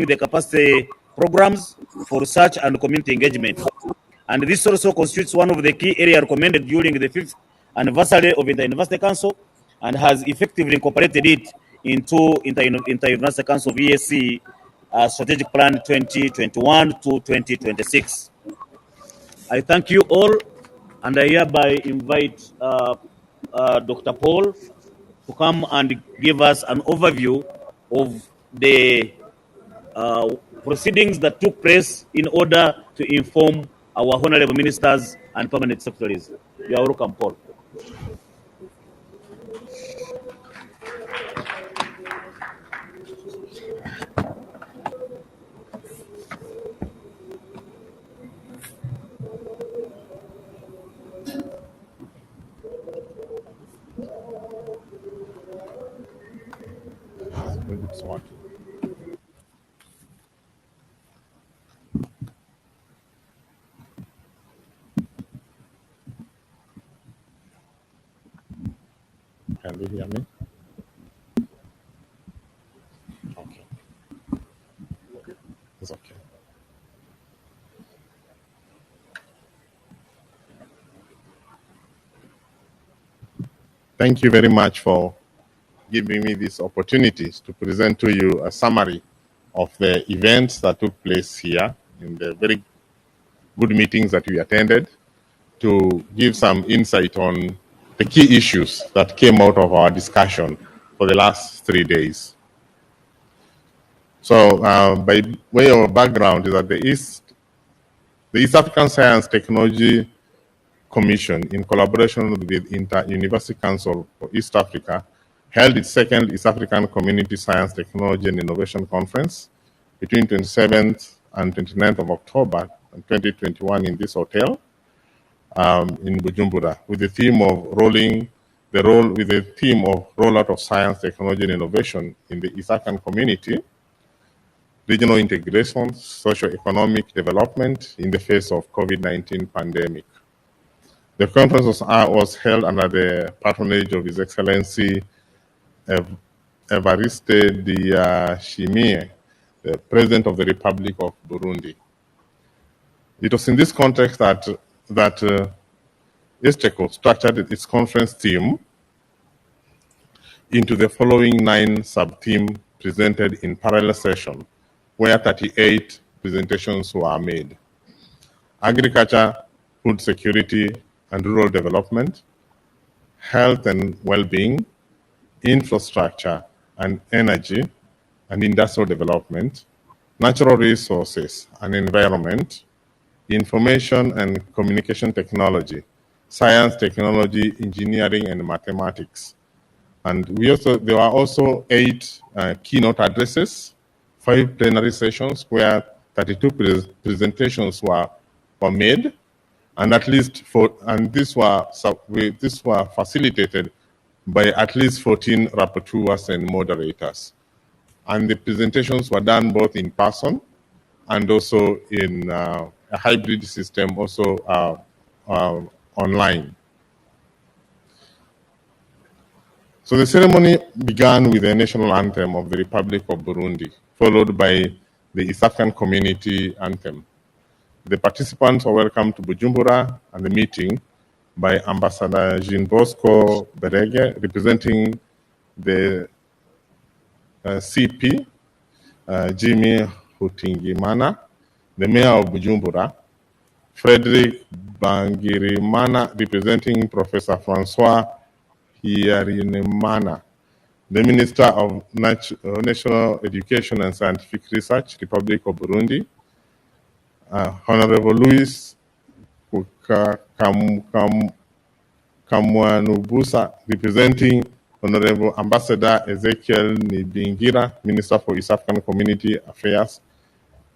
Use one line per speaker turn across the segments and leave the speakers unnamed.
the capacity programs for research and community engagement. And this also constitutes one of the key areas recommended during the 5th anniversary of the University Council and has effectively incorporated it into Inter-University Council of EAC Strategic Plan 2021 to 2026. I thank you all, and I hereby invite Dr. Paul to come and give us an overview of the proceedings that took place in order to inform our honorable ministers and permanent secretaries. You are welcome, Paul.
Can you hear me? Okay. It's okay. Thank you very much for giving me this opportunity to present to you a summary of the events that took place here in the very good meetings that we attended, to give some insight on the key issues that came out of our discussion for the last 3 days. So by way of background is that the East African Science Technology Commission, in collaboration with the Inter-University Council for East Africa, held its second East African Community Science, Technology and Innovation Conference between 27th and 29th of October 2021 in this hotel in Bujumbura, with the theme of rollout of science, technology and innovation in the East African community, regional integration, socio-economic development in the face of COVID-19 pandemic. The conference was held under the patronage of His Excellency Evariste Ndayishimiye, the President of the Republic of Burundi. It was in this context that ISTECO structured its conference theme into the following 9 sub-themes presented in parallel session, where 38 presentations were made: agriculture, food security and rural development, health and well-being, infrastructure and energy and industrial development, natural resources and environment, information and communication technology, science, technology, engineering and mathematics. And there were also 8 keynote addresses, 5 plenary sessions where 32 presentations were made, and these were facilitated by at least 14 rapporteurs and moderators. And the presentations were done both in person and also in a hybrid system, also online. So the ceremony began with the national anthem of the Republic of Burundi, followed by the East African Community Anthem. The participants were welcomed to Bujumbura and the meeting by Ambassador Jean Bosco Berege, representing the CP, Jimmy Hutingimana, the Mayor of Bujumbura, Frederick Bangirimana, representing Professor Francois Hiarinemana, the Minister of National Education and Scientific Research, Republic of Burundi, Honorable Louis Kamwanubusa, representing Honorable Ambassador Ezekiel Nibingira, Minister for East African Community Affairs,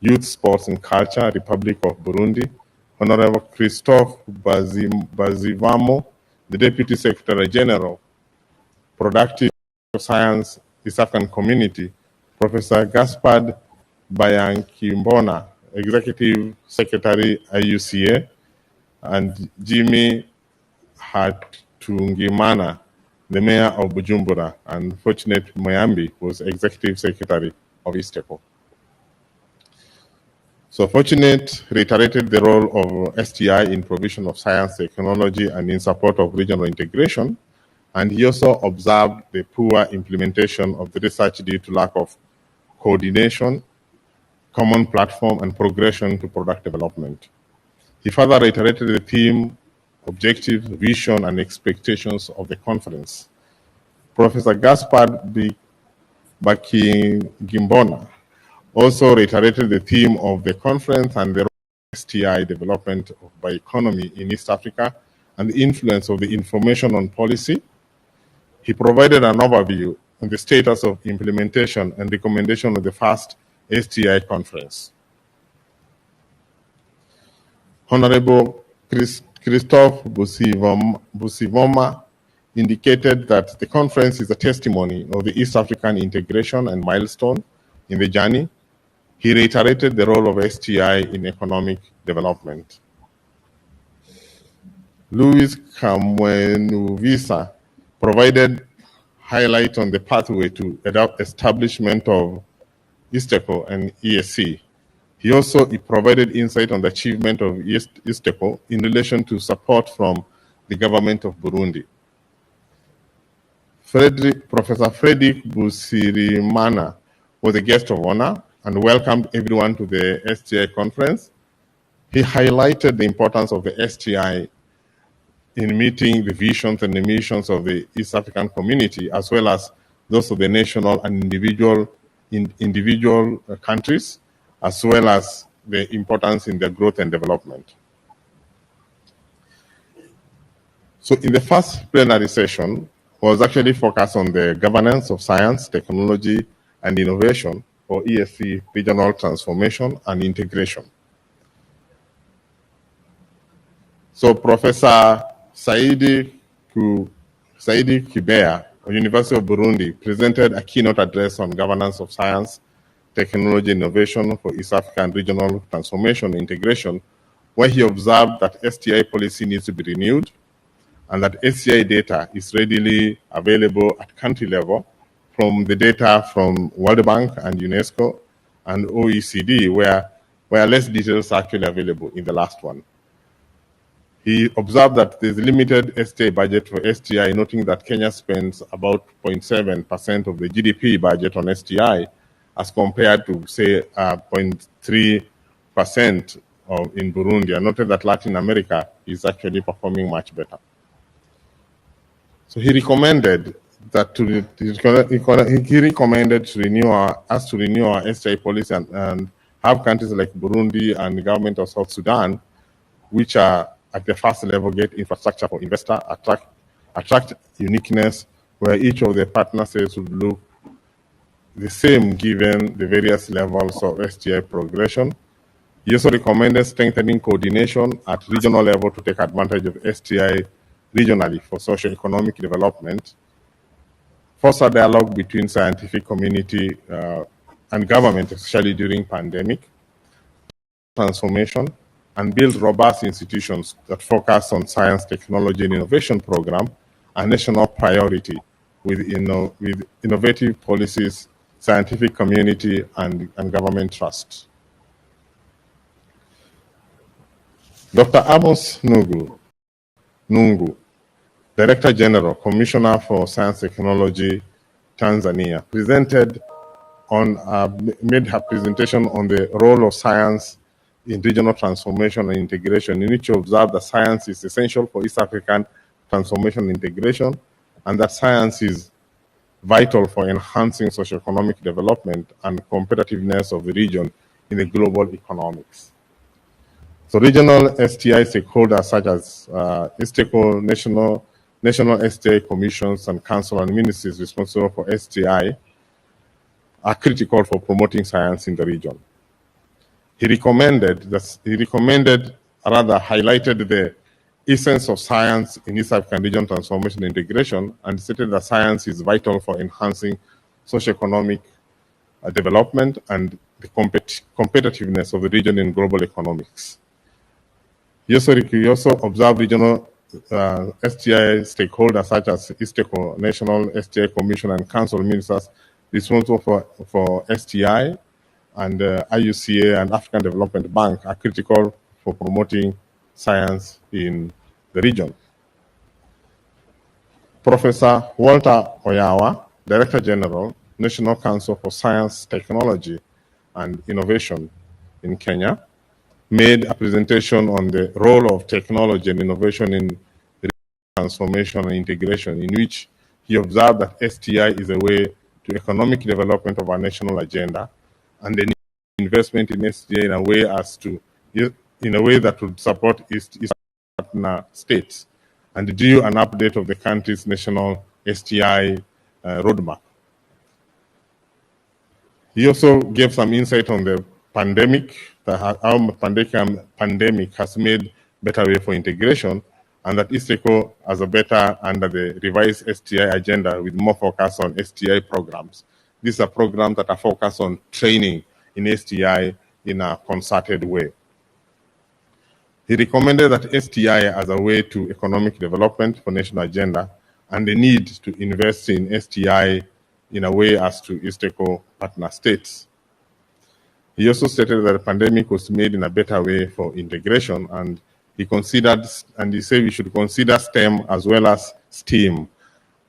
Youth, Sports and Culture, Republic of Burundi, Honorable Christophe Bazivamo, the Deputy Secretary General, Productive Science, East African Community, Professor Gaspard Bayankimbona, Executive Secretary, IUCA, and Jimmy Hatungimana, the Mayor of Bujumbura, and Fortunate Moyambi was Executive Secretary of ISTECO. So Fortunate reiterated the role of STI in provision of science, technology, and in support of regional integration. And he also observed the poor implementation of the research due to lack of coordination, common platform, and progression to product development. He further reiterated the theme, objectives, vision, and expectations of the conference. Professor Gaspard Bakingimbona also reiterated the theme of the conference and the STI development by economy in East Africa and the influence of the information on policy. He provided an overview on the status of implementation and recommendation of the first STI conference. Honorable Christophe Busivoma indicated that the conference is a testimony of the East African integration and milestone in the journey. He reiterated the role of STI in economic development. Louis Kamwenuvisa provided highlight on the pathway to establishment of ISTECO and EAC. He also provided insight on the achievement of ISTECO in relation to support from the government of Burundi. Professor Frederick Busirimana was a guest of honor and welcomed everyone to the STI conference. He highlighted the importance of the STI in meeting the visions and the missions of the East African community, as well as those of the national and individual countries, as well as the importance in their growth and development. So in the first plenary session was actually focused on the governance of science, technology, and innovation, or EAC, regional transformation and integration. So Professor Saidi Kibea of University of Burundi presented a keynote address on governance of science, technology, innovation for East African regional transformation and integration, where he observed that STI policy needs to be renewed and that STI data is readily available at country level from the data from World Bank and UNESCO and OECD, where less details are actually available in the last one. He observed that there's a limited STI budget for STI, noting that Kenya spends about 0.7% of the GDP budget on STI, as compared to, say, 0.3% in Burundi. I noted that Latin America is actually performing much better. So he recommended that to renew our STI policy and have countries like Burundi and the government of South Sudan, which are at the first level, get infrastructure for investor, attract uniqueness, where each of the partner states would look the same given the various levels of STI progression. He also recommended strengthening coordination at regional level to take advantage of STI regionally for socio-economic development, foster dialogue between scientific community and government, especially during pandemic, transformation, and build robust institutions that focus on science, technology, and innovation program, a national priority with innovative policies, scientific community, and government trust. Dr. Amos Nungu, Director General, Commissioner for Science Technology, Tanzania, made her presentation on the role of science in regional transformation and integration, in which she observed that science is essential for East African transformation and integration, and that science is vital for enhancing socioeconomic development and competitiveness of the region in the global economics. So regional STI stakeholders such as ISTECO, national STI commissions and council and ministries responsible for STI are critical for promoting science in the region. He highlighted the essence of science in East African region transformation and integration, and stated that science is vital for enhancing socioeconomic development and the competitiveness of the region in global economics. He also observed regional STI stakeholders such as ISTECO, National STI Commission, and Council of Ministers responsible for STI, and IUCA and African Development Bank are critical for promoting science in the region. Professor Walter Oyawa, Director General, National Council for Science, Technology, and Innovation in Kenya, made a presentation on the role of technology and innovation in transformation and integration, in which he observed that STI is a way to economic development of our national agenda, and the investment in STI in a way that would support East partner states, and due an update of the country's national STI roadmap. He also gave some insight on the pandemic, how pandemic has made better way for integration, and that ISTECO has a better under the revised STI agenda with more focus on STI programs. These are programs that are focused on training in STI in a concerted way. He recommended that STI as a way to economic development for national agenda and the need to invest in STI in a way as to ISTECO partner states. He also stated that the pandemic was made in a better way for integration, and he said we should consider STEM as well as STEAM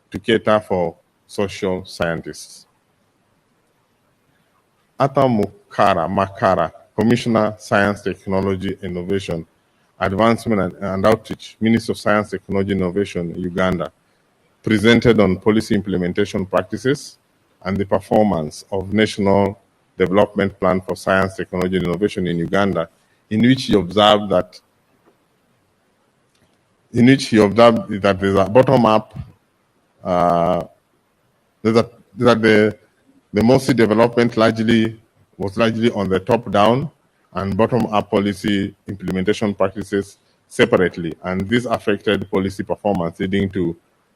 to cater for social scientists. Ata Makara, Commissioner, Science, Technology, Innovation, Advancement and Outreach, Minister of Science, Technology, Innovation, Uganda, presented on policy implementation practices and the performance of National Development Plan for Science, Technology, and Innovation in Uganda, in which he observed that there's a bottom-up, that the MOSI development was largely on the top-down and bottom-up policy implementation practices separately, and this affected policy performance, leading to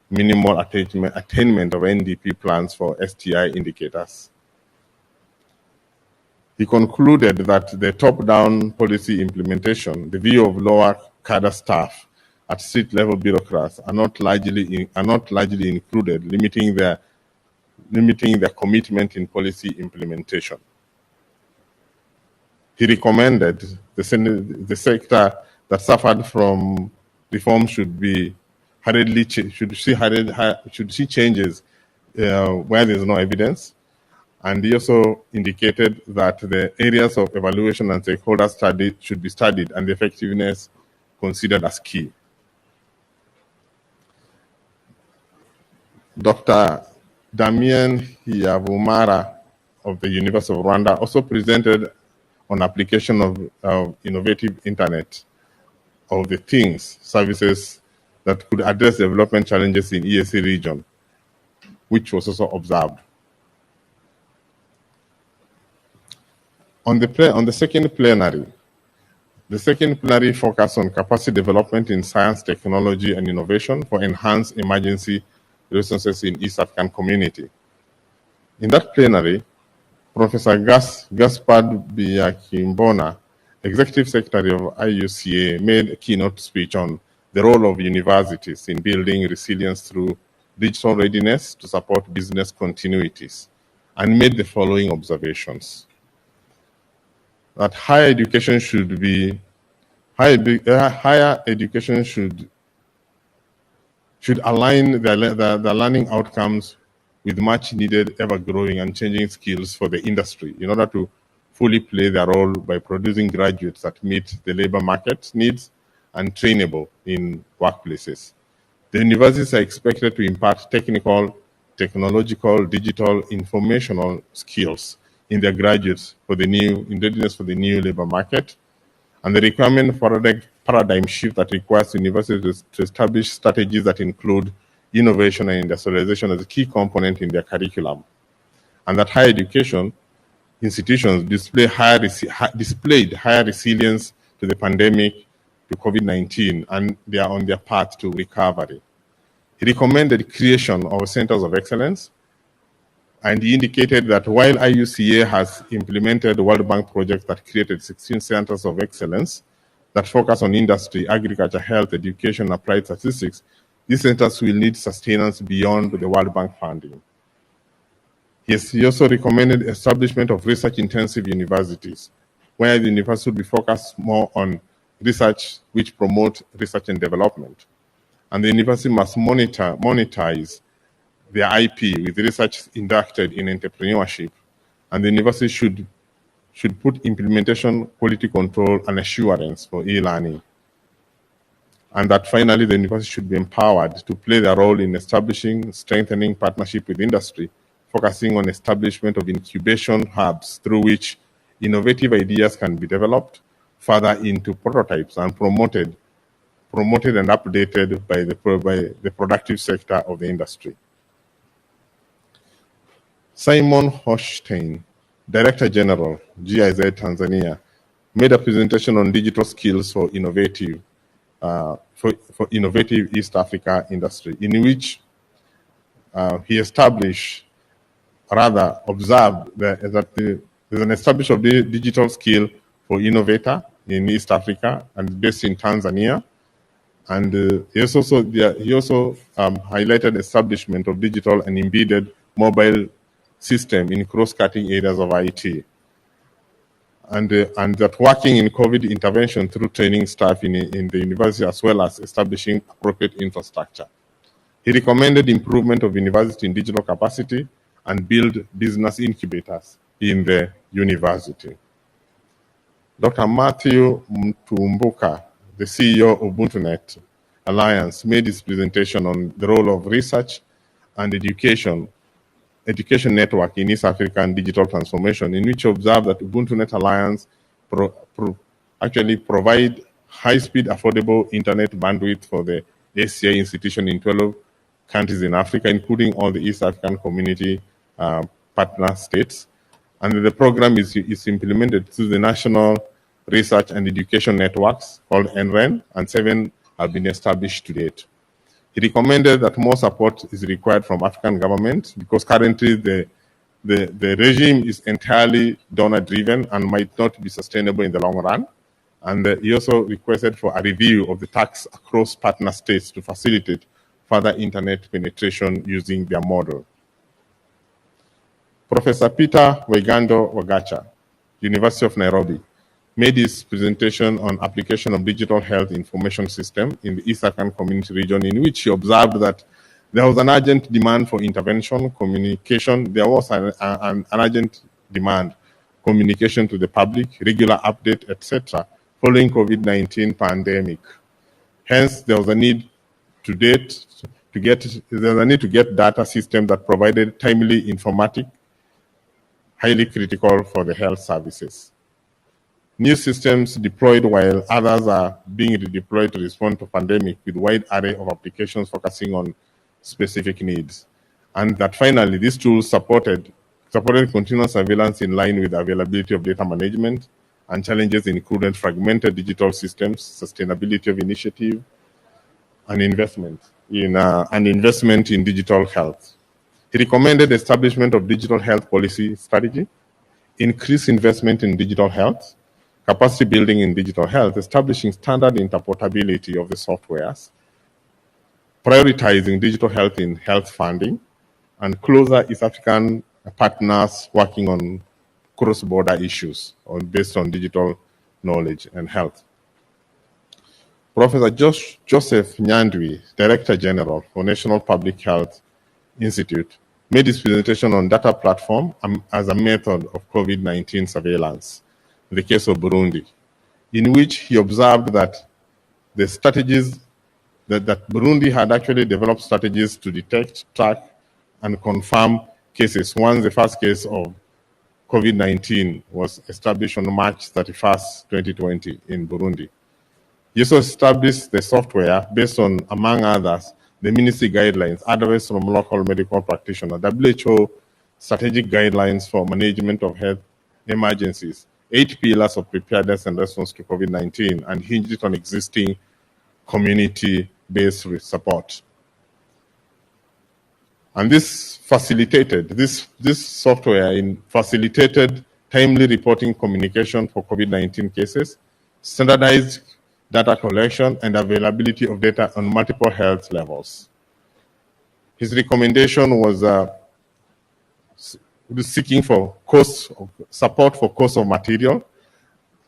minimal attainment of NDP plans for STI indicators. He concluded that the top-down policy implementation, the view of lower cadre staff at street-level bureaucrats are not largely included, limiting their commitment in policy implementation. He recommended the sector that suffered from reform should see changes where there is no evidence. And he also indicated that the areas of evaluation and stakeholder study should be studied and the effectiveness considered as key. Dr. Damien Hiyavumara of the University of Rwanda also presented on application of innovative Internet of the Things services that could address development challenges in EAC region, which was also observed. On the second plenary focused on capacity development in science, technology, and innovation for enhanced emergency responses in East African community. In that plenary, Professor Gaspard Biakimbona, Executive Secretary of IUCA, made a keynote speech on the role of universities in building resilience through digital readiness to support business continuities, and made the following observations. That higher education should align the learning outcomes with much needed, ever-growing and changing skills for the industry in order to fully play their role by producing graduates that meet the labor market needs and trainable in workplaces. The universities are expected to impart technical, technological, digital, informational skills in their graduates in readiness for the new labor market, and the requirement for a paradigm shift that requires universities to establish strategies that include innovation and industrialization as a key component in their curriculum, and that higher education institutions displayed higher resilience to the pandemic, to COVID-19, and they are on their path to recovery. He recommended creation of centers of excellence, and he indicated that while IUCA has implemented World Bank projects that created 16 centers of excellence that focus on industry, agriculture, health, education, and applied statistics, these centers will need sustenance beyond the World Bank funding. He also recommended establishment of research-intensive universities, where the university would be focused more on research which promote research and development. And the university must monetize their IP with research inducted in entrepreneurship. And the university should put implementation, quality control, and assurance for e-learning. And that finally, the university should be empowered to play their role in establishing, strengthening partnership with industry, focusing on establishment of incubation hubs through which innovative ideas can be developed further into prototypes and promoted and updated by the productive sector of the industry. Simon Hochstein, Director General, GIZ Tanzania, made a presentation on digital skills for innovative East Africa industry, in which he observed that there's an establishment of digital skill for innovator in East Africa and based in Tanzania. And he also highlighted establishment of digital and embedded mobile system in cross-cutting areas of IT. And that working in COVID intervention through training staff in the university as well as establishing appropriate infrastructure. He recommended improvement of university in digital capacity and build business incubators in the university. Dr. Matthew Mtumbuka, the CEO of UbuntuNet Alliance, made his presentation on the role of research and education network in East African digital transformation, in which he observed that UbuntuNet Alliance actually provide high-speed, affordable internet bandwidth for the STI institution in 12 countries in Africa, including all the East African community partner states. And the program is implemented through the National Research and Education Networks called NREN, and 7 have been established to date. He recommended that more support is required from African governments because currently the regime is entirely donor-driven and might not be sustainable in the long run. And he also requested for a review of the tax across partner states to facilitate further internet penetration using their model. Professor Peter Waigando Wagacha, University of Nairobi, made his presentation on application of digital health information system in the East African community region, in which he observed that there was an urgent demand for intervention, communication. There was an urgent demand, communication to the public, regular update, etc., following COVID-19 pandemic. Hence, there was a need to get data system that provided timely informatic, highly critical for the health services. New systems deployed while others are being redeployed to respond to pandemic with wide array of applications focusing on specific needs. And that finally, these tools supported continuous surveillance in line with the availability of data management and challenges included fragmented digital systems, sustainability of initiative, and investment in digital health. He recommended establishment of digital health policy strategy, increased investment in digital health, capacity building in digital health, establishing standard interportability of the softwares, prioritizing digital health in health funding, and closer East African partners working on cross-border issues based on digital knowledge and health. Professor Joseph Nyandwi, Director General for National Public Health Institute, made his presentation on data platform as a method of COVID-19 surveillance in the case of Burundi, in which he observed that the strategies that Burundi had actually developed strategies to detect, track, and confirm cases once the first case of COVID-19 was established on March 31st, 2020 in Burundi. He also established the software based on, among others, the ministry guidelines, advice from local medical practitioners, WHO strategic guidelines for management of health emergencies, 8 pillars of preparedness and response to COVID-19, and hinged it on existing community-based support. And this facilitated, this software facilitated timely reporting communication for COVID-19 cases, standardized data collection, and availability of data on multiple health levels. His recommendation was seeking for support for cost of material,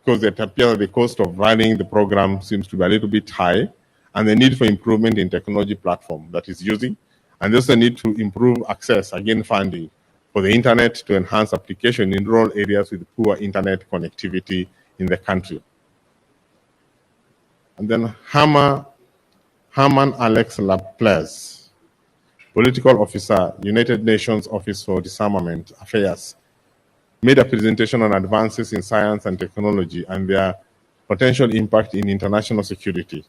because it appears the cost of running the program seems to be a little bit high, and the need for improvement in technology platform that is using, and also need to improve access, again funding, for the internet to enhance application in rural areas with poor internet connectivity in the country. And then Herman Alex Laplace, Political Officer, United Nations Office for Disarmament Affairs, made a presentation on advances in science and technology and their potential impact in international security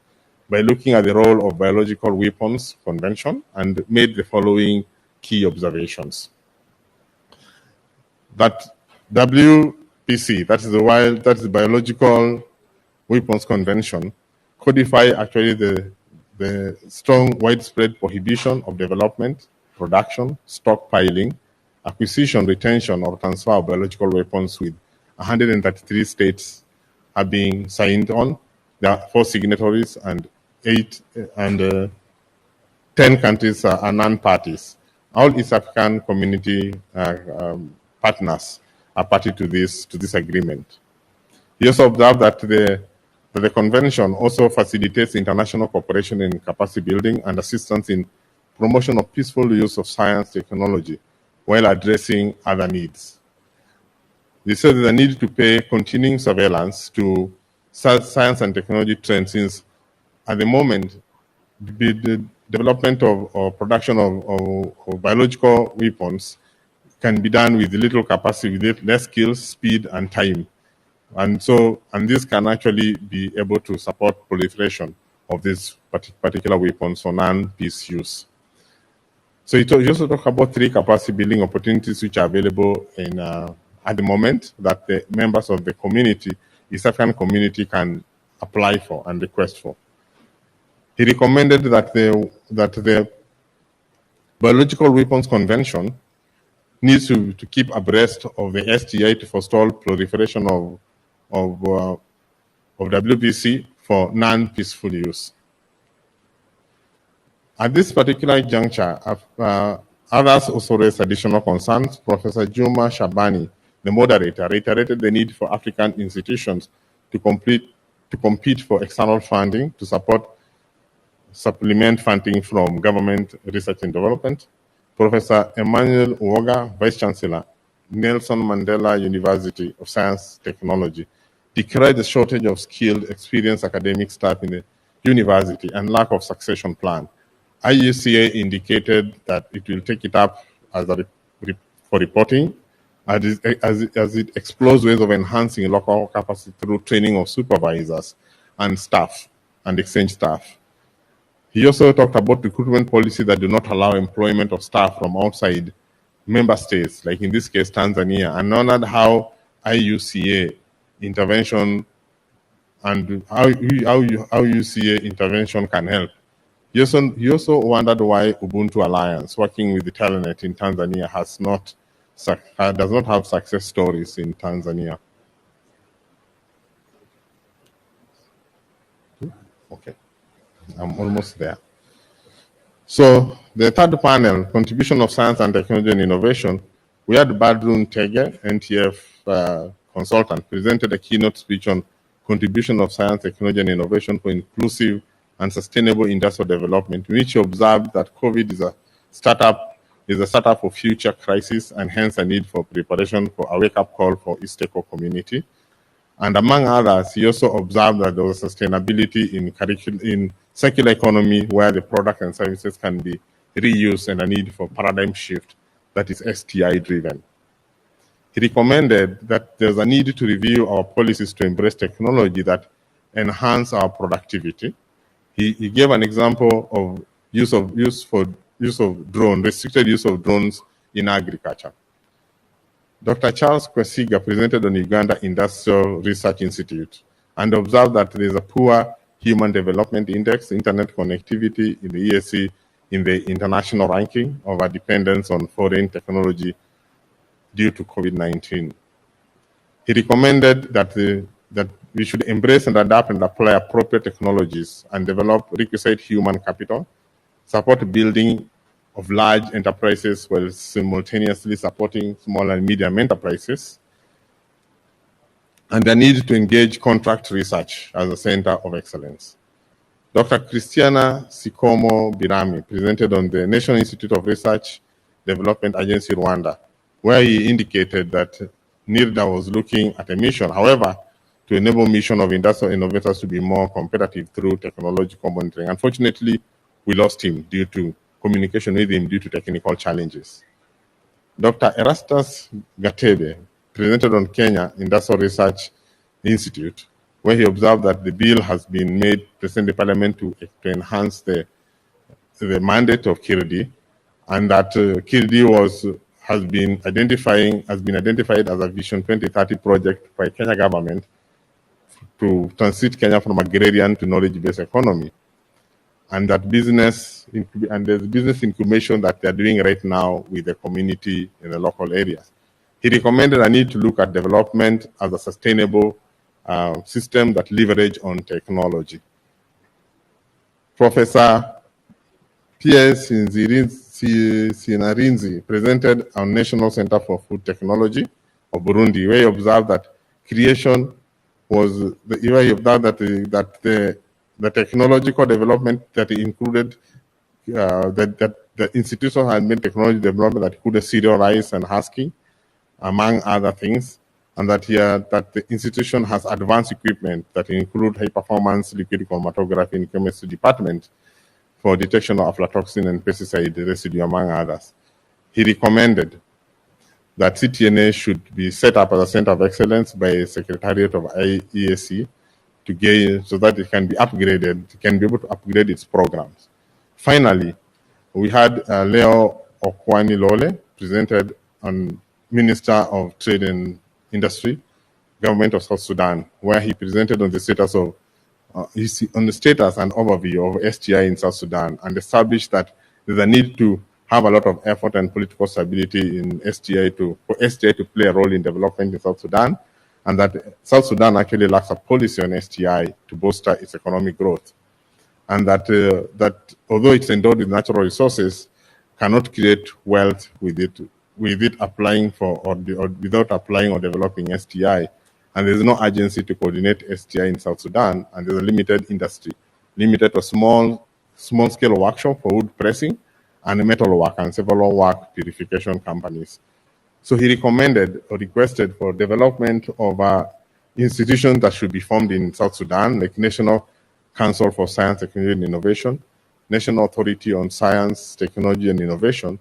by looking at the role of biological weapons convention, and made the following key observations. That WPC, that is the Biological Weapons Convention, codify actually the strong widespread prohibition of development, production, stockpiling, acquisition, retention, or transfer of biological weapons, with 133 states have been signed on. There are 4 signatories, and 10 countries are non-parties. All East African community partners are party to this agreement. He also observed that the convention also facilitates international cooperation in capacity building and assistance in promotion of peaceful use of science technology while addressing other needs. They said there's a need to pay continuing surveillance to science and technology trends, since at the moment the development or production of biological weapons can be done with little capacity, with less skills, speed, and time. And this can actually be able to support proliferation of these particular weapons for non-peace use. So he also talked about 3 capacity building opportunities which are available in at the moment that the members of the community, East African community, can apply for and request for. He recommended that the Biological Weapons Convention needs to keep abreast of the STI to forestall proliferation of WPC for non-peaceful use. At this particular juncture, others also raised additional concerns. Professor Juma Shabani, the moderator, reiterated the need for African institutions to compete for external funding to supplement funding from government research and development. Professor Emmanuel Uoga, Vice Chancellor, Nelson Mandela University of Science Technology, decried the shortage of skilled, experienced academic staff in the university and lack of succession plan. IUCA indicated that it will take it up for reporting as it explores ways of enhancing local capacity through training of supervisors and staff and exchange staff. He also talked about recruitment policy that do not allow employment of staff from outside member states, like in this case Tanzania, and honored how IUCA intervention and how UCA intervention can help. He also wondered why Ubuntu Alliance, working with the Telenet in Tanzania, does not have success stories in Tanzania. Okay, I'm almost there. So the third panel, contribution of science and technology and innovation, we had Badrun Tege, NTF consultant, presented a keynote speech on contribution of science, technology, and innovation for inclusive and sustainable industrial development, which observed that COVID is a startup for future crisis, and hence a need for preparation for a wake-up call for East Eco community. And among others, he also observed that there was sustainability in circular economy, where the product and services can be reused, and a need for paradigm shift that is STI driven. He recommended that there's a need to review our policies to embrace technology that enhance our productivity. He gave an example of restricted use of drones in agriculture. Dr. Charles Kwesiga presented on Uganda Industrial Research Institute and observed that there is a poor Human Development Index, internet connectivity in the EAC in the international ranking of our dependence on foreign technology due to COVID-19. He recommended that we should embrace and adapt and apply appropriate technologies and develop requisite human capital, support building of large enterprises while simultaneously supporting small and medium enterprises, and the need to engage contract research as a center of excellence. Dr. Christiana Sikomo Birami presented on the National Institute of Research Development Agency, Rwanda, where he indicated that NIRDA was looking at a mission, however, to enable mission of industrial innovators to be more competitive through technological monitoring. Unfortunately, we lost him due to communication with him due to technical challenges. Dr. Erastus Gatebe presented on Kenya Industrial Research Institute, where he observed that the bill has been made present the parliament to enhance the mandate of KIRDI, and that KIRDI has been identified as a Vision 2030 project by Kenya government to transit Kenya from agrarian to knowledge-based economy, and that there's business incubation that they're doing right now with the community in the local areas. He recommended a need to look at development as a sustainable system that leverage on technology. Professor Pierre Sinarinzi presented on National Center for Food Technology of Burundi, where he observed that the technological development that included that the institution had made technology development that included cereal rice and husking, among other things, and that the institution has advanced equipment that include high-performance liquid chromatography in chemistry department for detection of aflatoxin and pesticide residue, among others. He recommended that CTNA should be set up as a center of excellence by a secretariat of EAC so that it can be upgraded, it can be able to upgrade its programs. Finally, we had Leo Okwani Lole presented on Minister of Trade and Industry, Government of South Sudan, where he presented on the status and overview of STI in South Sudan, and established that there's a need to have a lot of effort and political stability in STI for STI to play a role in development in South Sudan, and that South Sudan actually lacks a policy on STI to bolster its economic growth, and that although it's endowed with natural resources, cannot create wealth with it applying for or without applying or developing STI. And there's no agency to coordinate STI in South Sudan, and there's a limited industry, limited to small-scale workshop for wood pressing and metal work and several work purification companies. So he recommended or requested for development of institutions that should be formed in South Sudan, like National Council for Science, Technology and Innovation, National Authority on Science, Technology and Innovation,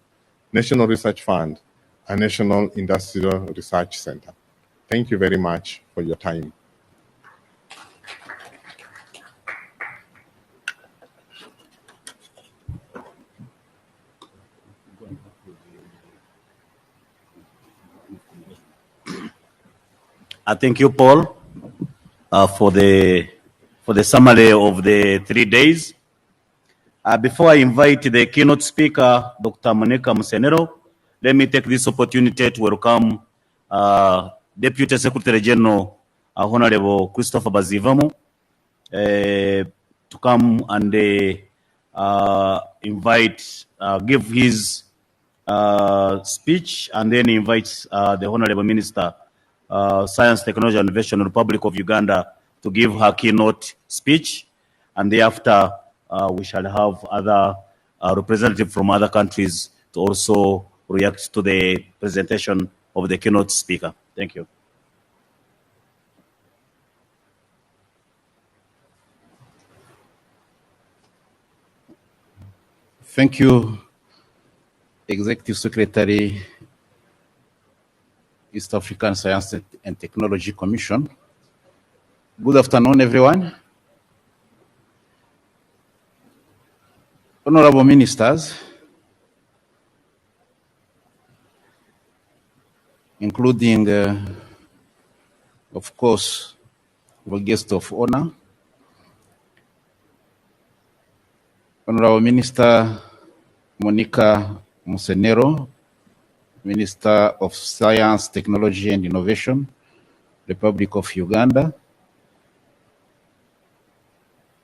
National Research Fund, and National Industrial Research Center. Thank you very much for your time.
I thank you, Paul, for the summary of the 3 days. Before I invite the keynote speaker, Dr. Monica Musenero, let me take this opportunity to welcome Deputy Secretary General Honorable Christopher Bazivamo to come and give his speech, and then invites the Honorable Minister, Science, Technology and Innovation, Republic of Uganda, to give her keynote speech, and thereafter we shall have other representatives from other countries to also react to the presentation of the keynote speaker. Thank you.
Thank you, Executive Secretary, East African Science and Technology Commission. Good afternoon, everyone. Honorable Ministers, including, of course, the guest of honor, Honorable Minister Monica Musenero, Minister of Science, Technology and Innovation, Republic of Uganda,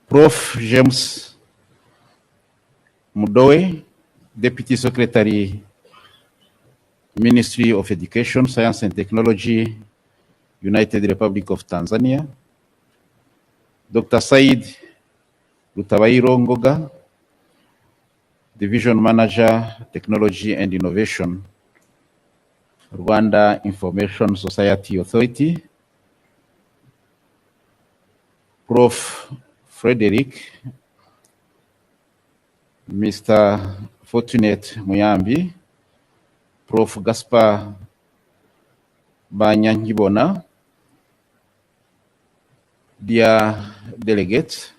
Prof. James Mudoe, Deputy Secretary, Ministry of Education, Science and Technology, United Republic of Tanzania. Dr. Said Rutabairo Ngoga, Division Manager, Technology and Innovation, Rwanda Information Society Authority. Prof. Frederick, Mr. Fortunate Muyambi, Prof. Gaspar Banyangibona, dear delegates,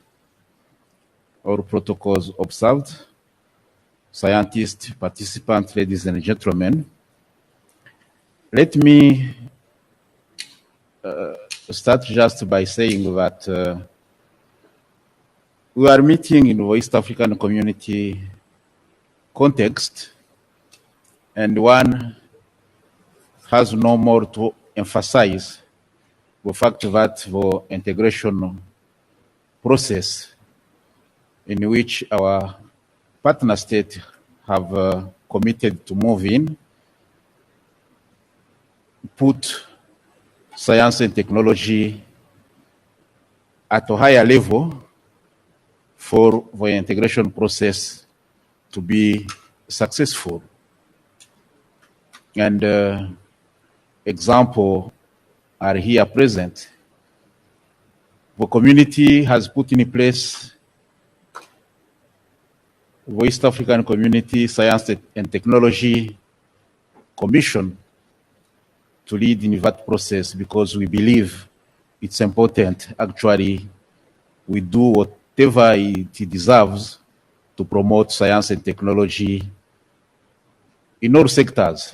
all protocols observed, scientists, participants, ladies and gentlemen, let me start just by saying that we are meeting in the East African community context, and one has no more to emphasize the fact that the integration process in which our partner states have committed to move in put science and technology at a higher level for the integration process to be successful. And examples are here present. The community has put in place the East African Community Science and Technology Commission to lead in that process, because we believe it's important. Actually, we do whatever it deserves to promote science and technology in all sectors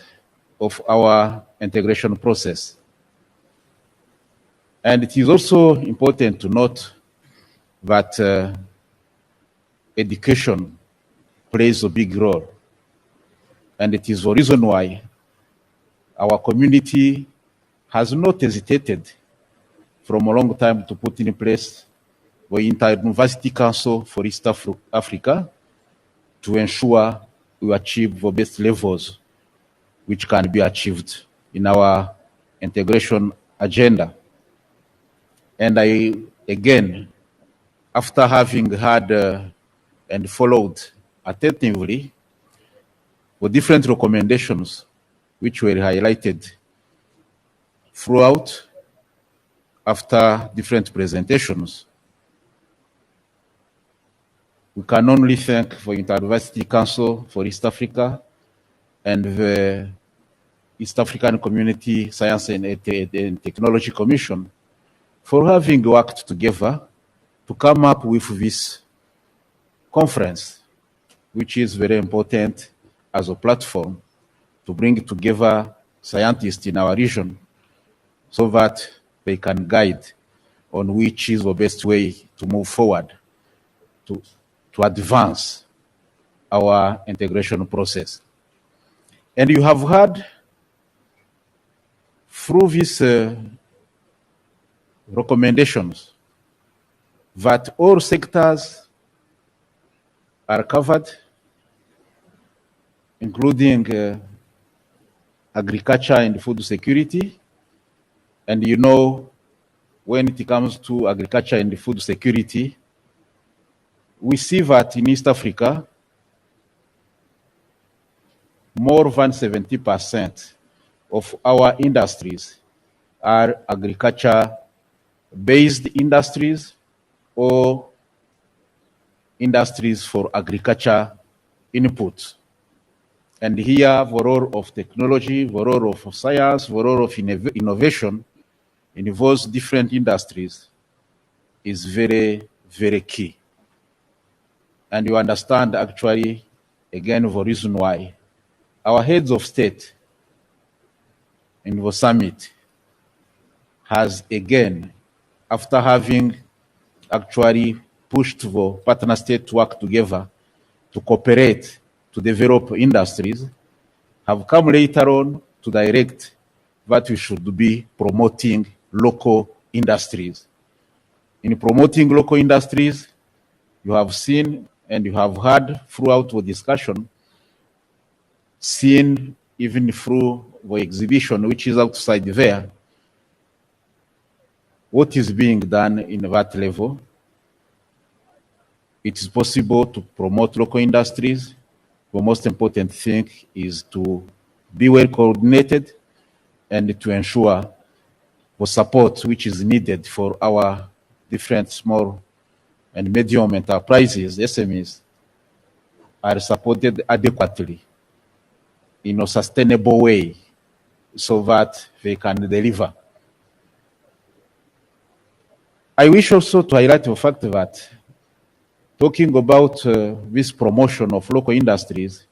of our integration process. And it is also important to note that education plays a big role. And it is the reason why our community has not hesitated from a long time to put in place the Inter-University Council for East Africa to ensure we achieve the best levels which can be achieved in our integration agenda. And I, again, after having had and followed attentively the different recommendations which were highlighted throughout after different presentations, we can only thank the Inter-University Council for East Africa and the East African Community Science and Technology Commission for having worked together to come up with this conference, which is very important as a platform to bring together scientists in our region so that they can guide on which is the best way to move forward to advance our integration process. And you have heard through these recommendations that all sectors are covered, including agriculture and food security. And you know, when it comes to agriculture and food security, we see that in East Africa, more than 70% of our industries are agriculture-based industries or industries for agriculture input. And here, the role of technology, the role of science, the role of innovation in those different industries is very, very key. And you understand, actually, again, the reason why our heads of state in the summit has, again, after having actually pushed the partner state to work together to cooperate to develop industries, have come later on to direct that we should be promoting local industries. In promoting local industries, you have seen and you have heard throughout the discussion seen even through the exhibition, which is outside there, what is being done in that level. It is possible to promote local industries. The most important thing is to be well coordinated and to ensure the support which is needed for our different small and medium enterprises, SMEs, are supported adequately in a sustainable way so that they can deliver. I wish also to highlight the fact that talking about this promotion of local industries,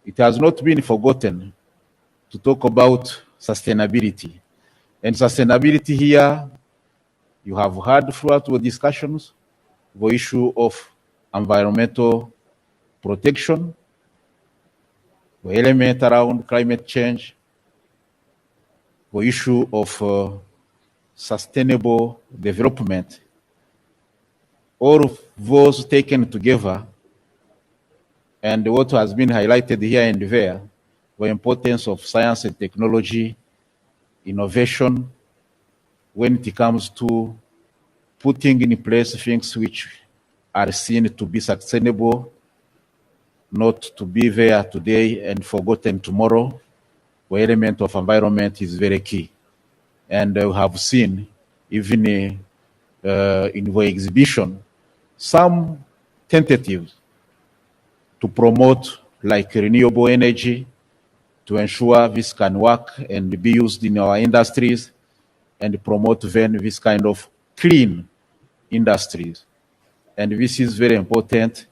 it has not been forgotten to talk about sustainability. And sustainability here, you have heard throughout the discussions, the issue of environmental protection, the element around climate change, the issue of sustainable development. All of those taken together, and what has been highlighted here and there, the importance of science and technology, innovation, when it comes to putting in place things which are seen to be sustainable, not to be there today and forgotten tomorrow. The element of environment is very key. And we have seen, even in the exhibition, some tentatives to promote like renewable energy to ensure this can work and be used in our industries and promote then this kind of clean industries. And this is very important,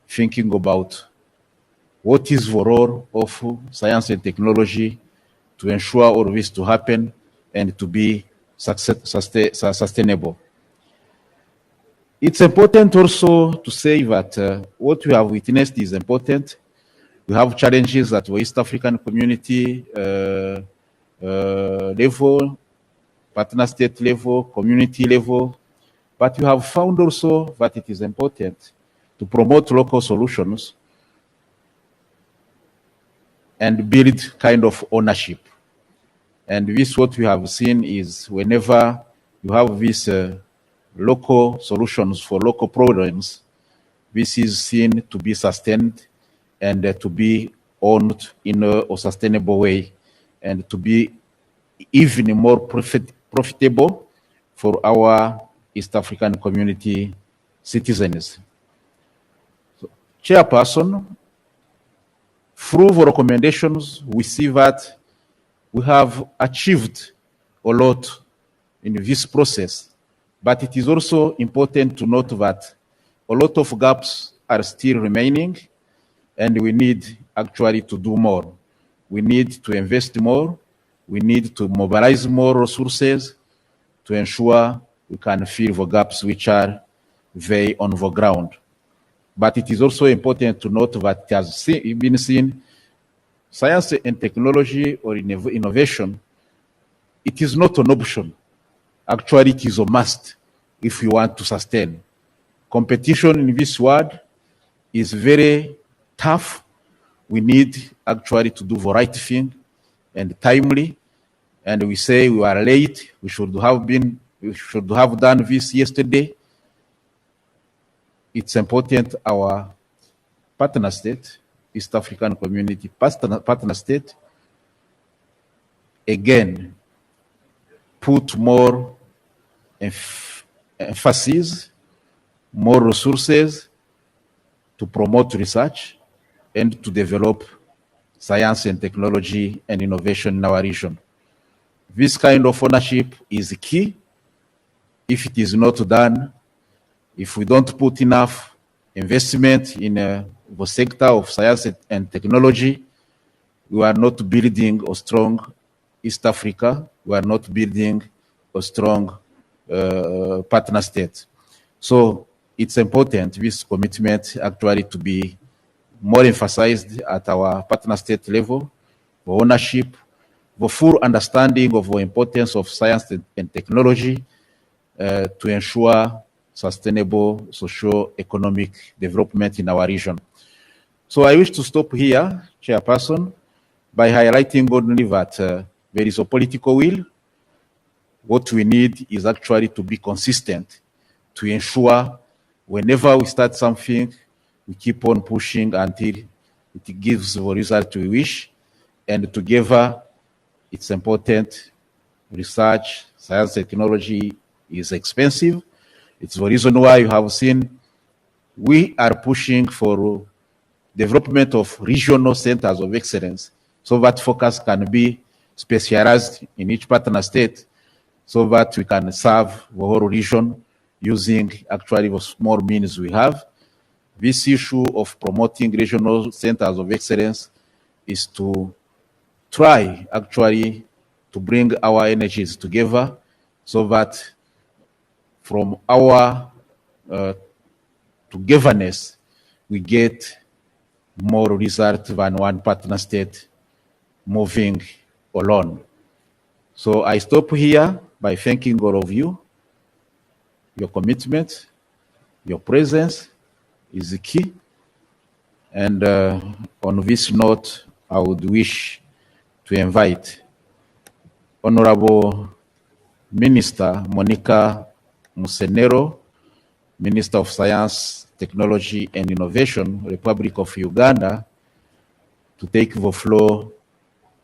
thinking about what is the role of science and technology to ensure all this to happen and to be sustainable. It's important also to say that what we have witnessed is important. We have challenges at the East African community level, partner state level, community level, but we have found also that it is important to promote local solutions and build kind of ownership. And this, what we have seen is whenever you have these local solutions for local problems, this is seen to be sustained and to be owned in a sustainable way and to be even more profitable for our East African community citizens. So, Chairperson, through the recommendations, we see that we have achieved a lot in this process, but it is also important to note that a lot of gaps are still remaining, and we need actually to do more. We need to invest more. We need to mobilize more resources to ensure we can fill the gaps which are there on the ground. But it is also important to note that it has been seen science and technology or innovation, it is not an option. Actually, it is a must if you want to sustain. Competition in this world is very tough. We need actually to do the right thing and timely. And we say we are late. We should have done this yesterday. It's important our partner state, East African community partner state, again, put more emphasis, more resources to promote research and to develop science and technology and innovation in our region. This kind of ownership is key. If it is not done, if we don't put enough investment in the sector of science and technology, we are not building a strong East Africa. We are not building a strong partner state. So it's important, this commitment actually to be more emphasized at our partner state level, the ownership, the full understanding of the importance of science and technology to ensure sustainable socio-economic development in our region. So I wish to stop here, Chairperson, by highlighting only that there is a political will. What we need is actually to be consistent, to ensure whenever we start something, we keep on pushing until it gives the result we wish. And together, it's important. Research, science, technology is expensive. It's the reason why you have seen we are pushing for development of regional centers of excellence so that focus can be specialized in each partner state so that we can serve the whole region using actually the small means we have. This issue of promoting regional centers of excellence is to try actually to bring our energies together so that from our togetherness, we get more result than one partner state moving alone. So I stop here by thanking all of you. Your commitment, your presence is the key. And on this note, I would wish to invite Honorable Minister Monica Musenero, Minister of Science, Technology and Innovation, Republic of Uganda, to take the floor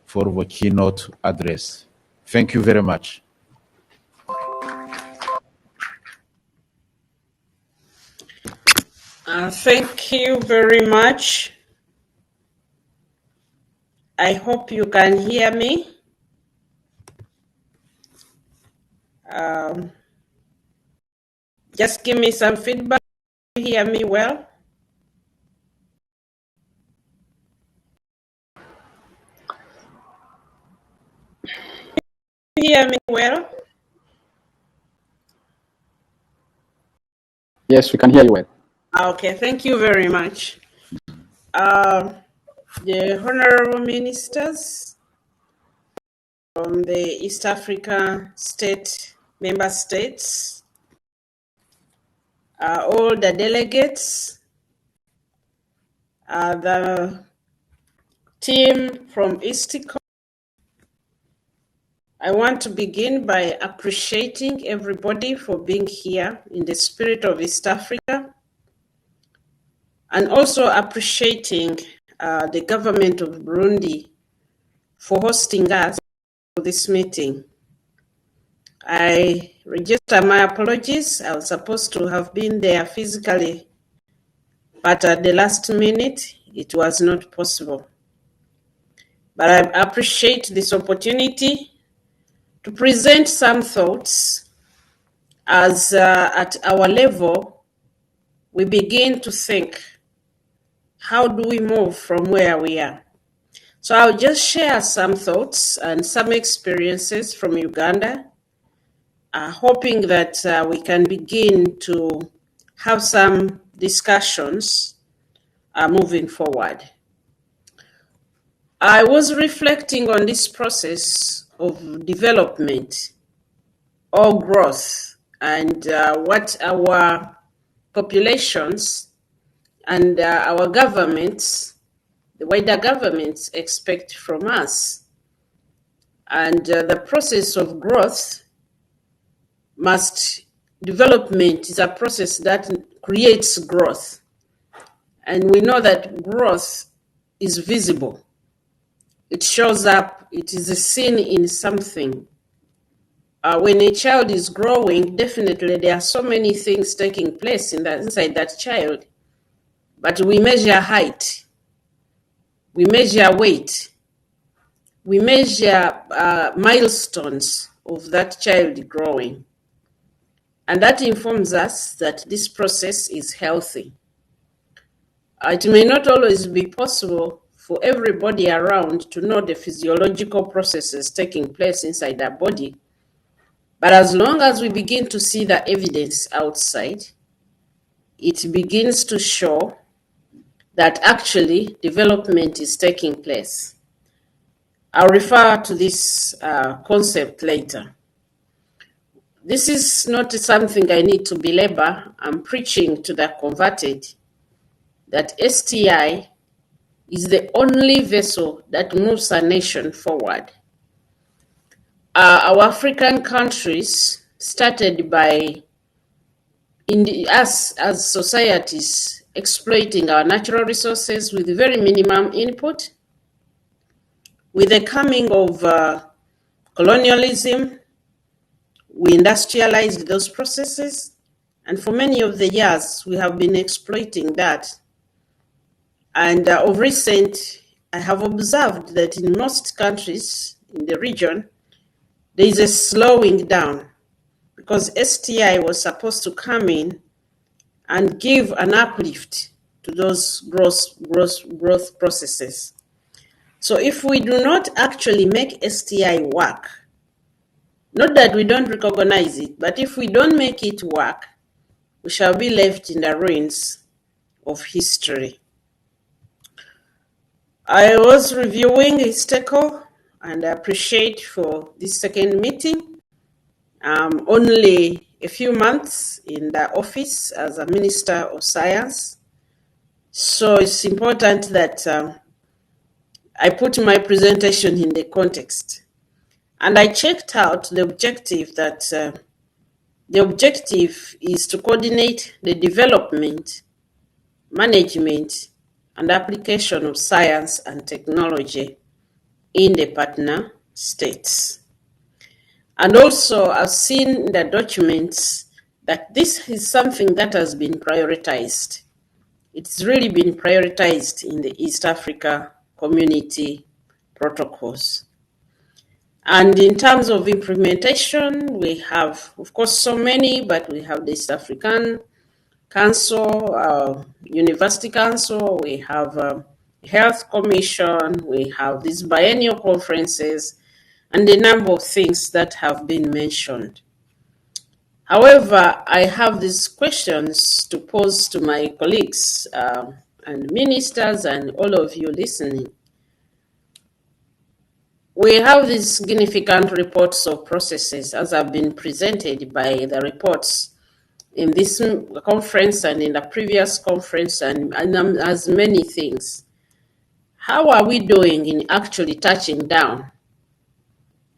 for the keynote address. Thank you very much.
Thank you very much. I hope you can hear me. Just give me some feedback. You hear me well? You hear me well?
Yes, we can hear you well.
Okay, thank you very much. The honorable ministers from the East Africa member states, all the delegates, the team from EAC. I want to begin by appreciating everybody for being here in the spirit of East Africa, and also appreciating the government of Burundi for hosting us for this meeting. I register my apologies. I was supposed to have been there physically, but at the last minute, it was not possible. But I appreciate this opportunity to present some thoughts as at our level, we begin to think, how do we move from where we are? So I'll just share some thoughts and some experiences from Uganda, hoping that we can begin to have some discussions moving forward. I was reflecting on this process of development or growth and what our populations and our governments, the wider governments, expect from us. And the process of growth development is a process that creates growth. And we know that growth is visible. It shows up, it is seen in something. When a child is growing, definitely there are so many things taking place inside that child. But we measure height, we measure weight, we measure milestones of that child growing. And that informs us that this process is healthy. It may not always be possible for everybody around to know the physiological processes taking place inside our body. But as long as we begin to see the evidence outside, it begins to show that actually development is taking place. I'll refer to this concept later. This is not something I need to belabor. I'm preaching to the converted that STI is the only vessel that moves a nation forward. Our African countries started by, us as societies, exploiting our natural resources with very minimum input. With the coming of colonialism, we industrialized those processes, and for many of the years, we have been exploiting that. And of recent, I have observed that in most countries in the region, there is a slowing down, because STI was supposed to come in and give an uplift to those growth processes. So if we do not actually make STI work, not that we don't recognize it, but if we don't make it work, we shall be left in the ruins of history. I was reviewing Historical, and I appreciate for this second meeting. Only a few months in the office as a Minister of Science. So it's important that I put my presentation in the context. And I checked out the objective that the objective is to coordinate the development, management, and application of science and technology in the partner states. And also, I've seen in the documents that this is something that has been prioritized. It's really been prioritized in the East Africa Community protocols. And in terms of implementation, we have, of course, so many, but we have the East African Council, University Council, we have Health Commission, we have these biennial conferences, and a number of things that have been mentioned. However, I have these questions to pose to my colleagues and ministers and all of you listening. We have these significant reports of processes as have been presented by the reports in this conference and in the previous conference and as many things. How are we doing in actually touching down?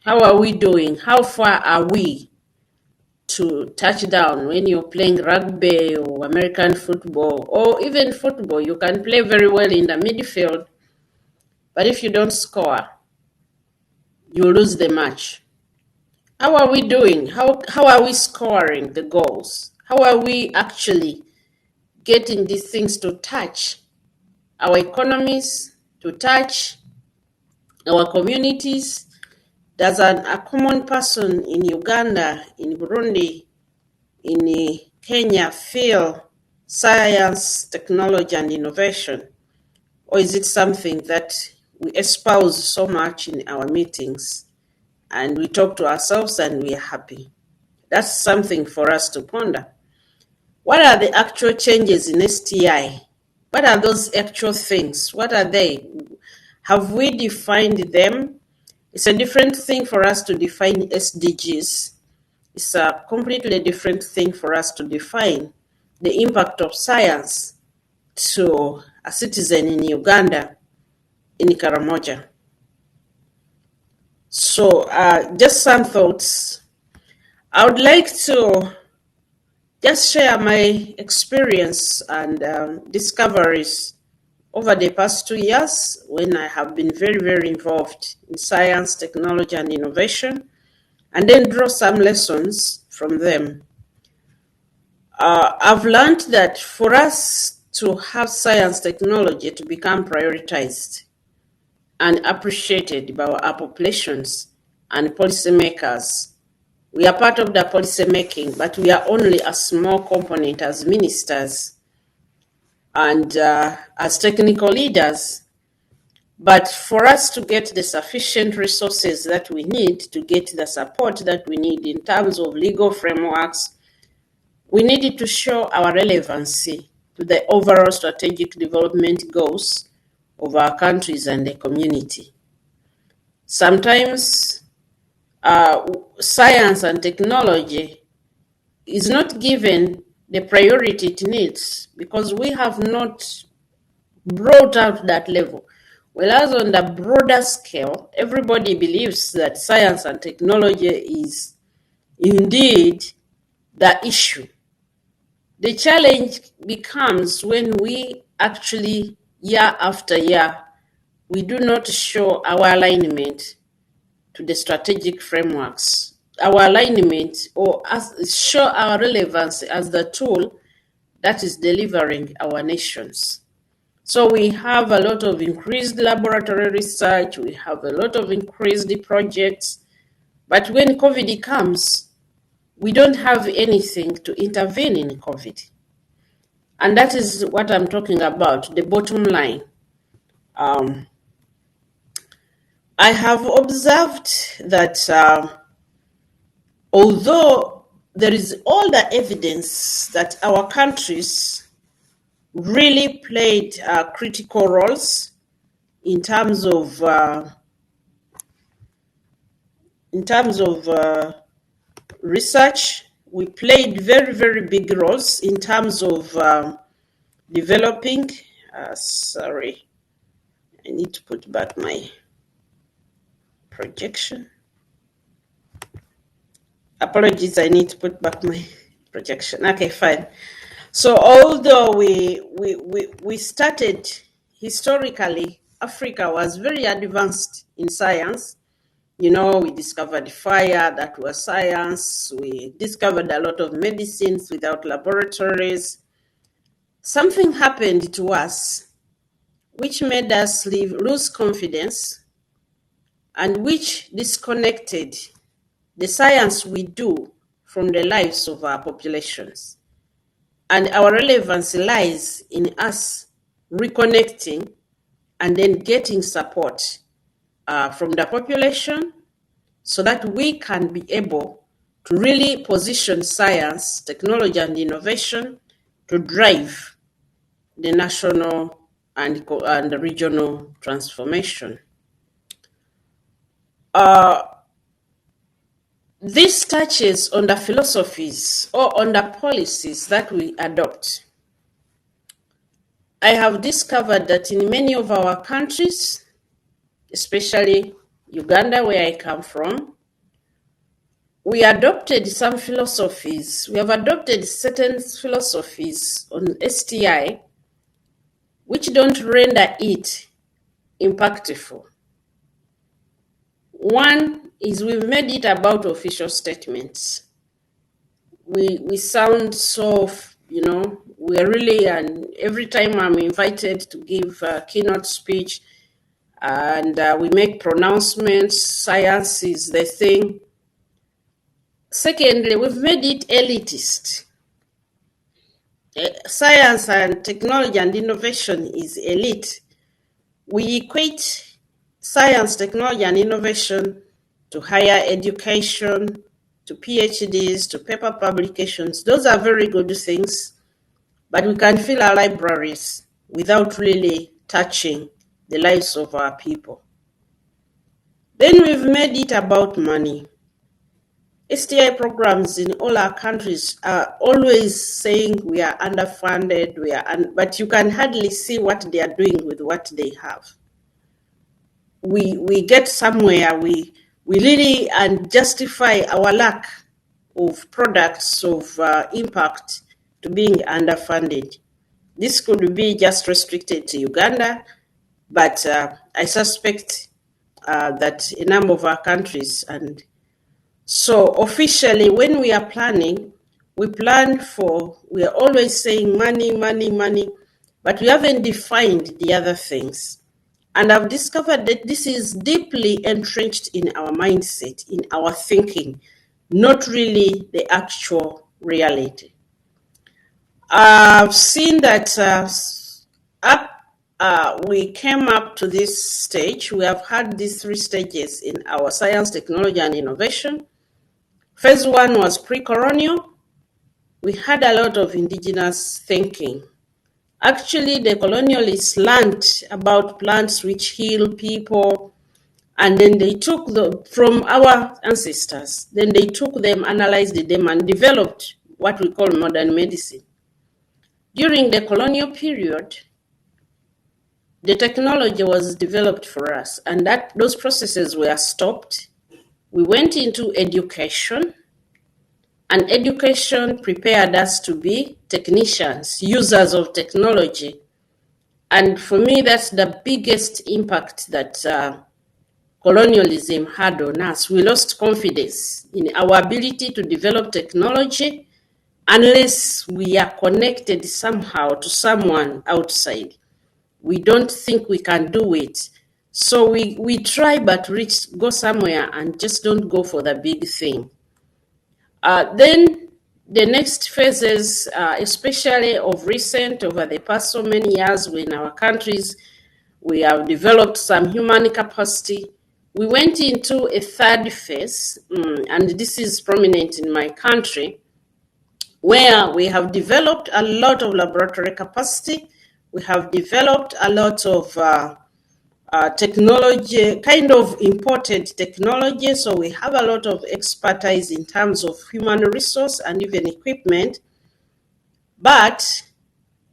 How are we doing? How far are we to touch down? When you're playing rugby or American football or even football, you can play very well in the midfield, but if you don't score, you lose the match. How are we doing? How are we scoring the goals? How are we actually getting these things to touch our economies, to touch our communities? Does a common person in Uganda, in Burundi, in Kenya feel science, technology, and innovation? Or is it something that we espouse so much in our meetings and we talk to ourselves and we are happy? That's something for us to ponder. What are the actual changes in STI? What are those actual things? What are they? Have we defined them? It's a different thing for us to define SDGs. It's a completely different thing for us to define the impact of science to a citizen in Uganda, in Karamoja. So just some thoughts. I would like to just share my experience and discoveries over the past 2 years when I have been very, very involved in science, technology, and innovation, and then draw some lessons from them. I've learned that for us to have science technology to become prioritized and appreciated by our populations and policymakers, we are part of the policy making, but we are only a small component as ministers and as technical leaders. But for us to get the sufficient resources that we need, to get the support that we need in terms of legal frameworks, we needed to show our relevancy to the overall strategic development goals of our countries and the community. Sometimes science and technology is not given the priority it needs because we have not brought out that level. Whereas on the broader scale, everybody believes that science and technology is indeed the issue. The challenge becomes when we actually, year after year, we do not show our alignment to the strategic frameworks, our alignment, or show our relevance as the tool that is delivering our nations. So we have a lot of increased laboratory research, we have a lot of increased projects, but when COVID comes, we don't have anything to intervene in COVID. And that is what I'm talking about, the bottom line. I have observed that although there is all the evidence that our countries really played critical roles in terms of research, we played very, very big roles in terms of developing. Sorry, I need to put back my projection. Apologies, I need to put back my projection. Okay, fine. So although we started historically, Africa was very advanced in science. You know, we discovered fire, that was science. We discovered a lot of medicines without laboratories. Something happened to us which made us lose confidence and which disconnected the science we do from the lives of our populations. And our relevance lies in us reconnecting and then getting support from the population so that we can be able to really position science, technology, and innovation to drive the national and the regional transformation. This touches on the philosophies or on the policies that we adopt. I have discovered that in many of our countries, especially Uganda, where I come from, we adopted some philosophies. We have adopted certain philosophies on STI which don't render it impactful. One is we've made it about official statements. We sound so, we're really, and every time I'm invited to give a keynote speech and we make pronouncements, science is the thing. Secondly, we've made it elitist. Science and technology and innovation is elite. We equate science, technology, and innovation to higher education, to PhDs, to paper publications. Those are very good things, but we can fill our libraries without really touching the lives of our people. Then we've made it about money. STI programs in all our countries are always saying we are underfunded, but you can hardly see what they are doing with what they have. We get somewhere, we really and justify our lack of products of impact to being underfunded. This could be just restricted to Uganda, but I suspect that a number of our countries. And so officially, when we are planning, we are always saying money, money, money, but we haven't defined the other things. And I've discovered that this is deeply entrenched in our mindset, in our thinking, not really the actual reality. I've seen that we came up to this stage. We have had these 3 stages in our science, technology, and innovation. Phase 1 was pre-colonial. We had a lot of indigenous thinking. Actually, the colonialists learned about plants which heal people, and then they took them from our ancestors. Then they took them, analyzed them, and developed what we call modern medicine. During the colonial period, the technology was developed for us, and that those processes were stopped. We went into education, and education prepared us to be technicians, users of technology. And for me, that's the biggest impact that colonialism had on us. We lost confidence in our ability to develop technology unless we are connected somehow to someone outside. We don't think we can do it. So we try but go somewhere and just don't go for the big thing. Then the next phases, especially of recent, over the past so many years, in our countries, we have developed some human capacity. We went into a third phase, and this is prominent in my country, where we have developed a lot of laboratory capacity. We have developed a lot of technology, kind of imported technology. So we have a lot of expertise in terms of human resource and even equipment. But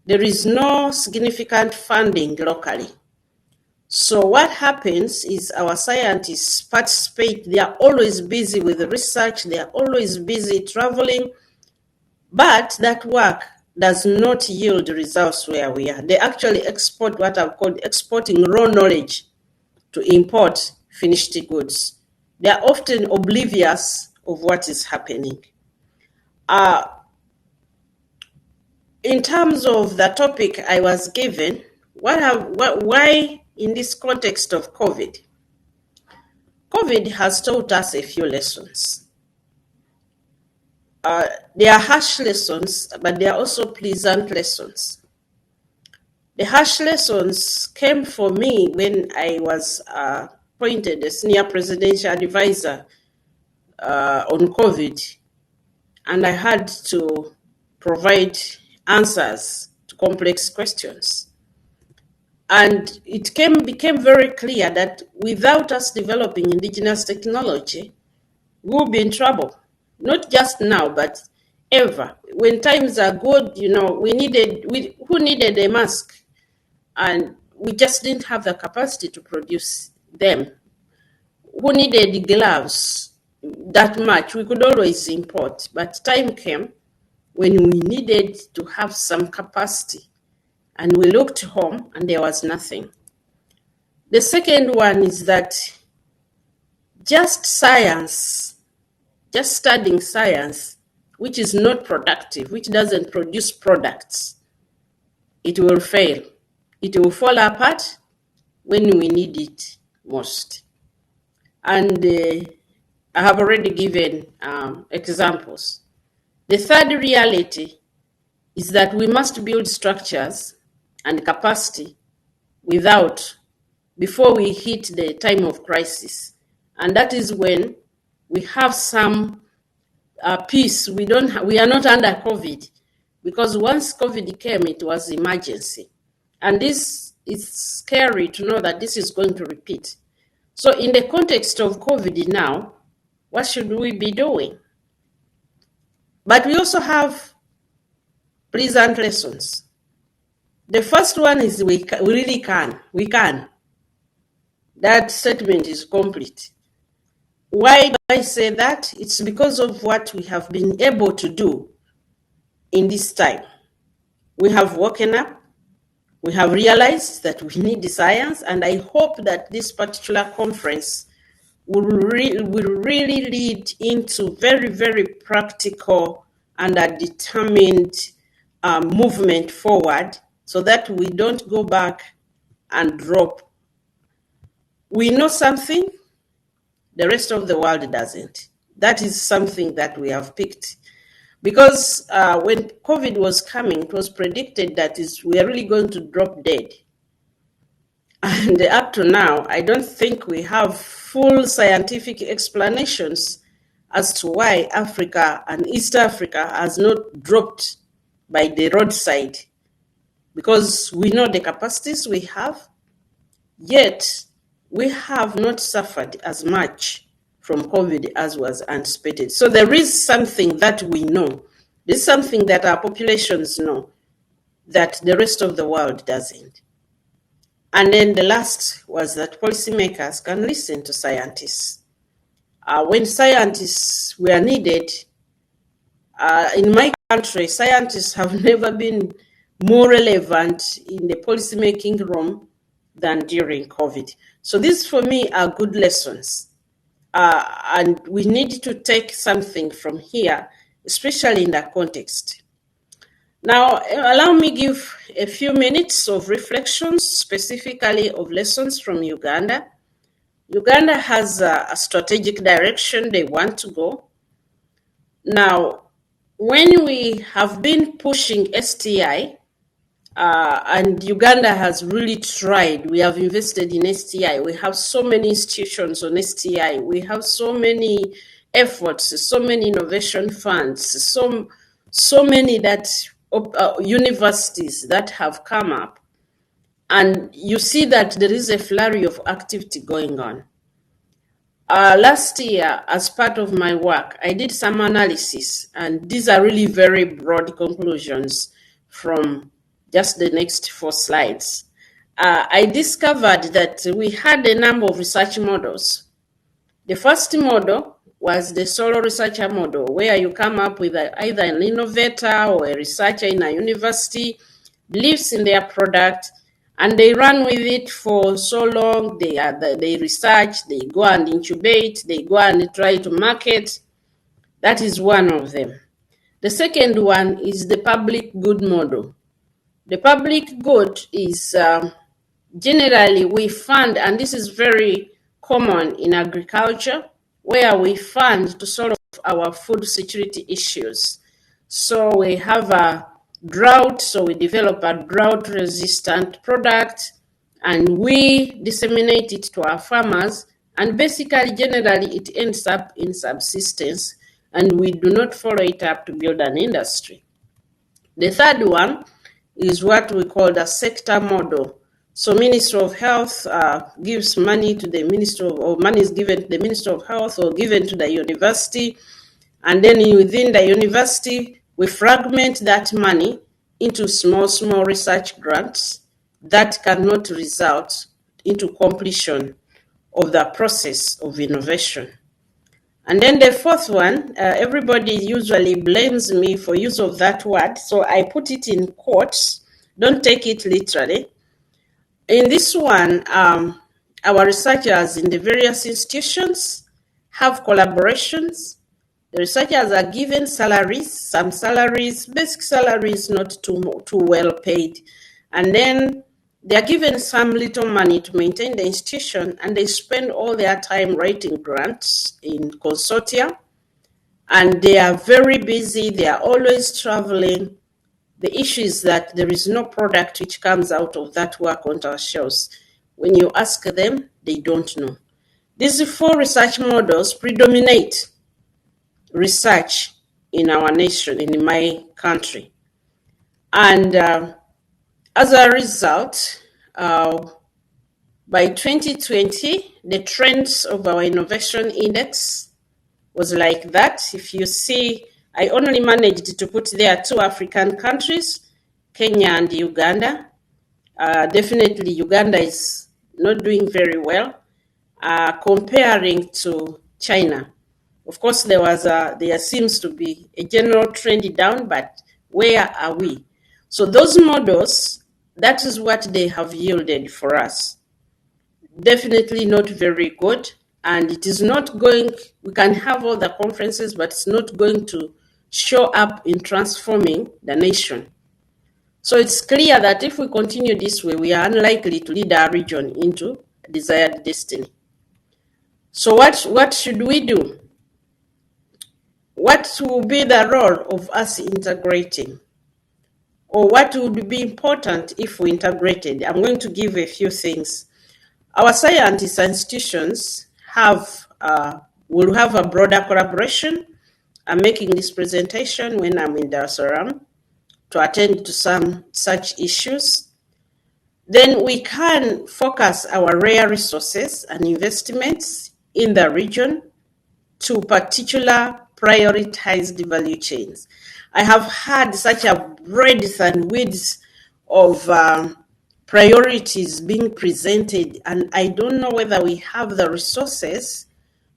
there is no significant funding locally. So what happens is our scientists participate. They are always busy with the research. They are always busy traveling. But that work does not yield results where we are. They actually export what I've called exporting raw knowledge to import finished goods. They are often oblivious of what is happening. In terms of the topic I was given, why in this context of COVID? COVID has taught us a few lessons. They are harsh lessons, but they are also pleasant lessons. The harsh lessons came for me when I was appointed as senior presidential advisor on COVID, and I had to provide answers to complex questions. And it became very clear that without us developing indigenous technology, we'll be in trouble. Not just now, but ever. When times are good, who needed a mask? And we just didn't have the capacity to produce them. Who needed gloves that much? We could always import. But time came when we needed to have some capacity. And we looked home and there was nothing. The second one is that just studying science, which is not productive, which doesn't produce products, it will fail. It will fall apart when we need it most. And I have already given examples. The third reality is that we must build structures and capacity before we hit the time of crisis. And that is when we have some peace. We are not under COVID, because once COVID came, it was emergency. And this is scary to know that this is going to repeat. So in the context of COVID now, what should we be doing? But we also have pleasant lessons. The first one is we really can. We can. That statement is complete. Why do I say that? It's because of what we have been able to do in this time. We have woken up. We have realized that we need the science, and I hope that this particular conference will really lead into very, very practical and a determined movement forward, so that we don't go back and drop. We know something, the rest of the world doesn't. That is something that we have picked. Because when COVID was coming, it was predicted that we are really going to drop dead. And up to now, I don't think we have full scientific explanations as to why Africa and East Africa has not dropped by the roadside. Because we know the capacities we have, yet we have not suffered as much from COVID as was anticipated. So there is something that we know. There's something that our populations know that the rest of the world doesn't. And then the last was that policymakers can listen to scientists. When scientists were needed, in my country, scientists have never been more relevant in the policymaking room than during COVID. So these for me are good lessons. And we need to take something from here, especially in that context. Now, allow me give a few minutes of reflections, specifically of lessons from Uganda. Uganda has a strategic direction they want to go. Now, when we have been pushing STI, and Uganda has really tried, we have invested in STI. We have so many institutions on STI. We have so many efforts, so many innovation funds, so many that universities that have come up. And you see that there is a flurry of activity going on. Last year, as part of my work, I did some analysis, and these are really very broad conclusions from just the next 4 slides. I discovered that we had a number of research models. The first model was the solo researcher model, where you come up with either an innovator or a researcher in a university, believes in their product, and they run with it for so long. They research, they go and incubate, they go and try to market. That is one of them. The second one is the public good model. The public good is generally we fund, and this is very common in agriculture, where we fund to solve our food security issues. So we have a drought, so we develop a drought-resistant product, and we disseminate it to our farmers, and basically, generally, it ends up in subsistence, and we do not follow it up to build an industry. The third one is what we call the sector model. So Ministry of Health gives money to the Ministry of, or money is given to the Ministry of Health or given to the university, and then within the university, we fragment that money into small research grants that cannot result into completion of the process of innovation. And then the fourth one, everybody usually blames me for use of that word, so I put it in quotes. Don't take it literally. In this one, our researchers in the various institutions have collaborations. The researchers are given salaries, some salaries, basic salaries, not too well paid. And then they are given some little money to maintain the institution, and they spend all their time writing grants in consortia. And they are very busy, they are always traveling. The issue is that there is no product which comes out of that work onto our shelves. When you ask them, they don't know. These 4 research models predominate research in our nation, in my country. And as a result, by 2020, the trends of our innovation index was like that. If you see, I only managed to put there 2 African countries, Kenya and Uganda. Definitely Uganda is not doing very well comparing to China. Of course, there seems to be a general trend down, but where are we? So those models, that is what they have yielded for us. Definitely not very good, and it is not going, we can have all the conferences, but it's not going to show up in transforming the nation. So it's clear that if we continue this way, we are unlikely to lead our region into a desired destiny. So what should we do? What will be the role of us integrating? Or what would be important if we integrated? I'm going to give a few things. Our scientists and institutions will have a broader collaboration. I'm making this presentation when I'm in Dar es Salaam to attend to some such issues. Then we can focus our rare resources and investments in the region to particular prioritized value chains. I have had such a breadth and width of priorities being presented, and I don't know whether we have the resources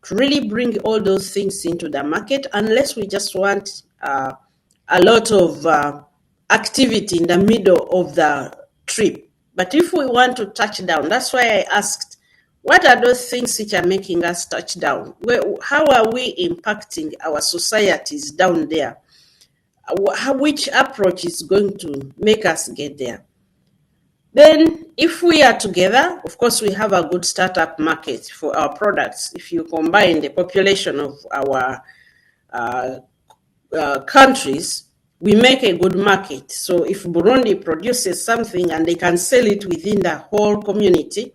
to really bring all those things into the market, unless we just want a lot of activity in the middle of the trip. But if we want to touch down, that's why I asked, what are those things which are making us touch down? How are we impacting our societies down there? Which approach is going to make us get there? Then, if we are together, of course, we have a good startup market for our products. If you combine the population of our countries, we make a good market. So if Burundi produces something and they can sell it within the whole community,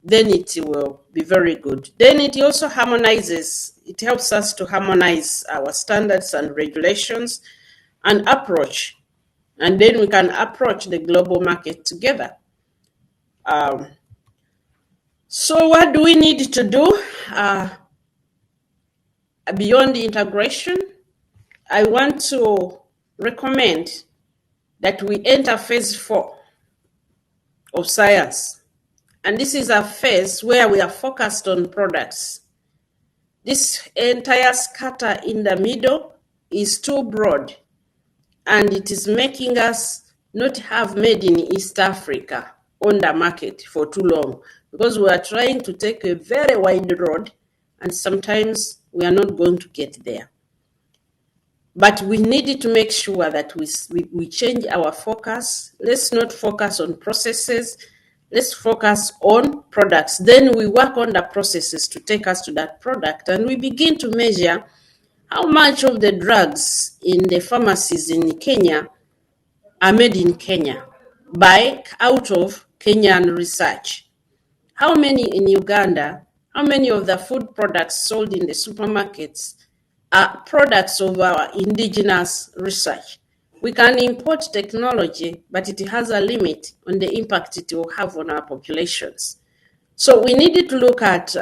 then it will be very good. Then it also harmonizes, it helps us to harmonize our standards and regulations and approach. And then we can approach the global market together. So what do we need to do beyond the integration? I want to recommend that we enter phase 4 of science. And this is a phase where we are focused on products. This entire scatter in the middle is too broad, and it is making us not have made in East Africa on the market for too long, because we are trying to take a very wide road, and sometimes we are not going to get there. But we needed to make sure that we change our focus. Let's not focus on processes. Let's focus on products. Then we work on the processes to take us to that product, and we begin to measure how much of the drugs in the pharmacies in Kenya are made in Kenya out of Kenyan research. How many in Uganda, how many of the food products sold in the supermarkets are products of our indigenous research? We can import technology, but it has a limit on the impact it will have on our populations. So we needed to look at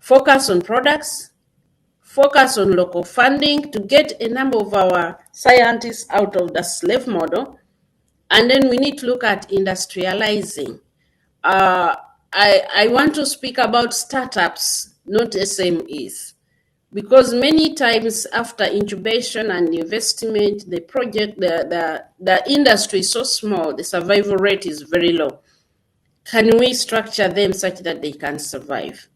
focus on products, focus on local funding to get a number of our scientists out of the slave model, and then we need to look at industrializing. I want to speak about startups, not SMEs. Because many times after incubation and investment, the project, the industry is so small, the survival rate is very low. Can we structure them such that they can survive?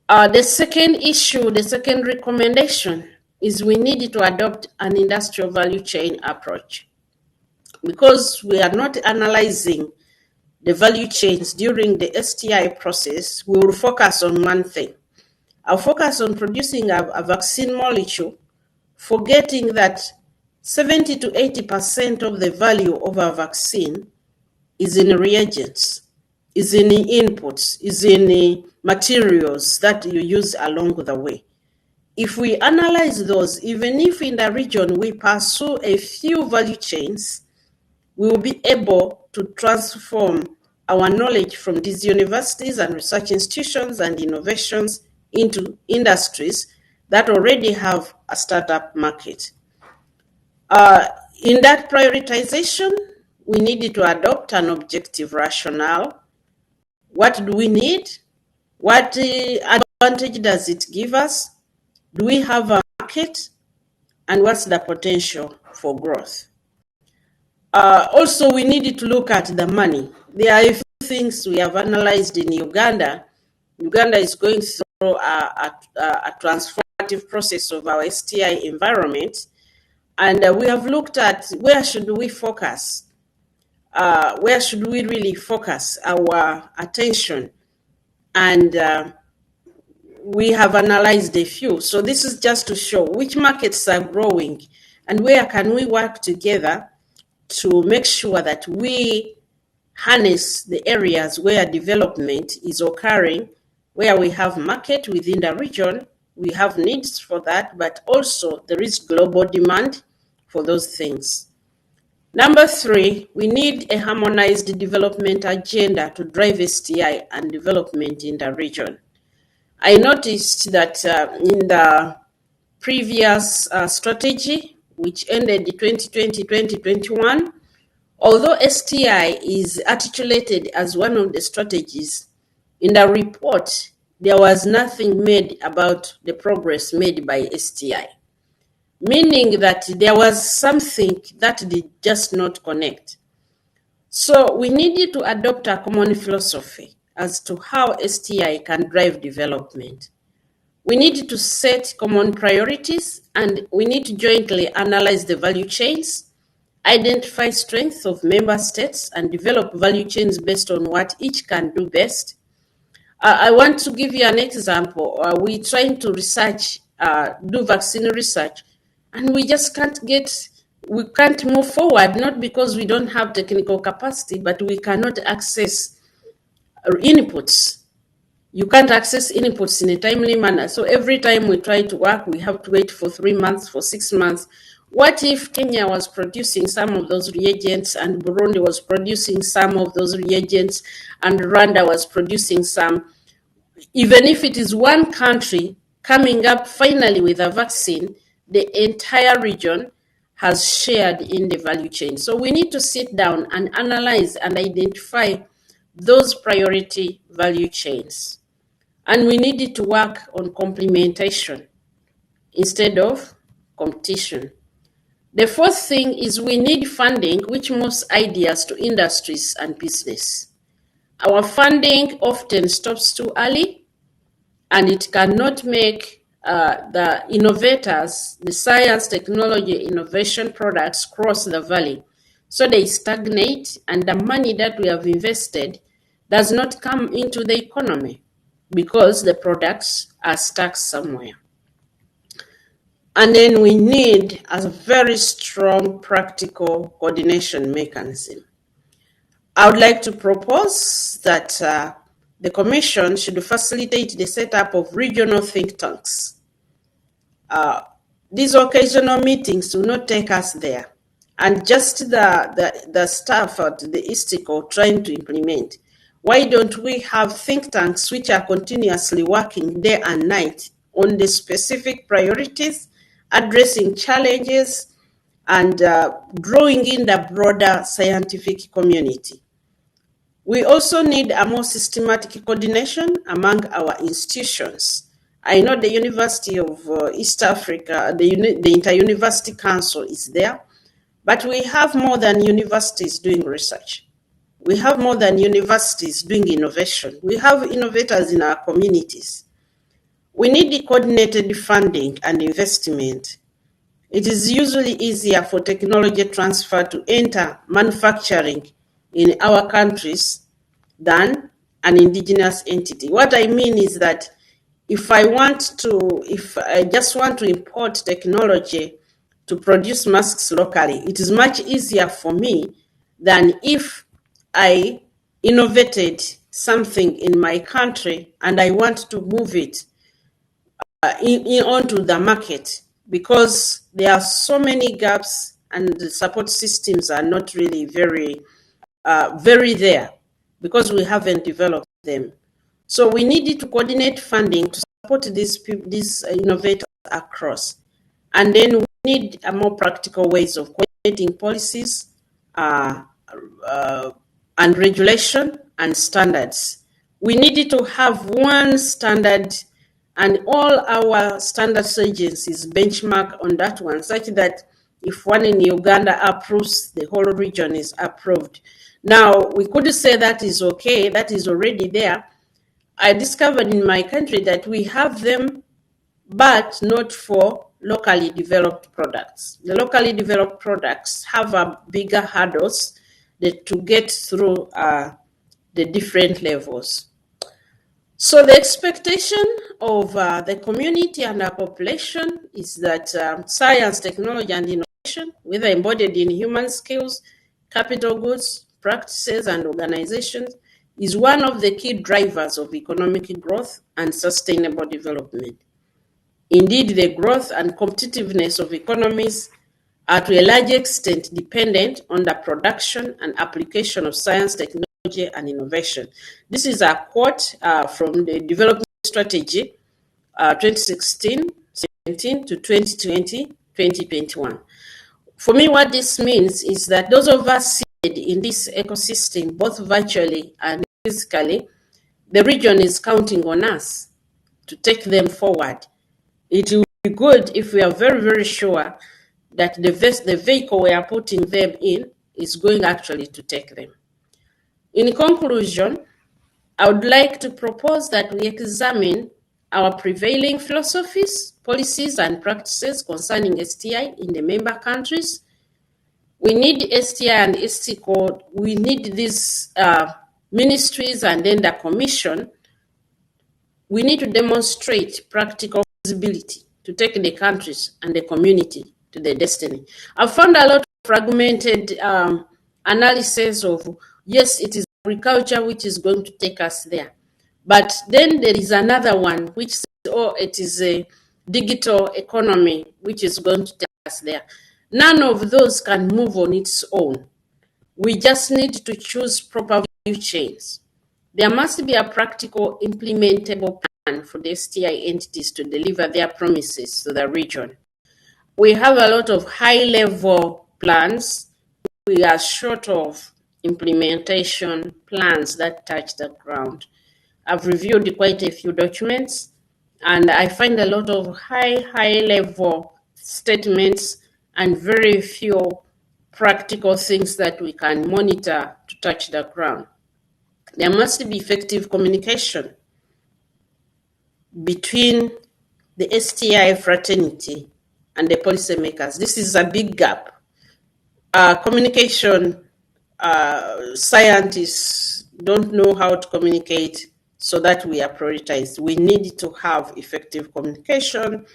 The second issue, the second recommendation is we need to adopt an industrial value chain approach. Because we are not analyzing the value chains during the STI process, we will focus on one thing. I'll focus on producing a vaccine molecule, forgetting that 70 to 80% of the value of a vaccine is in reagents, is in inputs, is in materials that you use along the way. If we analyze those, even if in the region we pursue a few value chains, we will be able to transform our knowledge from these universities and research institutions and innovations into industries that already have a startup market. In that prioritization, we needed to adopt an objective rationale. What do we need? What advantage does it give us? Do we have a market? And what's the potential for growth? Also, we needed to look at the money. There are a few things we have analyzed in Uganda. Uganda is going through a transformative process of our STI environment, and we have looked at where should we focus, where should we really focus our attention, and we have analyzed a few. So this is just to show which markets are growing and where can we work together to make sure that we harness the areas where development is occurring, where we have market within the region, we have needs for that, but also there is global demand for those things. Number 3, we need a harmonized development agenda to drive STI and development in the region. I noticed that in the previous strategy, which ended 2020-2021, Although STI is articulated as one of the strategies, in the report, there was nothing made about the progress made by STI, meaning that there was something that did just not connect. So we needed to adopt a common philosophy as to how STI can drive development. We need to set common priorities, and we need to jointly analyze the value chains, identify strengths of member states, and develop value chains based on what each can do best. I want to give you an example. We're trying to do vaccine research, and we just we can't move forward, not because we don't have technical capacity, but we cannot access inputs. You can't access inputs in a timely manner. So every time we try to work, we have to wait for 3 months, for 6 months. What if Kenya was producing some of those reagents, and Burundi was producing some of those reagents, and Rwanda was producing some? Even if it is one country coming up finally with a vaccine, the entire region has shared in the value chain. So we need to sit down and analyze and identify those priority value chains. And we needed to work on complementation instead of competition. The fourth thing is we need funding which moves ideas to industries and business. Our funding often stops too early, and it cannot make the innovators, the science, technology, innovation products cross the valley. So they stagnate, and the money that we have invested does not come into the economy because the products are stuck somewhere. And then we need a very strong practical coordination mechanism. I would like to propose that the Commission should facilitate the setup of regional think tanks. These occasional meetings will not take us there, and just the staff at the ISTICO trying to implement. Why don't we have think tanks which are continuously working day and night on the specific priorities, addressing challenges, and drawing in the broader scientific community? We also need a more systematic coordination among our institutions. I know the University of East Africa, the Inter-University Council is there, but we have more than universities doing research. We have more than universities doing innovation. We have innovators in our communities. We need coordinated funding and investment. It is usually easier for technology transfer to enter manufacturing in our countries than an indigenous entity. What I mean is that if I just want to import technology to produce masks locally, it is much easier for me than if I innovated something in my country and I want to move it onto the market, because there are so many gaps and the support systems are not really very there because we haven't developed them. So we needed to coordinate funding to support these innovators across. And then we need a more practical ways of coordinating policies and regulation and standards. We needed to have one standard, and all our standards agencies benchmark on that one, such that if one in Uganda approves, the whole region is approved. Now, we could say that is okay, that is already there. I discovered in my country that we have them, but not for locally developed products. The locally developed products have a bigger hurdles to get through the different levels. So the expectation of the community and our population is that science, technology, and innovation, whether embodied in human skills, capital goods, practices, and organizations, is one of the key drivers of economic growth and sustainable development. Indeed, the growth and competitiveness of economies are to a large extent dependent on the production and application of science, technology, and innovation. This is a quote from the Development Strategy 2016-17 to 2020-2021. For me, what this means is that those of us in this ecosystem, both virtually and physically, the region is counting on us to take them forward. It will be good if we are very, very sure that the vehicle we are putting them in is going actually to take them. In conclusion, I would like to propose that we examine our prevailing philosophies, policies, and practices concerning STI in the member countries. We need STI and ST code. We need these ministries and then the commission. We need to demonstrate practical feasibility to take the countries and the community to their destiny. I've found a lot of fragmented analysis of, yes, it is agriculture which is going to take us there. But then there is another one which says, oh, it is a digital economy which is going to take us there. None of those can move on its own. We just need to choose proper value chains. There must be a practical implementable plan for the STI entities to deliver their promises to the region. We have a lot of high-level plans. We are short of implementation plans that touch the ground. I've reviewed quite a few documents, and I find a lot of high-level statements and very few practical things that we can monitor to touch the ground. There must be effective communication between the STI fraternity and the policymakers. This is a big gap. Communication scientists don't know how to communicate so that we are prioritized. We need to have effective communication.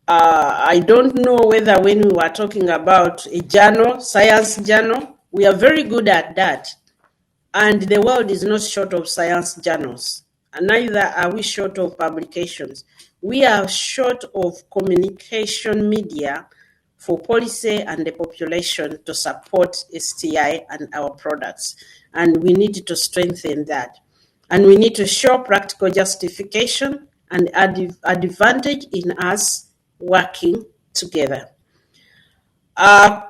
I don't know whether when we were talking about a journal, science journal, we are very good at that. And the world is not short of science journals, and neither are we short of publications. We are short of communication media for policy and the population to support STI and our products. And we need to strengthen that. And we need to show practical justification and advantage in us working together.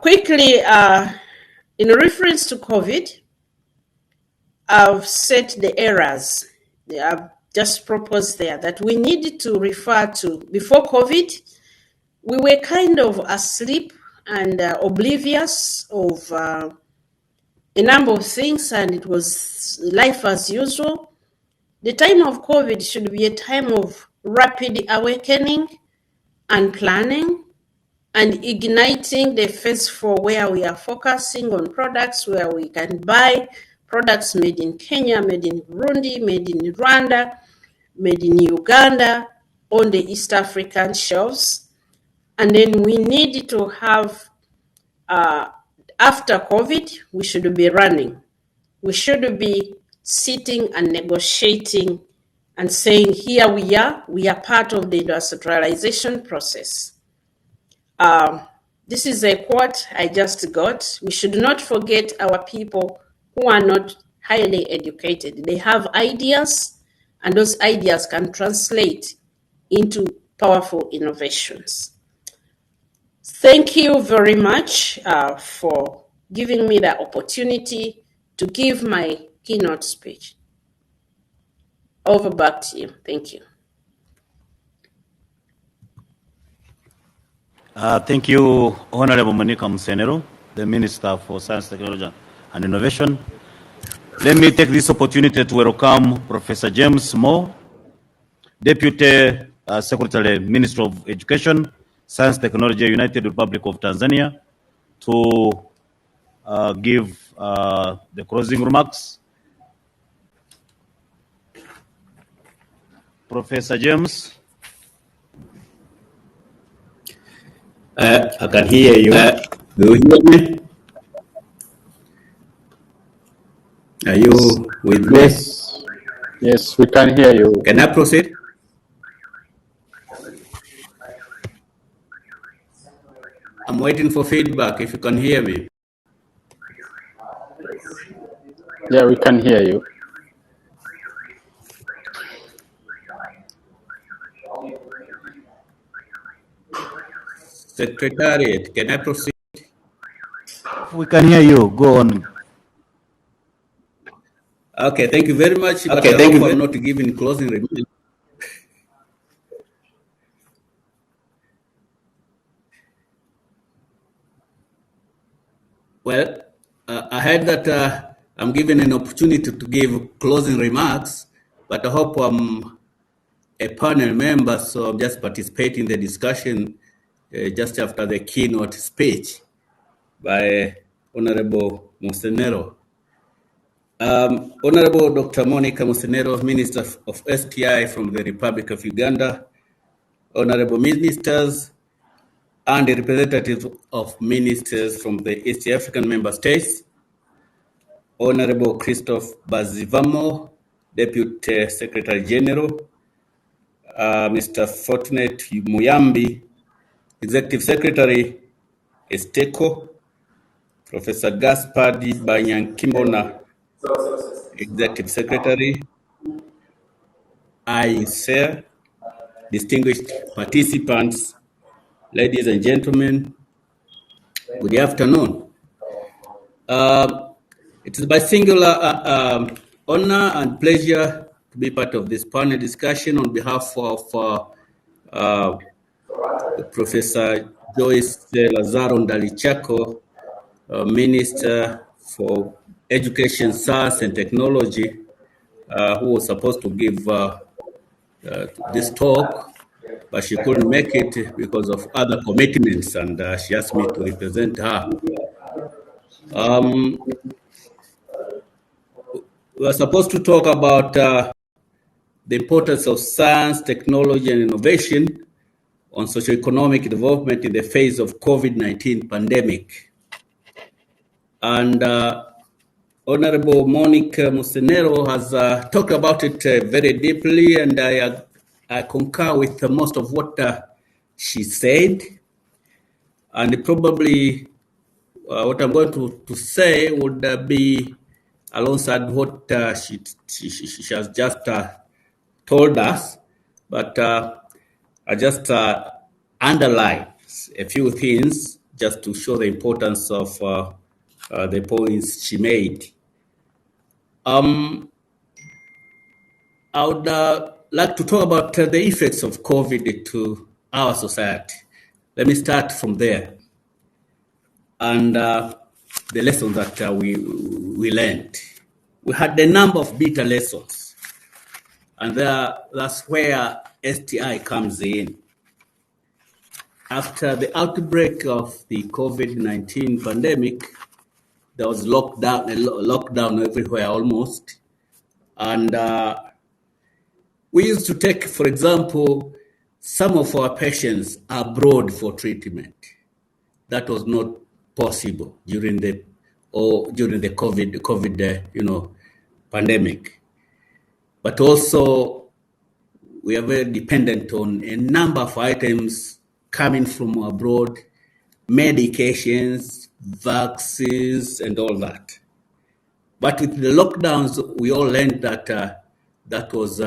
Quickly, in reference to COVID, I've set the errors. I've just proposed there that we need to refer to before COVID. We were kind of asleep and oblivious of a number of things, and it was life as usual. The time of COVID should be a time of rapid awakening and planning and igniting the phase 4 where we are focusing on products where we can buy products made in Kenya, made in Burundi, made in Rwanda, made in Uganda, on the East African shelves. And then we need to have, after COVID, we should be running. We should be sitting and negotiating and saying, here we are part of the industrialization process. This is a quote I just got. We should not forget our people who are not highly educated. They have ideas, and those ideas can translate into powerful innovations. Thank you very much for giving me the opportunity to give my keynote speech. Over back to you. Thank you.
Thank you, Honorable Monica Musenero, the Minister for Science, Technology and Innovation. Let me take this opportunity to welcome Professor James Moore, Deputy Secretary, Minister of Education, Science, Technology, United Republic of Tanzania, to give the closing remarks. Professor James.
I can hear you. Do you hear me? Are you with me?
Yes, we can hear you.
Can I proceed? I'm waiting for feedback if you can hear me.
Yeah, we can hear you.
Secretariat, can I proceed?
We can hear you. Go on.
Okay, thank you very much. But
Okay,
I
thank
hope
you.
I'm not giving closing remarks. Well, I heard that I'm given an opportunity to give closing remarks, but I hope I'm a panel member, so I'm just participating in the discussion just after the keynote speech by Honorable Monsenero. Honorable Dr. Monica Monsenero, Minister of STI from the Republic of Uganda, Honorable Ministers, and the representatives of ministers from the East African member states, Honorable Christophe Bazivamo, Deputy Secretary General, Mr. Fortunate Muyambi, Executive Secretary, Esteko, Professor Gaspard Banyankimbona, Executive Secretary, ICER, distinguished participants, ladies and gentlemen, good afternoon. It is my singular honor and pleasure to be part of this panel discussion on behalf of Professor Joyce Lazaro Ndalichako, Minister for Education, Science and Technology, who was supposed to give this talk, but she couldn't make it because of other commitments, and she asked me to represent her. We are supposed to talk about the importance of science, technology, and innovation on socio-economic development in the face of COVID-19 pandemic. And Honorable Monica Monsenero has talked about it very deeply, and I concur with most of what she said. And probably what I'm going to say would be alongside what she has just told us, but I just underline a few things just to show the importance of the points she made. I would like to talk about the effects of COVID to our society. Let me start from there. And the lessons that we learned. We had a number of bitter lessons. And that's where STI comes in. After the outbreak of the COVID-19 pandemic, there was lockdown everywhere almost. And we used to take, for example, some of our patients abroad for treatment. That was not possible during the COVID pandemic. But also, we are very dependent on a number of items coming from abroad, medications, vaccines, and all that. But with the lockdowns, we all learned that that was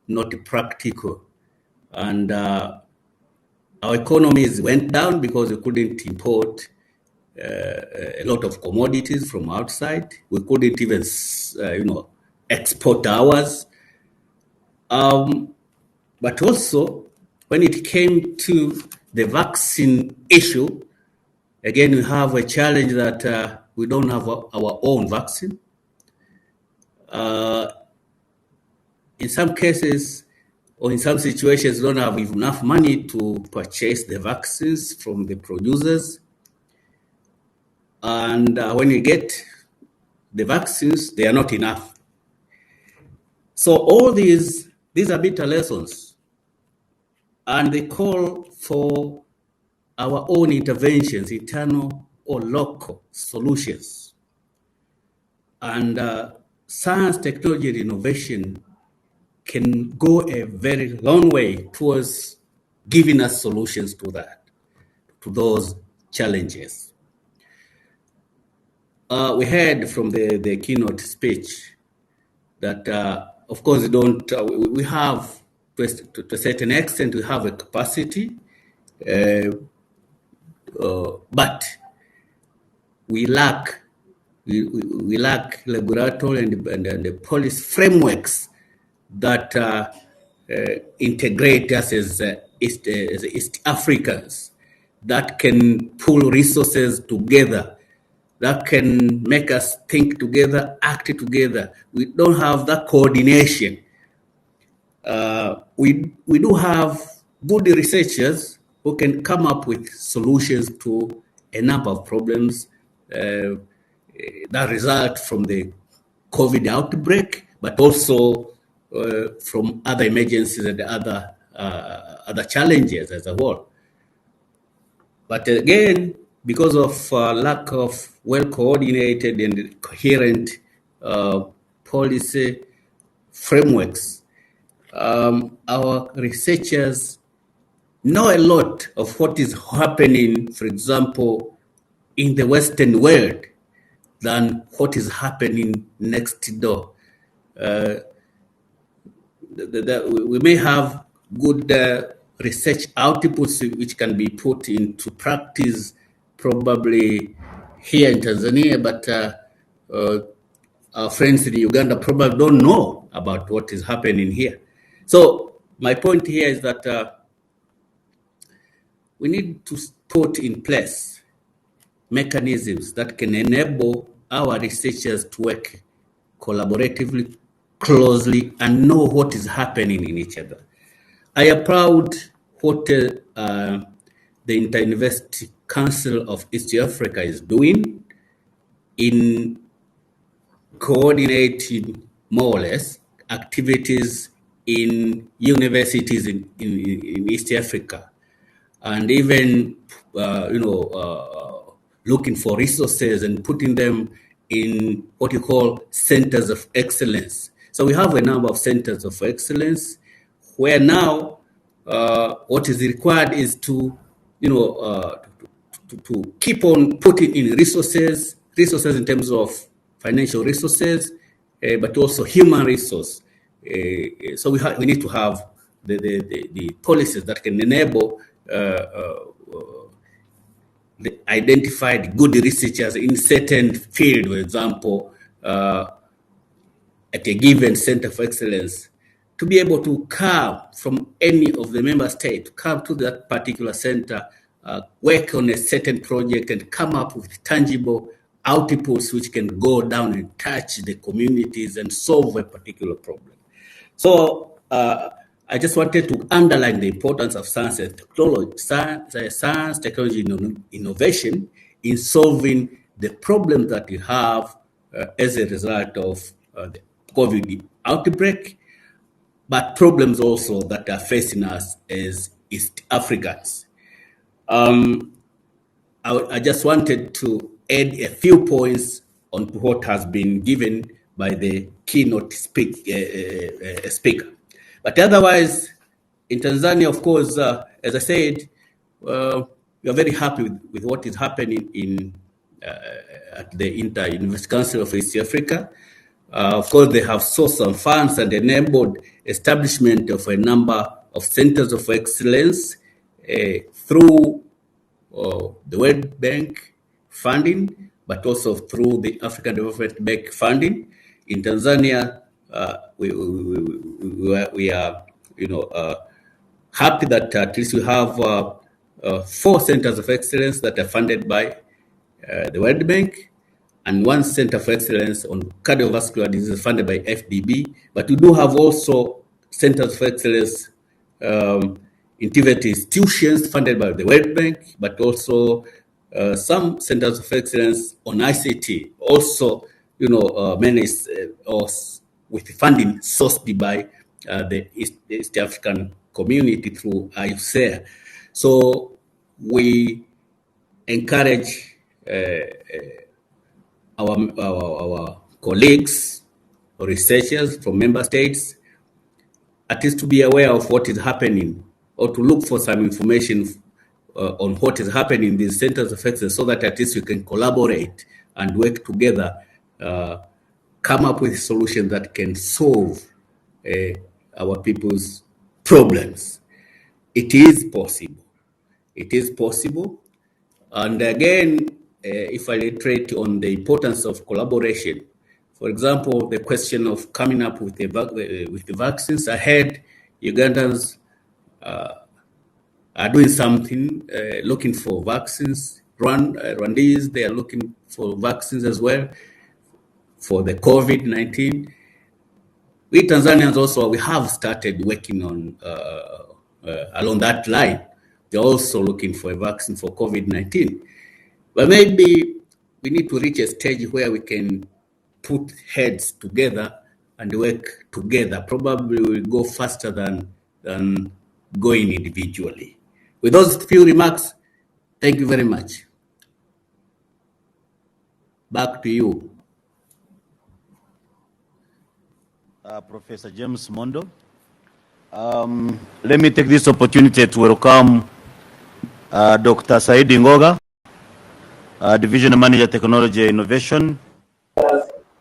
not practical. And our economies went down because we couldn't import a lot of commodities from outside. We couldn't even, export ours. But also, when it came to the vaccine issue, again, we have a challenge that we don't have our own vaccine. In some cases, or in some situations, we don't have enough money to purchase the vaccines from the producers. And when you get the vaccines, they are not enough. So all these are bitter lessons. And they call for our own interventions, internal or local solutions. And science, technology, and innovation can go a very long way towards giving us solutions to that, to those challenges. We heard from the keynote speech that, of course, we have, to a certain extent, we have a capacity, but we lack we lack regulatory and the policy frameworks that integrate us as East Africans, that can pull resources together, that can make us think together, act together. We don't have that coordination. We do have good researchers who can come up with solutions to a number of problems that result from the COVID outbreak, but also from other emergencies and other challenges as a whole. But again, because of lack of well-coordinated and coherent policy frameworks, our researchers know a lot of what is happening, for example, in the Western world than what is happening next door. We may have good research outputs which can be put into practice probably here in Tanzania, but our friends in Uganda probably don't know about what is happening here. So my point here is that we need to put in place mechanisms that can enable our researchers to work collaboratively, closely, and know what is happening in each other. I applaud what the Inter-University Council of East Africa is doing in coordinating more or less activities in universities in East Africa, and even looking for resources and putting them in what you call centers of excellence. So we have a number of centers of excellence where now what is required is to keep on putting in resources in terms of financial resources, but also human resource. So we need to have the policies that can enable the identified good researchers in certain field, for example, at a given center of excellence, to be able to come from any of the member states, come to that particular center, work on a certain project and come up with tangible outputs which can go down and touch the communities and solve a particular problem. So I just wanted to underline the importance of science and technology, science, technology, innovation in solving the problems that we have as a result of the COVID outbreak, but problems also that are facing us as East Africans. I just wanted to add a few points on what has been given by the keynote speaker. But otherwise, in Tanzania, of course, as I said, we are very happy with what is happening at the Inter-University Council of East Africa. Of course, they have sourced some funds and enabled establishment of a number of centers of excellence through the World Bank funding, but also through the African Development Bank funding. In Tanzania, we are happy that at least we have 4 centers of excellence that are funded by the World Bank, and 1 center of excellence on cardiovascular disease funded by FDB. But we do have also centers of excellence in TVET institutions funded by the World Bank, but also some centers of excellence on ICT, also managed with funding sourced by the East African community through IUCER. So we encourage our colleagues or researchers from member states at least to be aware of what is happening, or to look for some information on what is happening in these centers of excellence, so that at least we can collaborate and work together, come up with solutions that can solve our people's problems. It is possible. It is possible. And again, if I reiterate on the importance of collaboration. For example, the question of coming up with the vaccines ahead, Ugandans are doing something, looking for vaccines. Rwandese, they are looking for vaccines as well for the COVID-19. We Tanzanians also, we have started working on along that line. They're also looking for a vaccine for COVID-19. But maybe we need to reach a stage where we can put heads together and work together. Probably we'll go faster than going individually. With those few remarks, thank you very much. Back to you.
Professor James Mondo. Let me take this opportunity to welcome Dr. Saidi Ngoga, Division Manager Technology Innovation,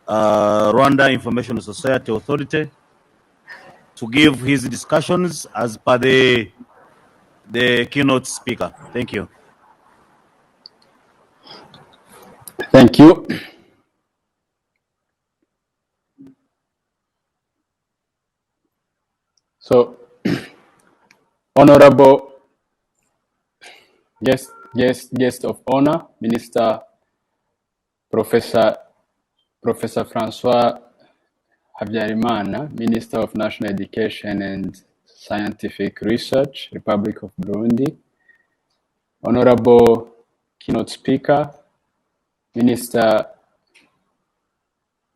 Rwanda Information Society Authority, to give his discussions as per the keynote speaker. Thank you.
Thank you. So, honorable guest of honor, Minister Professor Francois Habyarimana, Minister of National Education and Scientific Research, Republic of Burundi. Honorable keynote speaker, Minister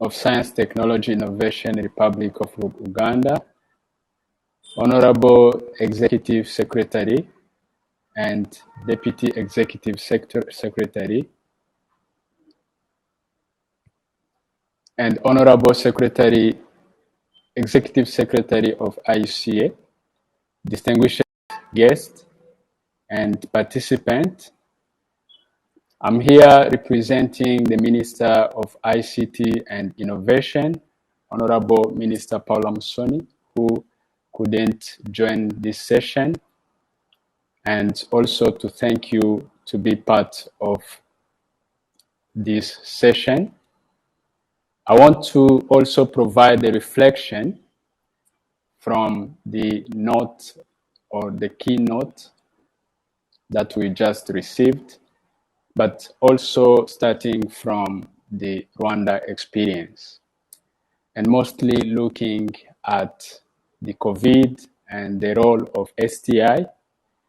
of Science, Technology, Innovation, Republic of Uganda. Honorable Executive Secretary and Deputy Executive Secretary, and Honorable Executive Secretary of ICA, distinguished guest and participant. I'm here representing the Minister of ICT and Innovation, Honorable Minister Paula Musoni, who couldn't join this session, and also to thank you to be part of this session. I want to also provide a reflection from the note or the keynote that we just received, but also starting from the Rwanda experience, and mostly looking at the COVID and the role of STI,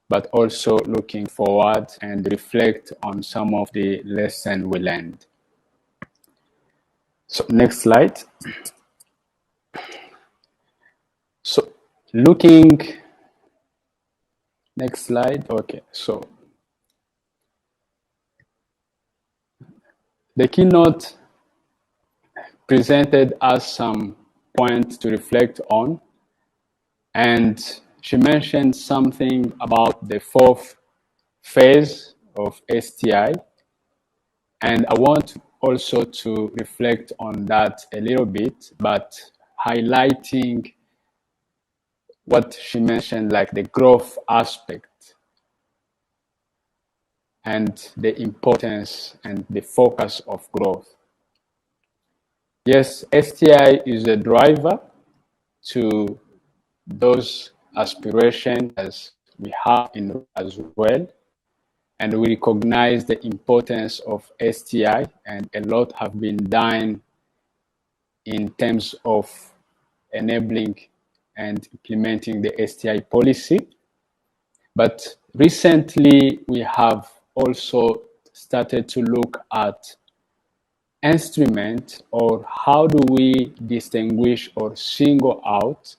but also looking forward and reflect on some of the lessons we learned. So next slide. So next slide. Okay, so the keynote presented us some points to reflect on, and she mentioned something about the fourth phase of STI, and I want also to reflect on that a little bit, but highlighting what she mentioned, like the growth aspect and the importance and the focus of growth. Yes, STI is a driver to those aspirations as we have in as well, and we recognize the importance of STI, and a lot have been done in terms of enabling and implementing the STI policy. But recently we have also started to look at instruments, or how do we distinguish or single out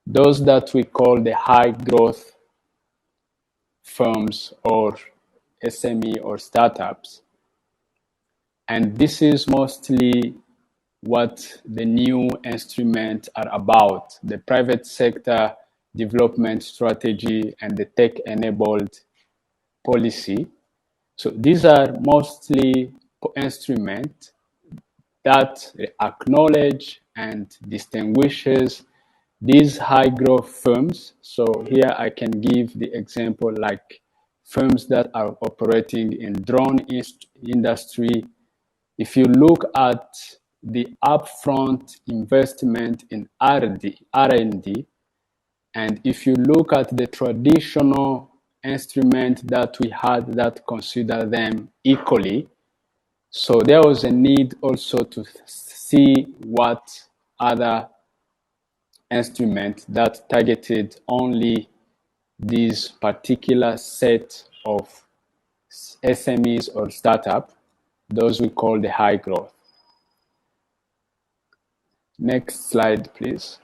those that we call the high growth firms or SME or startups. And this is mostly what the new instruments are about, the private sector development strategy and the tech-enabled policy. So these are mostly instruments that acknowledge and distinguishes these high growth firms. So here I can give the example like firms that are operating in drone industry. If you look at the upfront investment in R&D, and if you look at the traditional instrument that we had that consider them equally, so there was a need also to see what other instruments that targeted only this particular set of SMEs or startup, those we call the high growth. Next slide, please.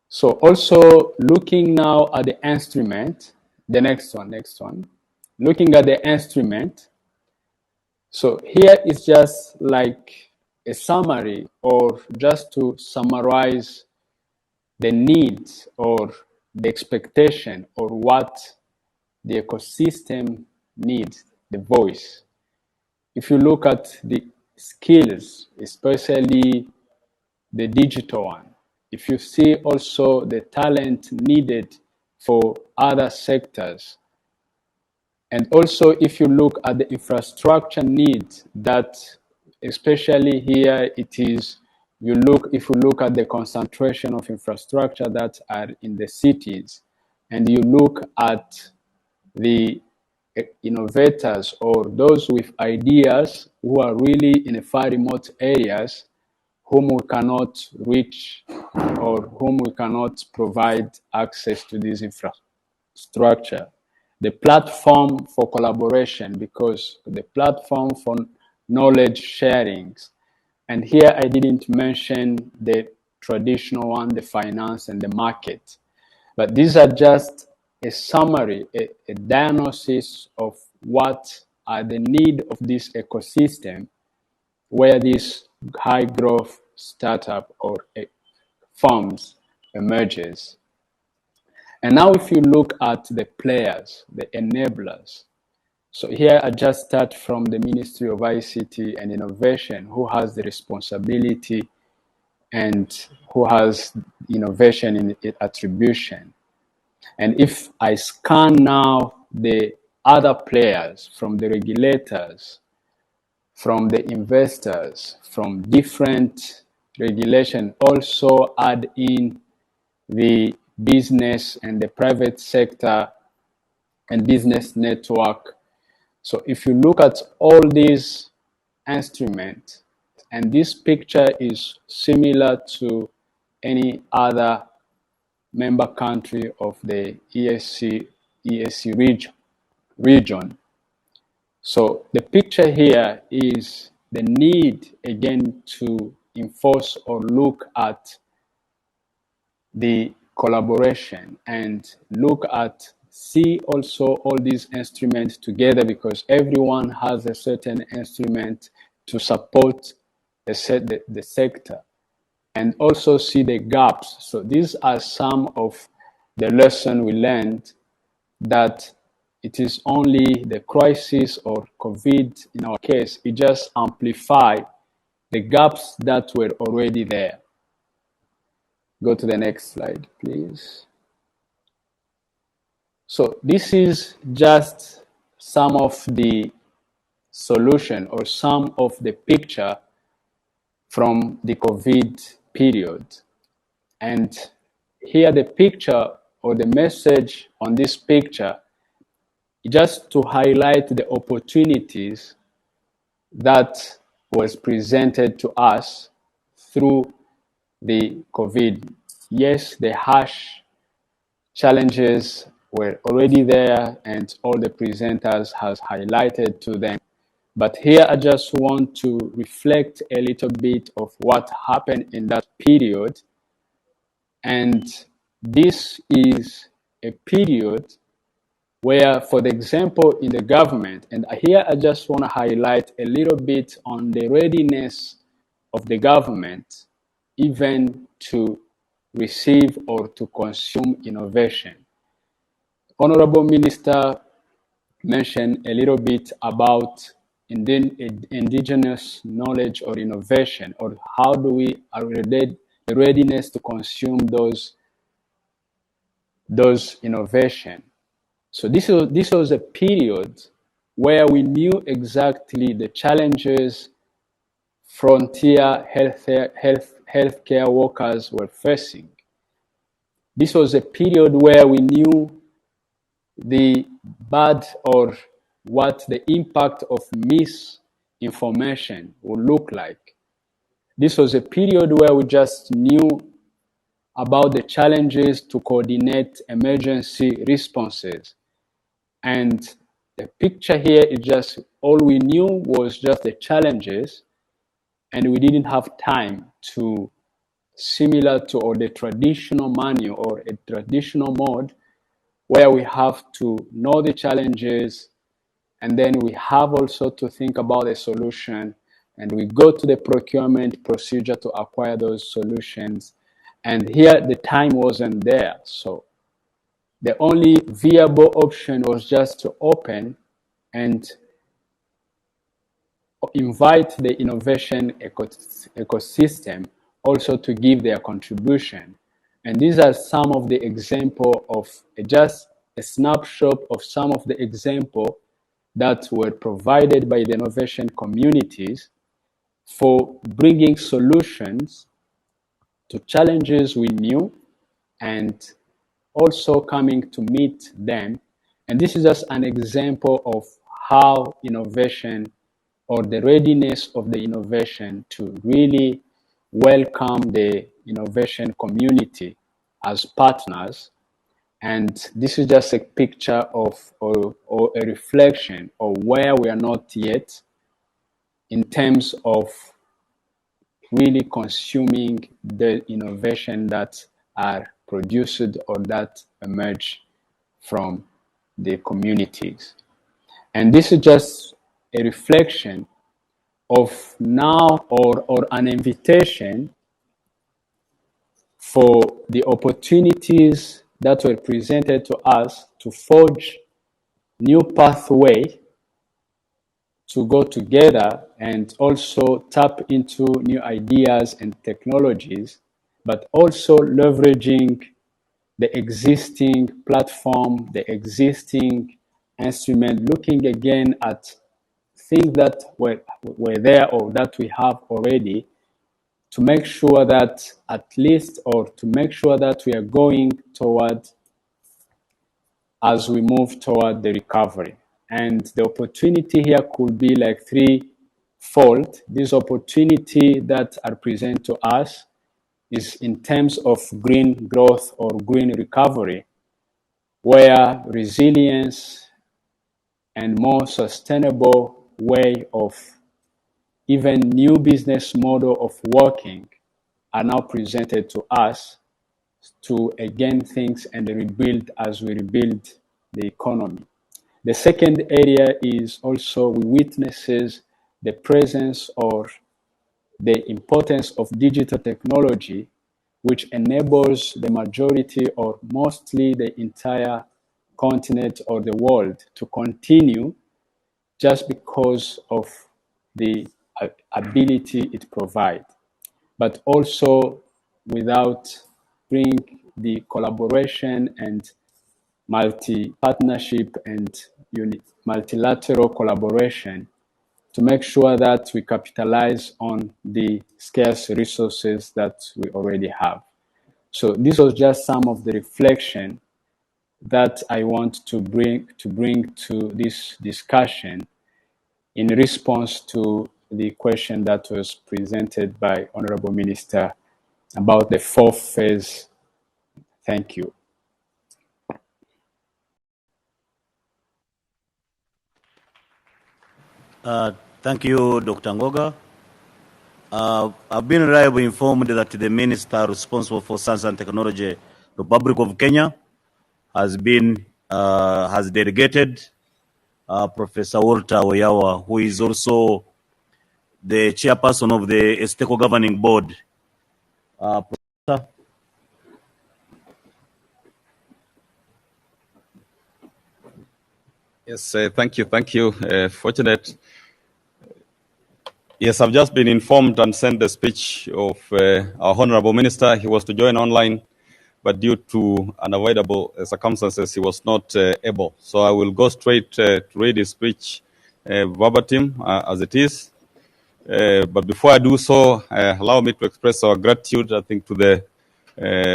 So also looking now at the instrument, the next one. Looking at the instrument, so here is just like a summary or just to summarize the needs or the expectation or what the ecosystem needs, the voice. If you look at the skills, especially the digital one, if you see also the talent needed for other sectors, and also if you look at the infrastructure needs, that especially here it is, if you look at the concentration of infrastructure that are in the cities, and you look at the innovators or those with ideas who are really in a far remote areas, whom we cannot reach or whom we cannot provide access to this infrastructure. The platform for collaboration, because the platform for knowledge sharings. And here I didn't mention the traditional one, the finance and the market. But these are just a summary, a diagnosis of what are the needs of this ecosystem where this high growth startup or firms emerges. And now if you look at the players, the enablers, so here I just start from the Ministry of ICT and Innovation, who has the responsibility and who has innovation in its attribution. And if I scan now the other players, from the regulators, from the investors, from different regulation, also add in the business and the private sector and business network. So if you look at all these instruments, and this picture is similar to any other member country of the EAC region. So the picture here is the need again to enforce or look at the collaboration and see also all these instruments together, because everyone has a certain instrument to support the sector, and also see the gaps. So these are some of the lessons we learned, that it is only the crisis or COVID in our case, it just amplified the gaps that were already there. Go to the next slide, please. So this is just some of the solution or some of the picture from the COVID period. And here the picture or the message on this picture, just to highlight the opportunities that was presented to us through the COVID. Yes, the harsh challenges were already there and all the presenters has highlighted to them. But here I just want to reflect a little bit of what happened in that period. And this is a period where, for the example, in the government, and here I just want to highlight a little bit on the readiness of the government, even to receive or to consume innovation. Honorable Minister mentioned a little bit about indigenous knowledge or innovation, or how do we are the readiness to consume those innovation. So this was a period where we knew exactly the challenges frontier healthcare workers were facing. This was a period where we knew the bad or what the impact of misinformation would look like. This was a period where we just knew about the challenges to coordinate emergency responses. And the picture here is just all we knew was just the challenges, and we didn't have time to, similar to or the traditional manual or a traditional mode, where we have to know the challenges, and then we have also to think about a solution, and we go to the procurement procedure to acquire those solutions. And here the time wasn't there. So the only viable option was just to open and invite the innovation ecosystem also to give their contribution. And these are some of the examples of just a snapshot of some of the examples that were provided by the innovation communities for bringing solutions to challenges we knew and also coming to meet them. And this is just an example of how innovation or the readiness of the innovation to really welcome the innovation community as partners. And this is just a picture of or a reflection of where we are not yet in terms of really consuming the innovation that are produced or that emerge from the communities. And this is just a reflection of now or an invitation for the opportunities that were presented to us to forge new pathway to go together and also tap into new ideas and technologies, but also leveraging the existing platform, the existing instrument, looking again at things that were there or that we have already, to make sure that at least, or to make sure that we are going toward, as we move toward the recovery. And the opportunity here could be like threefold. This opportunity that are presented to us is in terms of green growth or green recovery, where resilience and more sustainable way of even new business model of working are now presented to us to again things and rebuild as we rebuild the economy. The second area is also we witnesses the presence or the importance of digital technology, which enables the majority or mostly the entire continent or the world to continue just because of the ability it provides, but also without bring the collaboration and multi-partnership and multilateral collaboration to make sure that we capitalize on the scarce resources that we already have. So this was just some of the reflection that I want to bring to this discussion in response to the question that was presented by Honorable Minister about the fourth phase. Thank you.
Thank you, Dr. Ngoga. I've been reliably informed that the Minister responsible for Science and Technology, Republic of Kenya, has delegated Professor Walter Oyawa, who is also the chairperson of the Esteco Governing Board. Professor.
Yes, thank you. Fortunate. Yes, I've just been informed and sent the speech of our Honorable Minister. He was to join online, but due to unavoidable circumstances, he was not able. So I will go straight to read his speech verbatim as it is. But before I do so, allow me to express our gratitude, I think, to the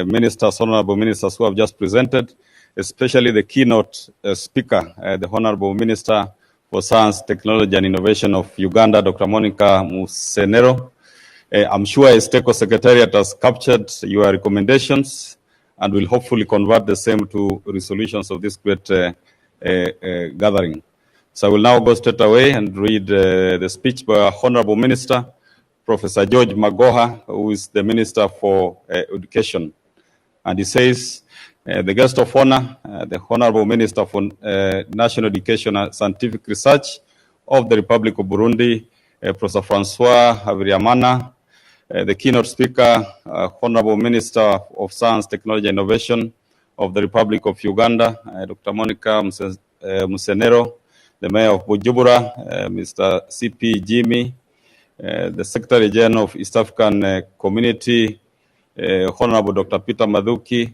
ministers, honorable ministers who have just presented, especially the keynote speaker, the Honorable Minister for Science, Technology and Innovation of Uganda, Dr. Monica Musenero. I'm sure STECO Secretariat has captured your recommendations and will hopefully convert the same to resolutions of this great gathering. So I will now go straight away and read the speech by our Honorable Minister, Professor George Magoha, who is the Minister for Education. And he says, the guest of honor, the Honorable Minister for National Education and Scientific Research of the Republic of Burundi, Professor Francois Havriamana, the keynote speaker, Honorable Minister of Science, Technology and Innovation of the Republic of Uganda, Dr. Monica Musenero, the Mayor of Bujumbura, Mr. C.P. Jimmy, the Secretary General of East African Community, Honorable Dr. Peter Mathuki,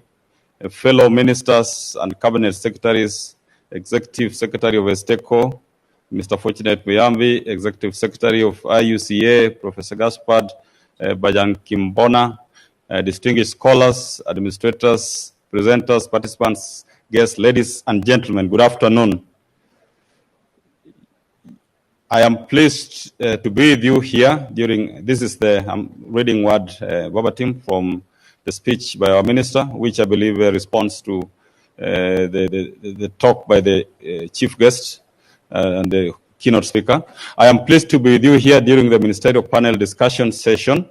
fellow ministers and cabinet secretaries, Executive Secretary of STECO, Mr. Fortunate Muyambi, Executive Secretary of IUCA, Professor Gaspard Bajan Kimbona, distinguished scholars, administrators, presenters, participants, guests, ladies and gentlemen, good afternoon. I am pleased to be with you here during, this is the, I'm reading word verbatim from the speech by our minister, which I believe responds to the talk by the chief guest and the keynote speaker. I am pleased to be with you here during the ministerial panel discussion session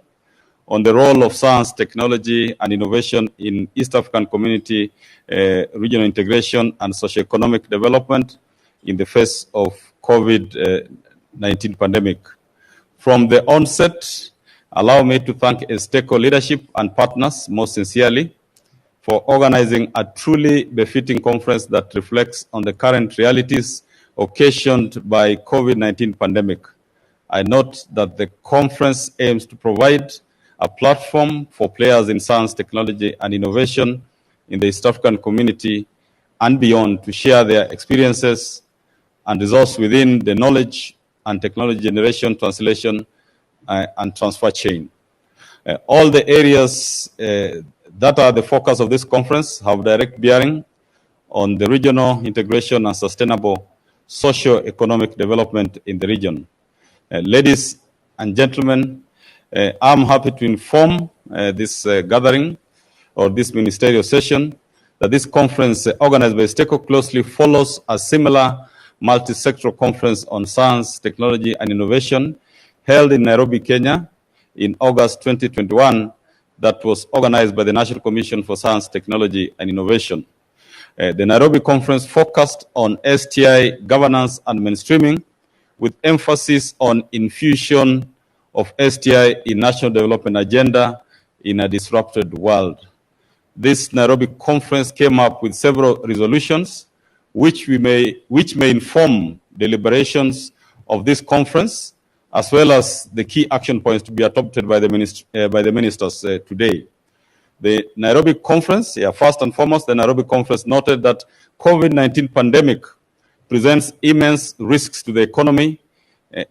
on the role of science, technology, and innovation in East African community regional integration and socio-economic development in the face of COVID-19 pandemic. From the onset, allow me to thank STECO leadership and partners most sincerely for organizing a truly befitting conference that reflects on the current realities occasioned by COVID-19 pandemic. I note that the conference aims to provide a platform for players in science, technology, and innovation in the East African community and beyond to share their experiences and resource within the knowledge and technology generation, translation, and transfer chain. All the areas that are the focus of this conference have direct bearing on the regional integration and sustainable socio-economic development in the region. Ladies and gentlemen, I'm happy to inform this gathering or this ministerial session that this conference organized by STECO closely follows a similar multi-sectoral conference on science, technology, and innovation held in Nairobi, Kenya in August 2021 that was organized by the National Commission for Science, Technology, and Innovation. The Nairobi conference focused on STI governance and mainstreaming with emphasis on infusion of STI in national development agenda in a disrupted world. This Nairobi conference came up with several resolutions which may inform deliberations of this conference, as well as the key action points to be adopted by the ministers today. The Nairobi conference, first and foremost, the Nairobi conference noted that COVID-19 pandemic presents immense risks to the economy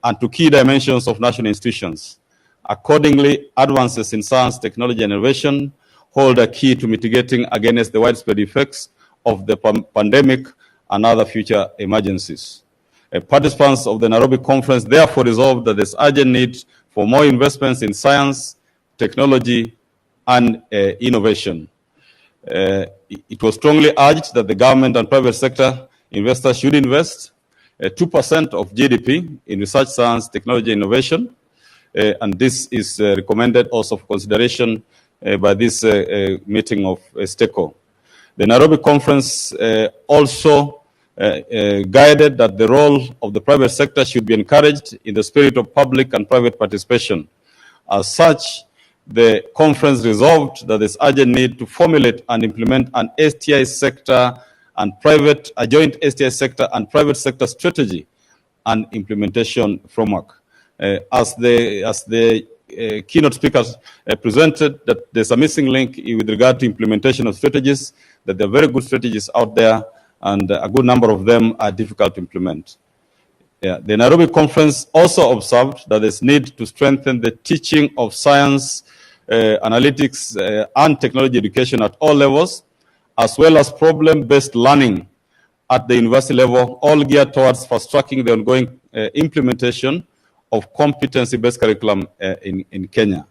and to key dimensions of national institutions. Accordingly, advances in science, technology, and innovation hold a key to mitigating against the widespread effects of the pandemic and other future emergencies. Participants of the Nairobi conference therefore resolved that there's urgent need for more investments in science, technology, and innovation. It was strongly urged that the government and private sector investors should invest 2% of GDP in research, science, technology, innovation, and this is recommended also for consideration by this meeting of STECO. The Nairobi conference also guided that the role of the private sector should be encouraged in the spirit of public and private participation. As such, the conference resolved that there's urgent need to formulate and implement an STI sector and a joint STI sector and private sector strategy and implementation framework. As the keynote speakers presented, that there's a missing link with regard to implementation of strategies, that there are very good strategies out there, and a good number of them are difficult to implement. The Nairobi conference also observed that there's need to strengthen the teaching of science, analytics, and technology education at all levels, as well as problem-based learning at the university level, all geared towards fast-tracking the ongoing implementation of competency-based curriculum in Kenya.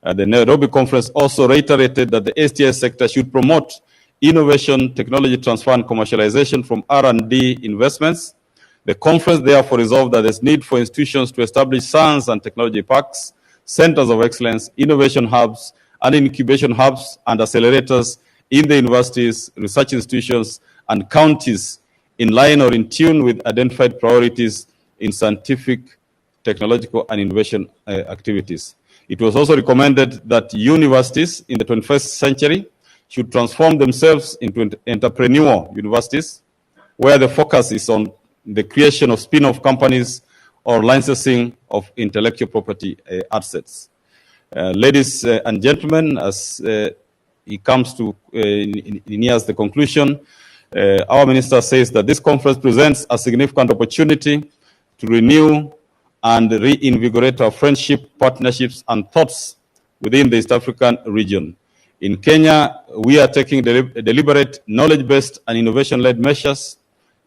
The Nairobi conference also reiterated that the STI sector should promote innovation, technology transfer, and commercialization from R&D investments. The conference therefore resolved that there's need for institutions to establish science and technology parks, centers of excellence, innovation hubs, and incubation hubs and accelerators in the universities, research institutions, and counties in line or in tune with identified priorities in scientific, technological, and innovation activities. It was also recommended that universities in the 21st century should transform themselves into entrepreneurial universities, where the focus is on the creation of spin-off companies or licensing of intellectual property assets. Ladies and gentlemen, as it comes to nears the conclusion, our minister says that this conference presents a significant opportunity to renew and reinvigorate our friendship, partnerships, and thoughts within the East African region. In Kenya, we are taking deliberate, knowledge-based, and innovation-led measures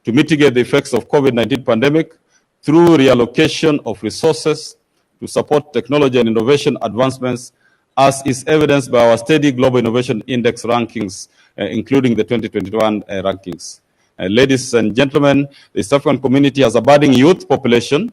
to mitigate the effects of COVID-19 pandemic through reallocation of resources to support technology and innovation advancements, as is evidenced by our steady Global Innovation Index rankings, including the 2021 rankings. Ladies and gentlemen, the East African community has a budding youth population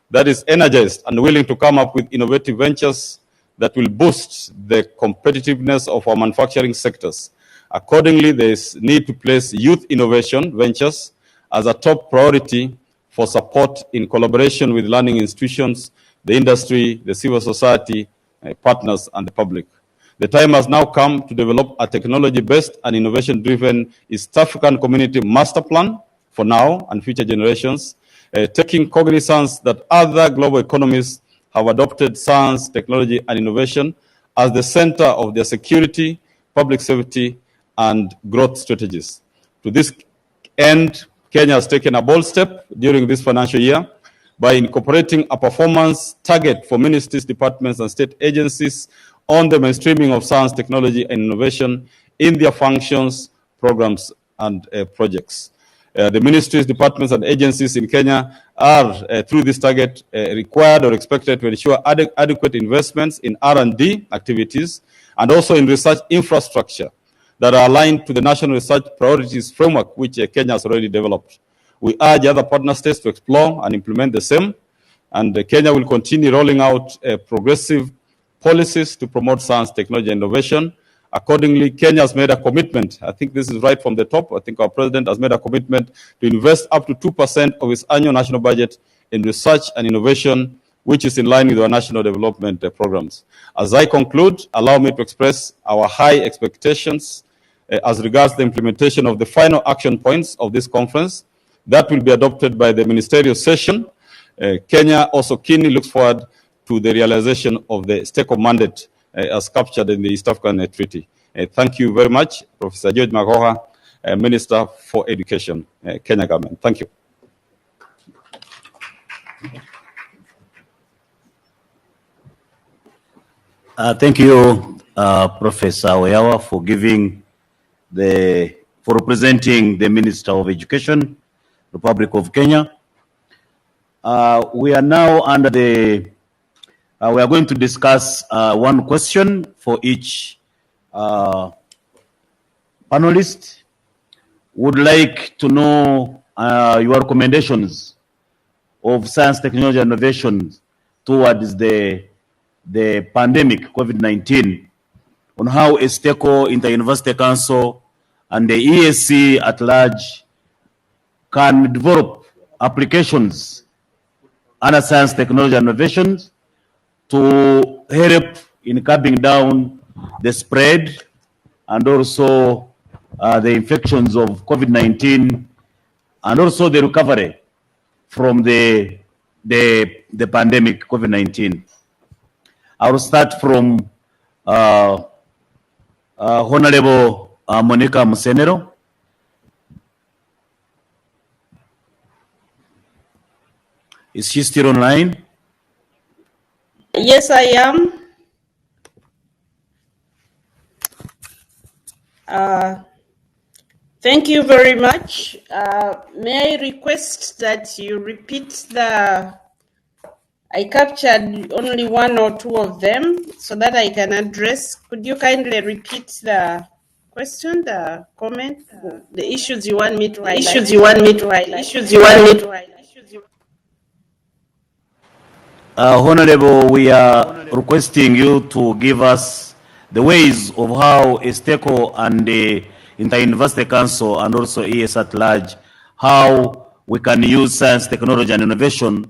that is energized and willing to come up with innovative ventures that will boost the competitiveness of our manufacturing sectors. Accordingly, there is need to place youth innovation ventures as a top priority for support in collaboration with learning institutions, the industry, the civil society, partners, and the public. The time has now come to develop a technology-based and innovation-driven East African community master plan for now and future generations, taking cognizance that other global economies have adopted science, technology, and innovation as the center of their security, public safety, and growth strategies. To this end, Kenya has taken a bold step during this financial year by incorporating a performance target for ministries, departments, and state agencies on the mainstreaming of science, technology, and innovation in their functions, programs, and projects. The ministries, departments, and agencies in Kenya are, through this target, required or expected to ensure adequate investments in R&D activities and also in research infrastructure that are aligned to the National Research Priorities Framework, which Kenya has already developed. We urge other partner states to explore and implement the same, and Kenya will continue rolling out progressive policies to promote science, technology, and innovation. Accordingly, Kenya has made a commitment. I think this is right from the top. I think our president has made a commitment to invest up to 2% of its annual national budget in research and innovation, which is in line with our national development programs. As I conclude, allow me to express our high expectations as regards the implementation of the final action points of this conference that will be adopted by the ministerial session. Kenya also keenly looks forward to the realization of the stake of mandate as captured in the East African Treaty. Thank you very much, Professor George Magoha, Minister for Education, Kenya government. Thank you.
Thank you, Professor Oyawa, for representing the Minister of Education, Republic of Kenya. We are now under we are going to discuss one question for each panelist. Would like to know your recommendations of science, technology, and innovation towards the pandemic, COVID-19, on how ESTECO, Inter-University Council, and the EAC at large can develop applications under science, technology, and innovations to help in curbing down the spread and also the infections of COVID-19 and also the recovery from the pandemic, COVID-19. I will start from Honorable Monica Musenero. Is she still online?
Yes, I am. Thank you very much. May I request that you repeat I captured only one or two of them so that I can address. Could you kindly repeat the question, the comment, the issues you want me to highlight? Issues you want me to highlight.
Honorable, we are requesting you to give us the ways of how STECO and the Inter-University Council and also EAC at large, how we can use science, technology, and innovation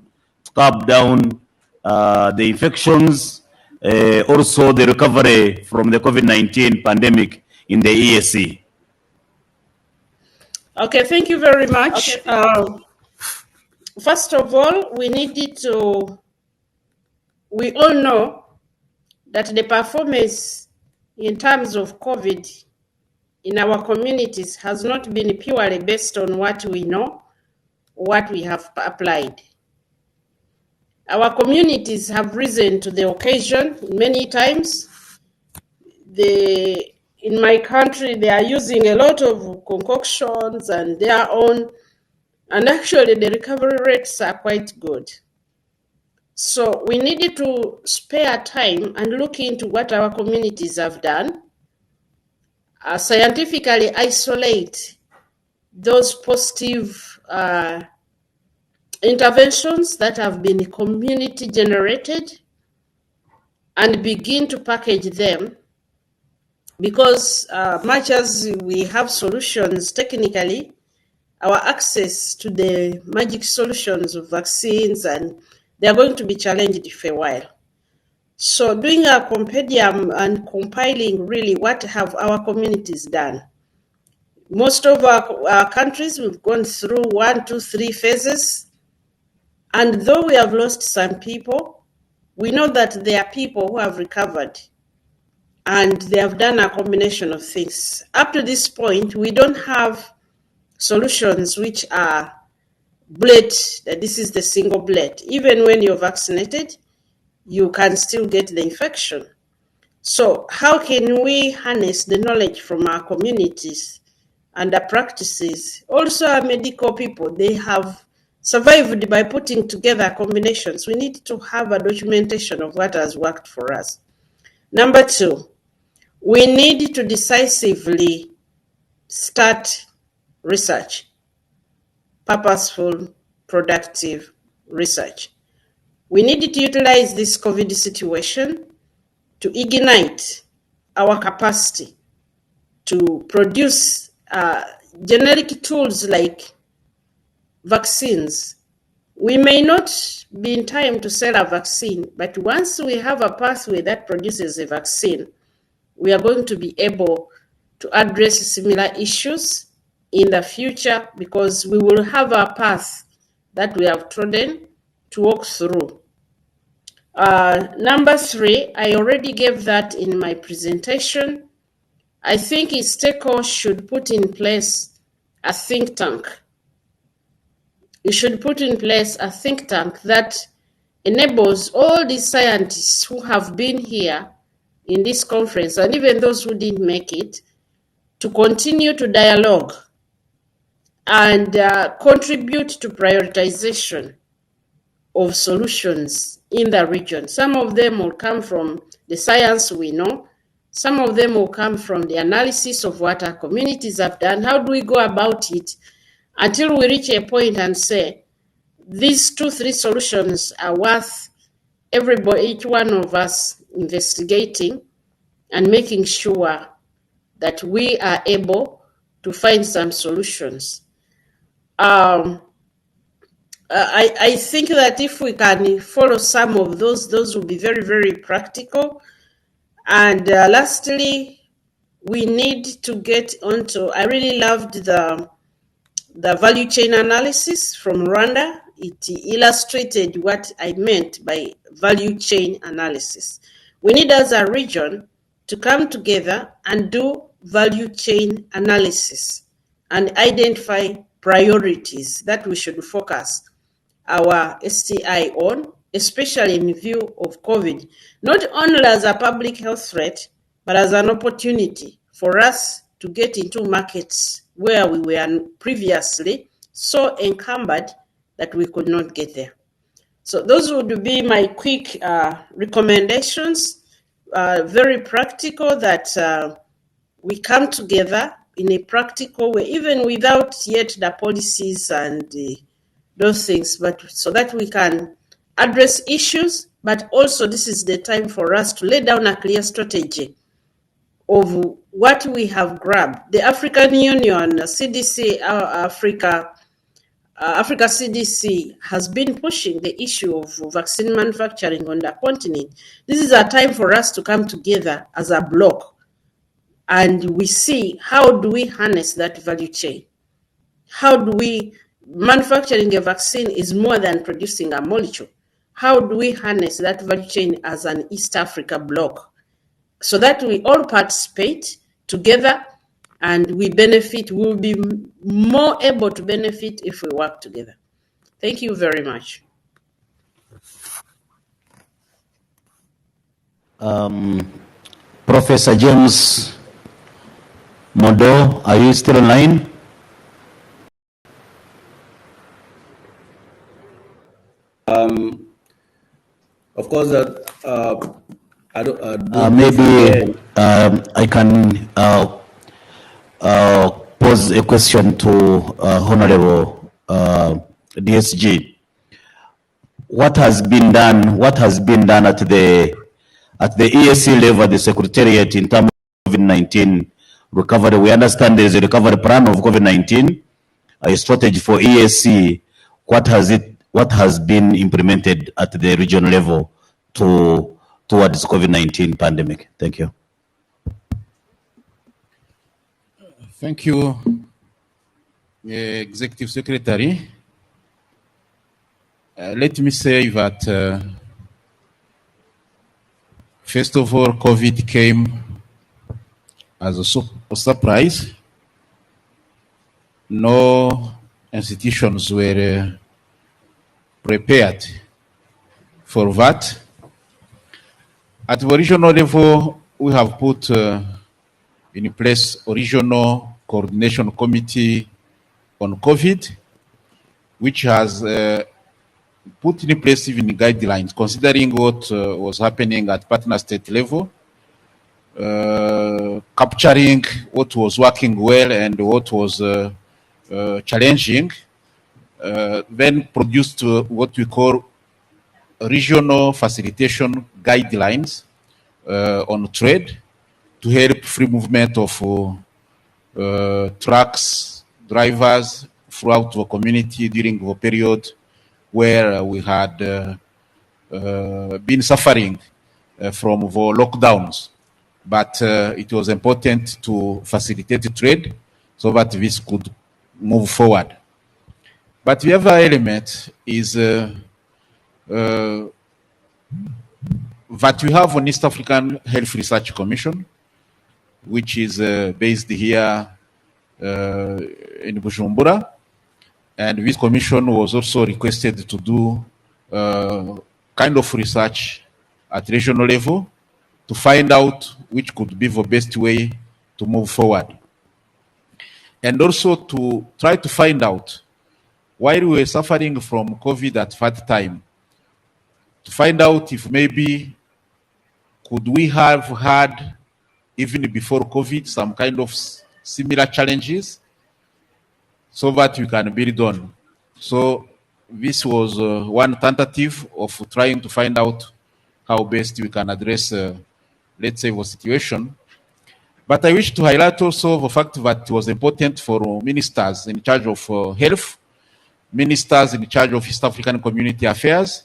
to curb down the infections, also the recovery from the COVID-19 pandemic in the EAC.
Okay, thank you very much. First of all, we all know that the performance in terms of COVID in our communities has not been purely based on what we know, what we have applied. Our communities have risen to the occasion many times. In my country, they are using a lot of concoctions and their own, and actually the recovery rates are quite good. So we needed to spare time and look into what our communities have done, scientifically isolate those positive interventions that have been community generated and begin to package them, because much as we have solutions technically, our access to the magic solutions of vaccines, and they are going to be challenged for a while. So doing a compendium and compiling really what have our communities done. Most of our countries, we've gone through 1, 2, 3 phases. And though we have lost some people, we know that there are people who have recovered and they have done a combination of things. Up to this point, we don't have solutions which are bullet, that this is the single bullet. Even when you're vaccinated, you can still get the infection. So how can we harness the knowledge from our communities and the practices? Also, our medical people, they have survived by putting together combinations. We need to have a documentation of what has worked for us. Number 2, we need to decisively start research, purposeful, productive research. We need to utilize this COVID situation to ignite our capacity to produce generic tools like vaccines. We may not be in time to sell a vaccine, but once we have a pathway that produces a vaccine, we are going to be able to address similar issues in the future, because we will have a path that we have trodden to walk through. Number 3, I already gave that in my presentation. I think STECO should put in place a think tank. You should put in place a think tank that enables all these scientists who have been here in this conference, and even those who didn't make it, to continue to dialogue and contribute to prioritization of solutions in the region. Some of them will come from the science we know. Some of them will come from the analysis of what our communities have done. How do we go about it until we reach a point and say, these 2, 3 solutions are worth each one of us investigating and making sure that we are able to find some solutions. I think that if we can follow some of those will be very, very practical. And lastly, we need to get onto, I really loved the value chain analysis from Rwanda. It illustrated what I meant by value chain analysis. We need as a region to come together and do value chain analysis and identify priorities that we should focus our STI on, especially in view of COVID, not only as a public health threat, but as an opportunity for us to get into markets where we were previously so encumbered that we could not get there. So those would be my quick recommendations, very practical, that we come together in a practical way, even without yet the policies and those things, but so that we can address issues, but also this is the time for us to lay down a clear strategy of what we have grabbed. The African Union, CDC, Africa CDC has been pushing the issue of vaccine manufacturing on the continent. This is a time for us to come together as a bloc and we see how do we harness that value chain. How do we, manufacturing a vaccine is more than producing a molecule. How do we harness that value chain as an East Africa bloc so that we all participate together and we benefit, we'll be more able to benefit if we work together. Thank you very much.
Professor James Modo, are you still online?
Of course,
maybe I can pose a question to Honorable DSG. What has been done? What has been done at the EAC level, the Secretariat, in terms of COVID-19 recovery? We understand there is a recovery plan of COVID-19, a strategy for EAC. What has been implemented at the regional level towards COVID-19 pandemic? Thank you.
Thank you, Executive Secretary. Let me say that, first of all, COVID came as a surprise. No institutions were prepared for that. At the regional level, we have put in place a regional coordination committee on COVID, which has put in place even guidelines considering what was happening at partner state level, capturing what was working well and what was challenging, then produced what we call regional facilitation guidelines on trade to help free movement of trucks, drivers throughout the community during the period where we had been suffering from the lockdowns. But it was important to facilitate the trade so that this could move forward. But the other element is that we have an East African Health Research Commission, which is based here in Bujumbura. And this commission was also requested to do kind of research at regional level to find out which could be the best way to move forward. And also to try to find out, while we were suffering from COVID at that time, to find out if maybe could we have had, even before COVID, some kind of similar challenges so that we can build on. So this was one tentative of trying to find out how best we can address, let's say, the situation. But I wish to highlight also the fact that it was important for ministers in charge of health, ministers in charge of East African Community Affairs,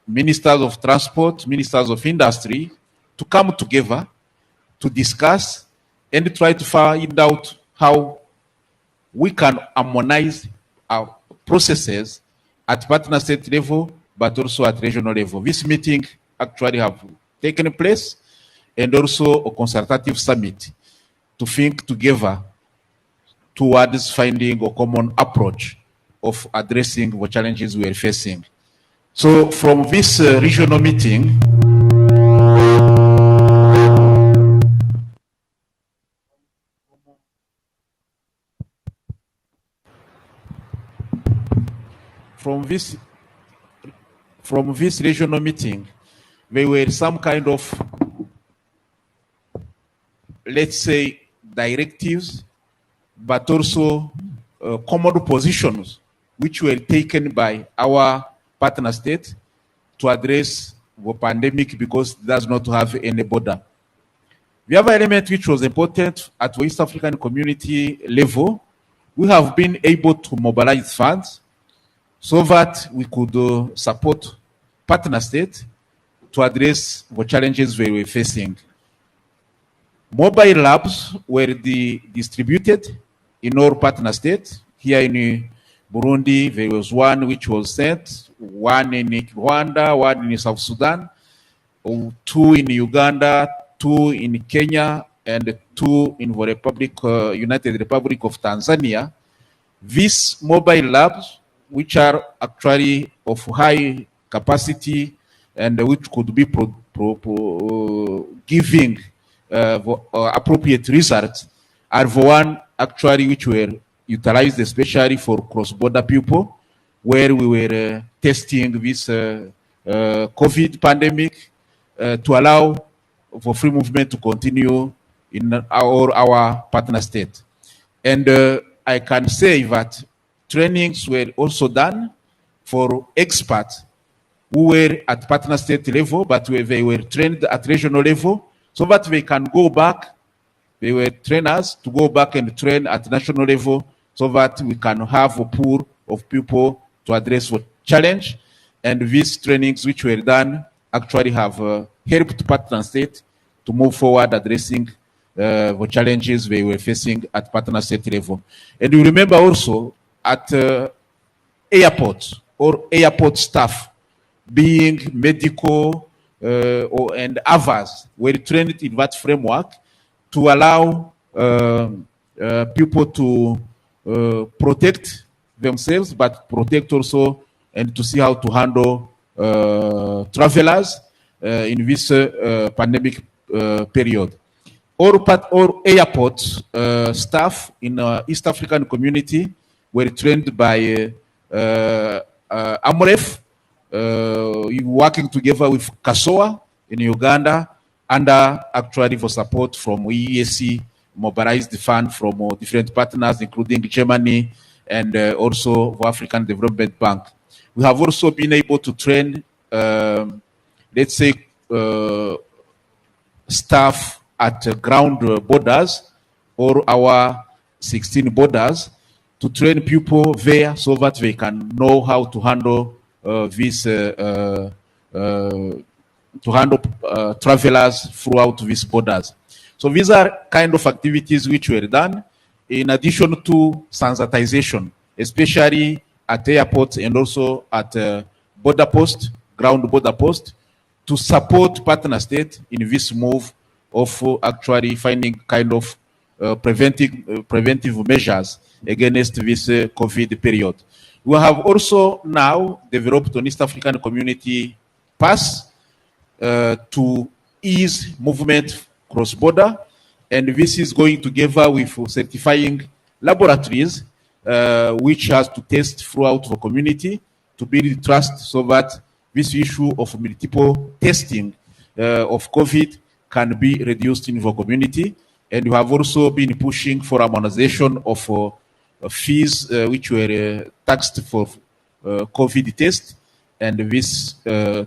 ministers of transport, ministers of industry, to come together to discuss and try to find out how we can harmonize our processes at partner state level, but also at regional level. This meeting actually have taken place, and also a consultative summit to think together towards finding a common approach of addressing the challenges we are facing. So from this regional meeting, from this regional meeting, there were some kind of, let's say, directives, but also common positions which were taken by our partner state to address the pandemic because it does not have any border. The other element which was important at the East African community level, we have been able to mobilize funds so that we could support partner states to address the challenges we were facing. Mobile labs were distributed in all partner states. Here in Burundi, there was one which was sent, one in Rwanda, one in South Sudan, 2 in Uganda, 2 in Kenya, and 2 in the United Republic of Tanzania. These mobile labs, which are actually of high capacity and which could be giving appropriate results, are the one actually which were utilized especially for cross-border people, where we were testing this COVID pandemic to allow for free movement to continue in our partner state. And I can say that trainings were also done for experts who were at partner state level, but they were trained at regional level, so that they can go back. They were trainers to go back and train at national level, so that we can have a pool of people to address the challenge. And these trainings which were done actually have helped partner state to move forward addressing the challenges they were facing at partner state level. And you remember also at airports or airport staff, being medical and others, were trained in that framework to allow people to protect themselves, but protect also and to see how to handle travelers in this pandemic period. All airport staff in East African community were trained by AMREF, working together with KASOA in Uganda, under actually for support from EAC, mobilized the fund from different partners, including Germany and also the African Development Bank. We have also been able to train, let's say, staff at ground borders or our 16 borders to train people there so that they can know how to handle travelers throughout these borders. So these are kind of activities which were done in addition to sensitization, especially at airports and also at border post, ground border post, to support partner state in this move of actually finding kind of preventive measures against this COVID period. We have also now developed an East African community pass to ease movement cross-border, and this is going together with certifying laboratories which has to test throughout the community to build trust so that this issue of multiple testing of COVID can be reduced in the community. And we have also been pushing for harmonization of fees which were taxed for COVID test, and this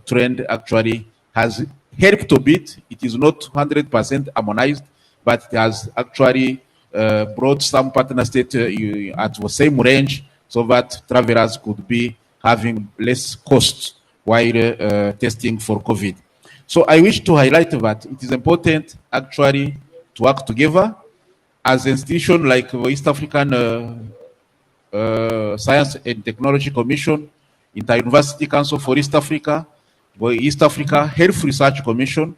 trend actually has helped a bit. It is not 100% harmonized, but it has actually brought some partner states at the same range so that travelers could be having less costs while testing for COVID. So I wish to highlight that it is important actually to work together as an institution like the East African Science and Technology Commission, Inter-University Council for East Africa, the East Africa Health Research Commission,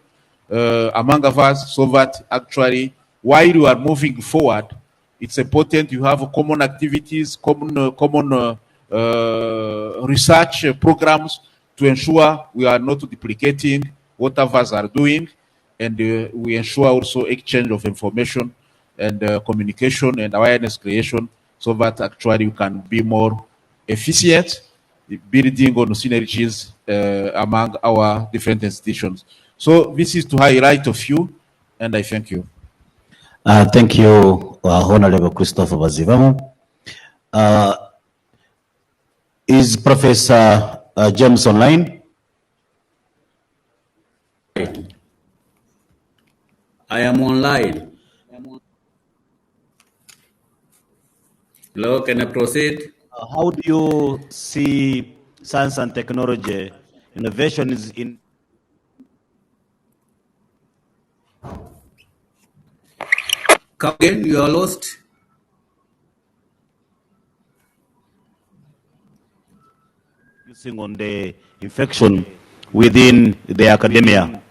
among us, so that actually, while you are moving forward, it's important you have common activities, common research programs to ensure we are not duplicating what others are doing, and we ensure also exchange of information and communication and awareness creation, so that actually we can be more efficient, building on synergies among our different institutions. So this is to highlight a few, and I thank you.
Thank you, Honorable Christopher Bazivamu. Is Professor James online?
I am online. Hello, can I proceed?
How do you see science and technology innovations in?
Come again, you are lost.
Focusing on the infection within the academia.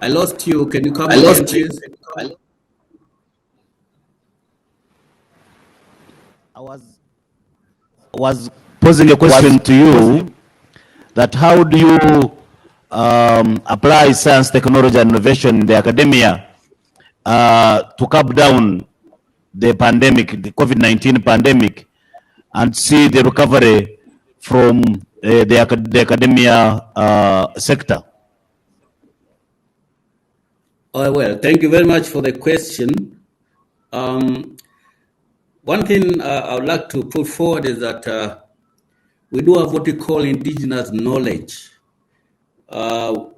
I lost you. Can you come again, please?
I was posing a question to you that how do you apply science, technology, and innovation in the academia to curb down the pandemic, the COVID-19 pandemic, and see the recovery from the academia sector?
Oh, well, thank you very much for the question. One thing I would like to put forward is that we do have what we call indigenous knowledge. Our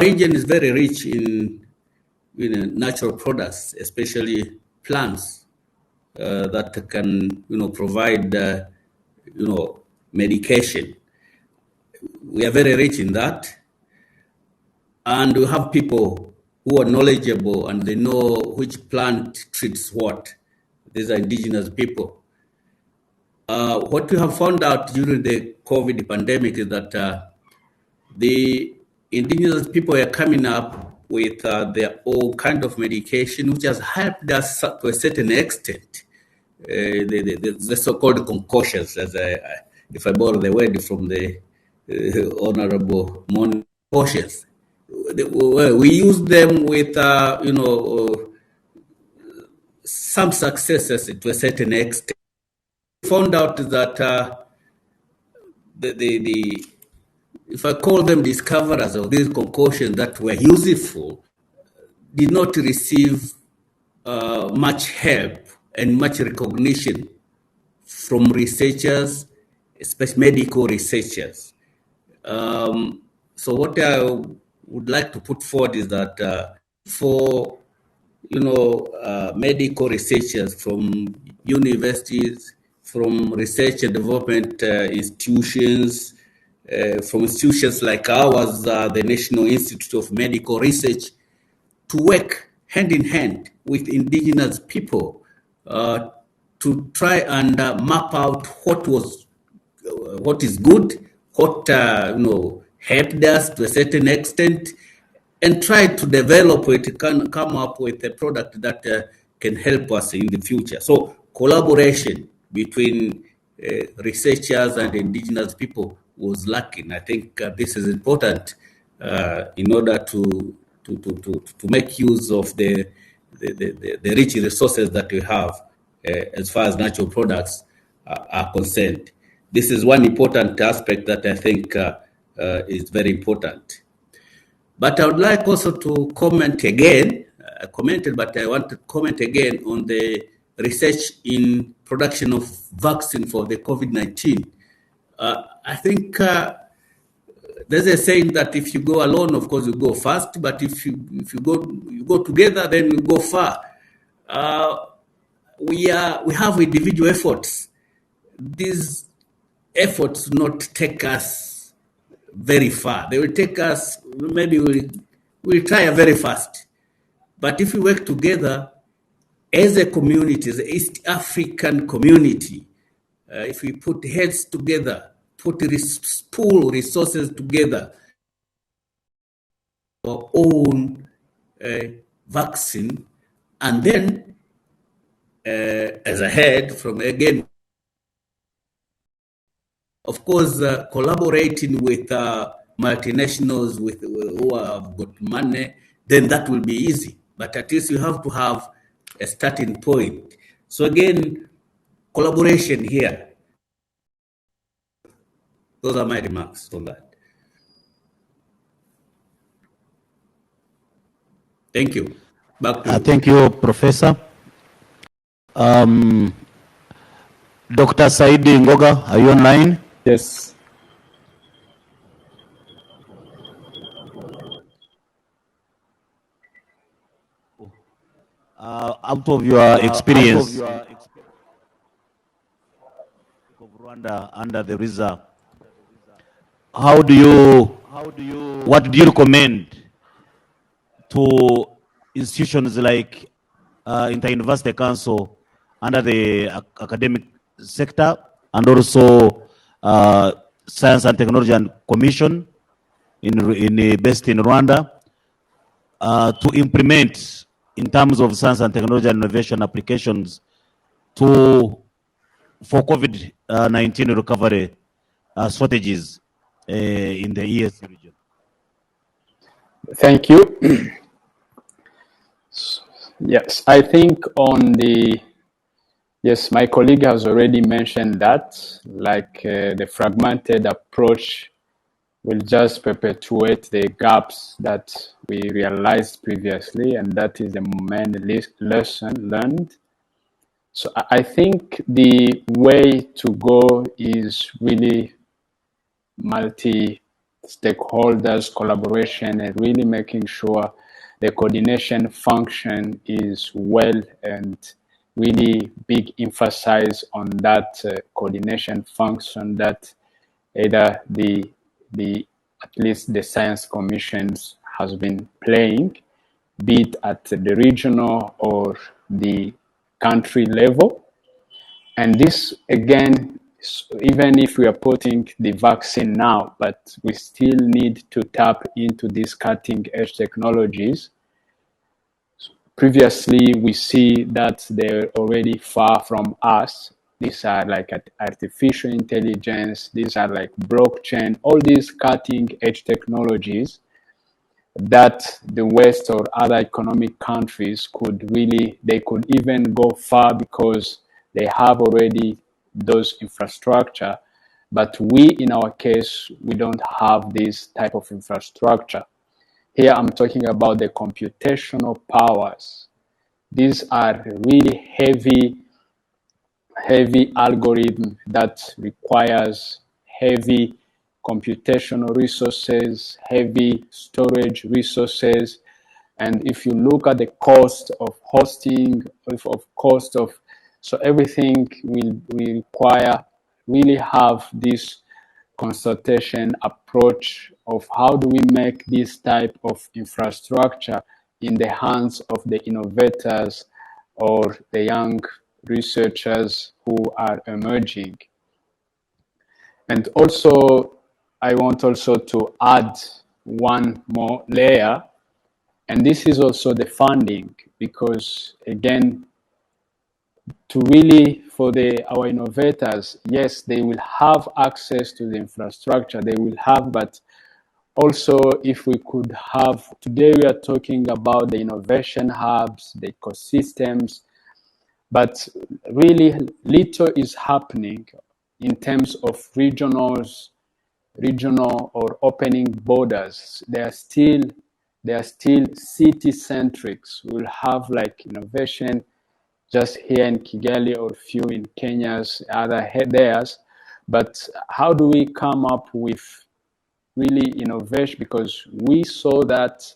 region is very rich in natural products, especially plants that can provide medication. We are very rich in that, and we have people who are knowledgeable and they know which plant treats what. These are indigenous people. What we have found out during the COVID pandemic is that the indigenous people are coming up with their own kind of medication, which has helped us to a certain extent. The so-called concoctions, if I borrow the word from the Honorable Mon cautious. We use them with, some successes to a certain extent. We found out that if I call them discoverers of these concoctions that were useful, did not receive much help and much recognition from researchers, especially medical researchers. So what I would like to put forward is that for medical researchers from universities, from research and development institutions, from institutions like ours, the National Institute of Medical Research, to work hand in hand with indigenous people to try and map out what is good, what helped us to a certain extent, and try to develop it, can come up with a product that can help us in the future. So collaboration between researchers and indigenous people was lacking. I think this is important in order to make use of the rich resources that we have as far as natural products are concerned. This is one important aspect that I think is very important. But I would like also to comment again. I commented, but I want to comment again on the research in production of vaccine for the COVID-19. I think there's a saying that if you go alone, of course, you go fast, but if you go together, then you go far. We have individual efforts. These efforts do not take us very far. They will take us, maybe we'll try very fast. But if we work together as a community, as an East African community, if we put heads together pool resources together, our own vaccine, and then, as I heard from again, of course, collaborating with multinationals who have got money, then that will be easy. But at least you have to have a starting point. So again, collaboration here. Those are my remarks on that. Thank you. Back to you.
Thank you, Professor. Dr. Saidi Ngoga, are you online?
Yes.
Out of your experience of Rwanda under the reserve, what do you recommend to institutions like Inter-University Council under the academic sector, and also Science and Technology and Commission based in Rwanda, to implement in terms of science and technology and innovation applications for COVID-19 recovery strategies in the EAC region?
Thank you. Yes, I think yes, my colleague has already mentioned that, like the fragmented approach will just perpetuate the gaps that we realized previously, and that is the main lesson learned. So I think the way to go is really multi-stakeholders collaboration and really making sure the coordination function is well, and really big emphasis on that coordination function that either at least the science commissions has been playing, be it at the regional or the country level. And this, again, even if we are putting the vaccine now, but we still need to tap into these cutting edge technologies. Previously, we see that they're already far from us. These are like artificial intelligence, these are like blockchain, all these cutting edge technologies that the West or other economic countries they could even go far because they have already those infrastructure. But we, in our case, we don't have this type of infrastructure. Here I'm talking about the computational powers. These are really heavy algorithm that requires heavy computational resources, heavy storage resources. And if you look at the cost of hosting, so everything will require really have this consultation approach of how do we make this type of infrastructure in the hands of the innovators or the young researchers who are emerging. And also, I want also to add one more layer, and this is also the funding, because again, to really, for our innovators, yes, they will have access to the infrastructure, they will have, but also if we could have, today we are talking about the innovation hubs, the ecosystems, but really little is happening in terms of regional or opening borders. They are still city-centric. We'll have like innovation just here in Kigali or few in Kenya's other theirs. But how do we come up with really innovation? Because we saw that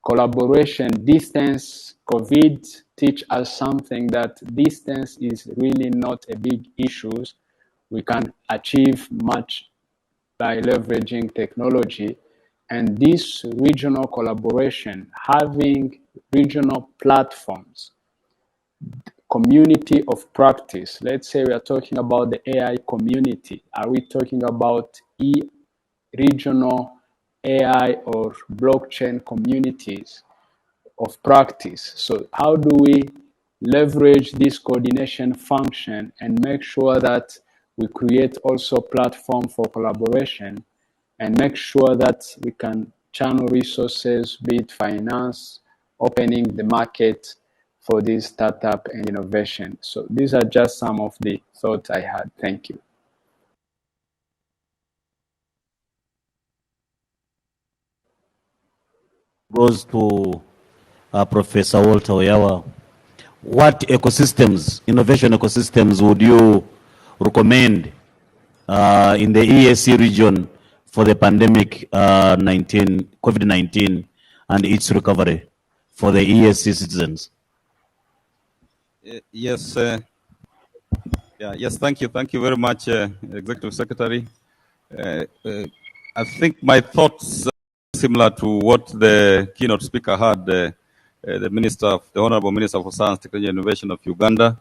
collaboration, distance, COVID teach us something, that distance is really not a big issue. We can achieve much by leveraging technology. And this regional collaboration, having regional platforms, community of practice. Let's say we are talking about the AI community. Are we talking about regional AI or blockchain communities of practice? So how do we leverage this coordination function and make sure that we create also platform for collaboration and make sure that we can channel resources, be it finance, opening the market for this startup and innovation. So these are just some of the thoughts I had. Thank you.
Goes to Professor Walter Oyawa. What ecosystems, innovation ecosystems, would you recommend in the EAC region for the pandemic COVID-19 and its recovery for the EAC citizens?
Yes. Yes. Thank you. Thank you very much, Executive Secretary. I think my thoughts are similar to what the keynote speaker had. The Honorable Minister for Science, Technology and Innovation of Uganda.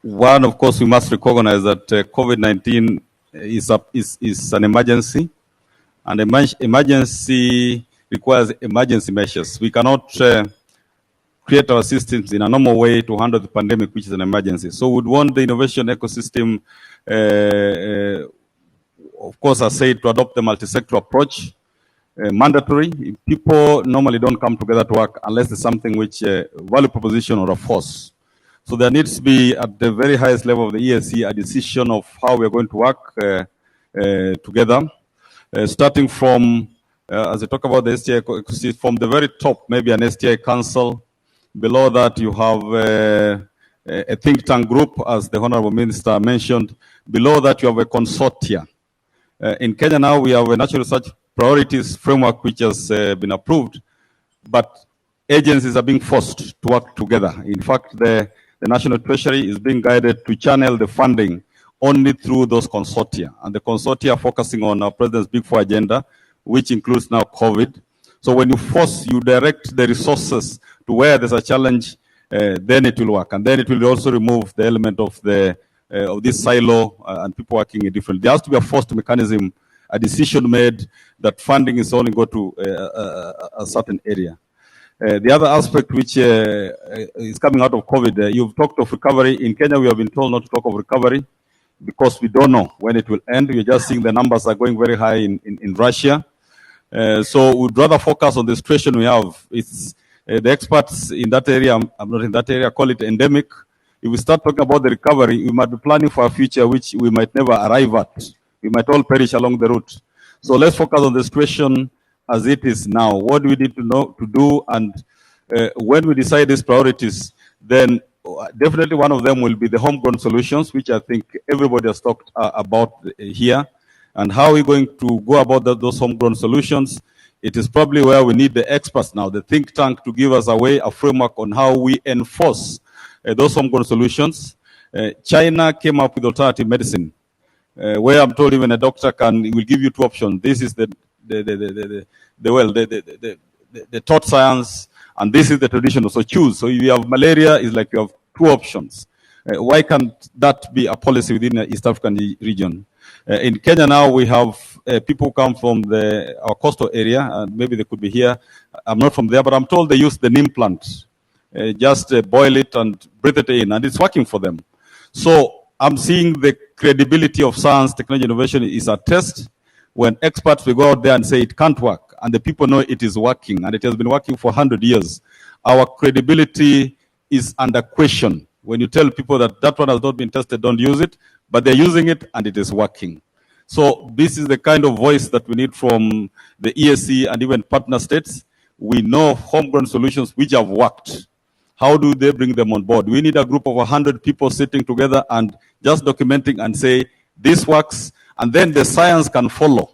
One, of course, we must recognize that COVID-19 is an emergency, and emergency requires emergency measures. We cannot create our systems in a normal way to handle the pandemic, which is an emergency. So we'd want the innovation ecosystem, of course, I say, to adopt the multi-sector approach. Mandatory. People normally don't come together to work unless there's something which value proposition or a force. So there needs to be at the very highest level of the EAC a decision of how we're going to work together, starting from, as I talk about the STI ecosystem, from the very top, maybe an STI council. Below that, you have a think tank group, as the Honorable Minister mentioned. Below that, you have a consortia. In Kenya now, we have a natural research priorities framework which has been approved, but agencies are being forced to work together. In fact, the National Treasury is being guided to channel the funding only through those consortia. And the consortia are focusing on our President's Big Four agenda, which includes now COVID. So when you direct the resources to where there's a challenge, then it will work. And then it will also remove the element of this silo and people working in different. There has to be a forced mechanism, a decision made that funding is only go to a certain area. The other aspect which is coming out of COVID, you've talked of recovery. In Kenya, we have been told not to talk of recovery because we don't know when it will end. We're just seeing the numbers are going very high in Russia. So we'd rather focus on the situation we have. It's the experts in that area, I'm not in that area, call it endemic. If we start talking about the recovery, we might be planning for a future which we might never arrive at. We might all perish along the route. So let's focus on the situation as it is now. What do we need to do? And when we decide these priorities, then definitely one of them will be the homegrown solutions, which I think everybody has talked about here. And how are we going to go about those homegrown solutions? It is probably where we need the experts now, the think tank, to give us a framework on how we enforce those homegrown solutions. China came up with alternative medicine, where I'm told even a doctor will give you two options. This is the taught science, and this is the traditional. So choose. So if you have malaria, it's like you have two options. Why can't that be a policy within the East African region? In Kenya now, we have people who come from our coastal area, and maybe they could be here. I'm not from there, but I'm told they use the neem plant. Just boil it and breathe it in, and it's working for them. So I'm seeing the credibility of science, technology, innovation is a test when experts will go out there and say it can't work, and the people know it is working, and it has been working for 100 years. Our credibility is under question. When you tell people that one has not been tested, don't use it, but they're using it and it is working. So this is the kind of voice that we need from the EAC and even partner states. We know homegrown solutions which have worked. How do they bring them on board? We need a group of 100 people sitting together and just documenting and say, this works, and then the science can follow.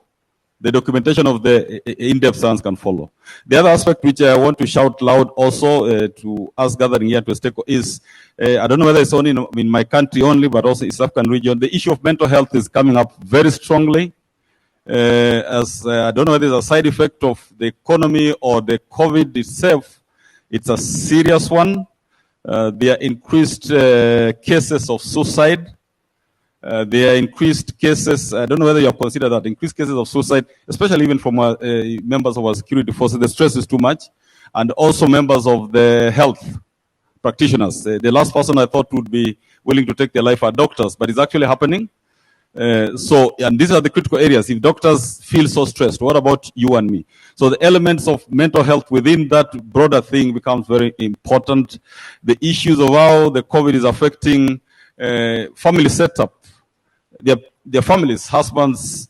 The documentation of the in-depth science can follow. The other aspect which I want to shout loud also to us gathering here to stake is, I don't know whether it's only in my country only, but also East African region, the issue of mental health is coming up very strongly. I don't know whether it's a side effect of the economy or the COVID itself. It's a serious one. There are increased cases of suicide. There are increased cases. I don't know whether you have considered that increased cases of suicide, especially even from members of our security forces. The stress is too much, and also members of the health practitioners. The last person I thought would be willing to take their life are doctors, but it's actually happening. And these are the critical areas. If doctors feel so stressed, what about you and me? So the elements of mental health within that broader thing becomes very important. The issues of how the COVID is affecting family setup, their families, husbands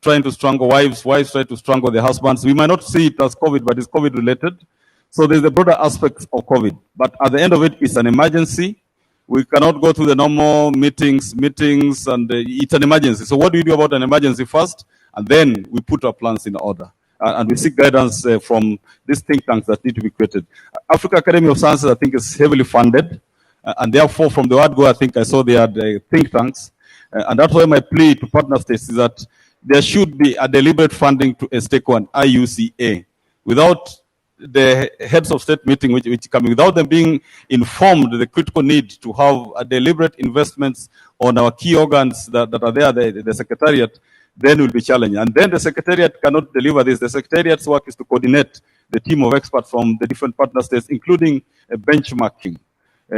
trying to strangle wives, wives trying to strangle their husbands. We might not see it as COVID, but it's COVID related. So there's the broader aspects of COVID. But at the end of it, it's an emergency. We cannot go through the normal meetings, and it's an emergency. So what do we do about an emergency first? And then we put our plans in order. And we seek guidance from these think tanks that need to be created. Africa Academy of Sciences, I think, is heavily funded. And therefore, from the word go, I think I saw they had think tanks. And that's why my plea to partner states is that there should be a deliberate funding to a stake one, IUCA. Without the heads of state meeting, which come, without them being informed the critical need to have a deliberate investments on our key organs that are there, the secretariat, then will be challenging. And then the secretariat cannot deliver this. The secretariat's work is to coordinate the team of experts from the different partner states, including benchmarking.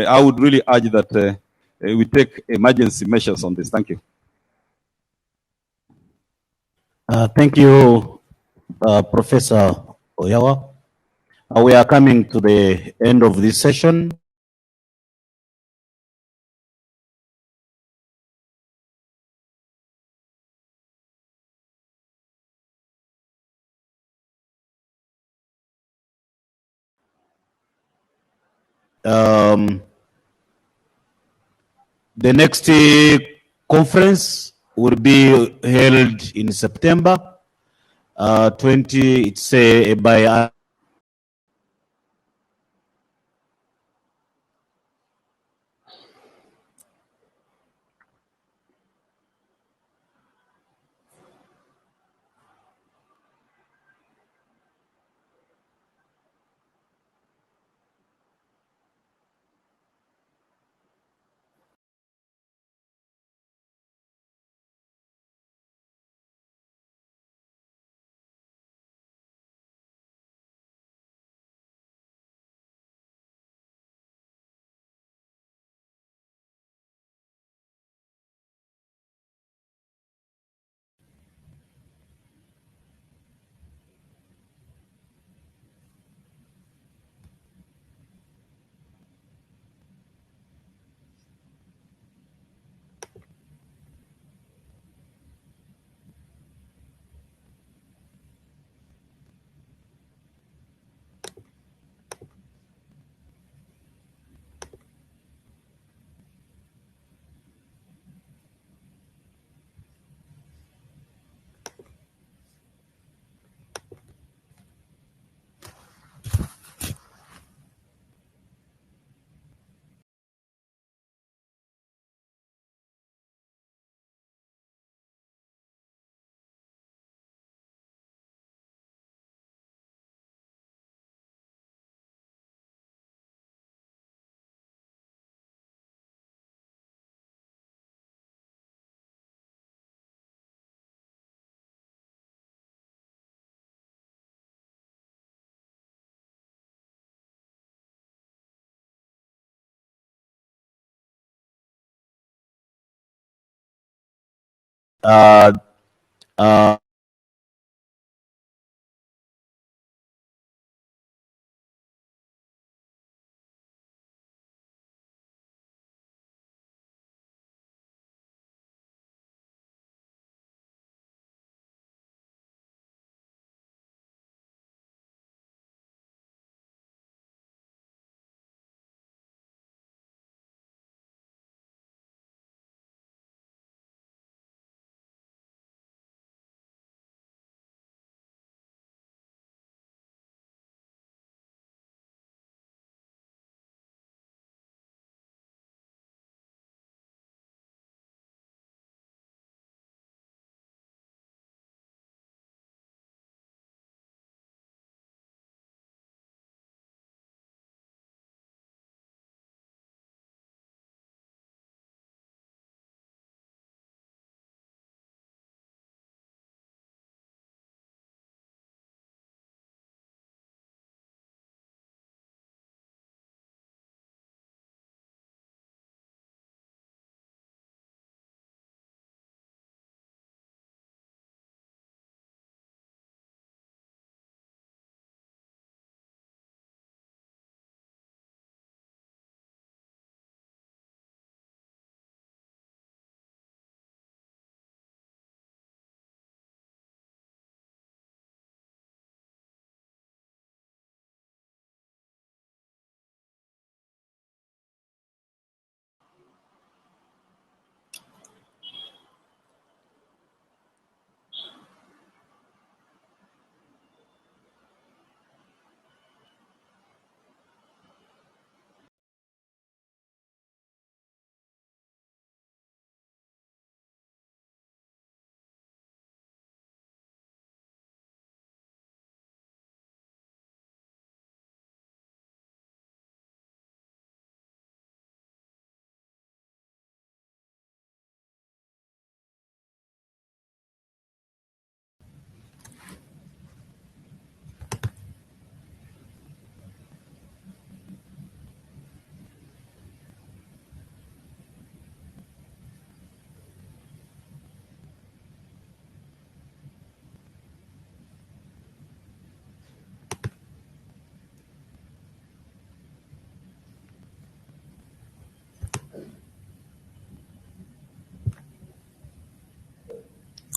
I would really urge that we take emergency measures on this. Thank you.
Thank you, Professor Oyawa. We are coming to the end of this session. The next conference will be held in September 20. It's by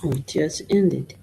It just ended.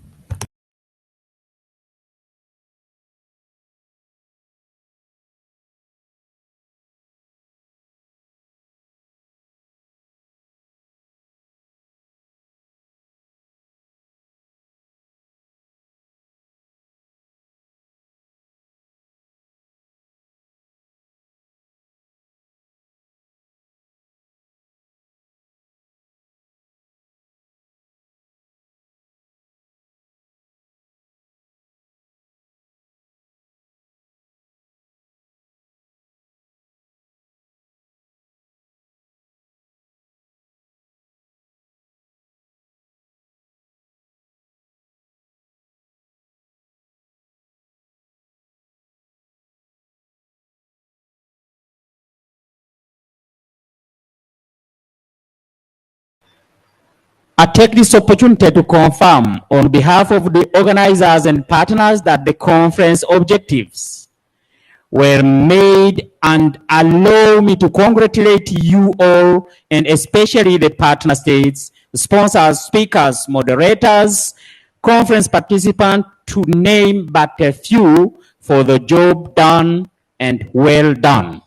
I take this opportunity to confirm on behalf of the organizers and partners that the conference objectives were made, and allow me to congratulate you all, and especially the partner states, sponsors, speakers, moderators, conference participants, to name but a few, for the job done and well done.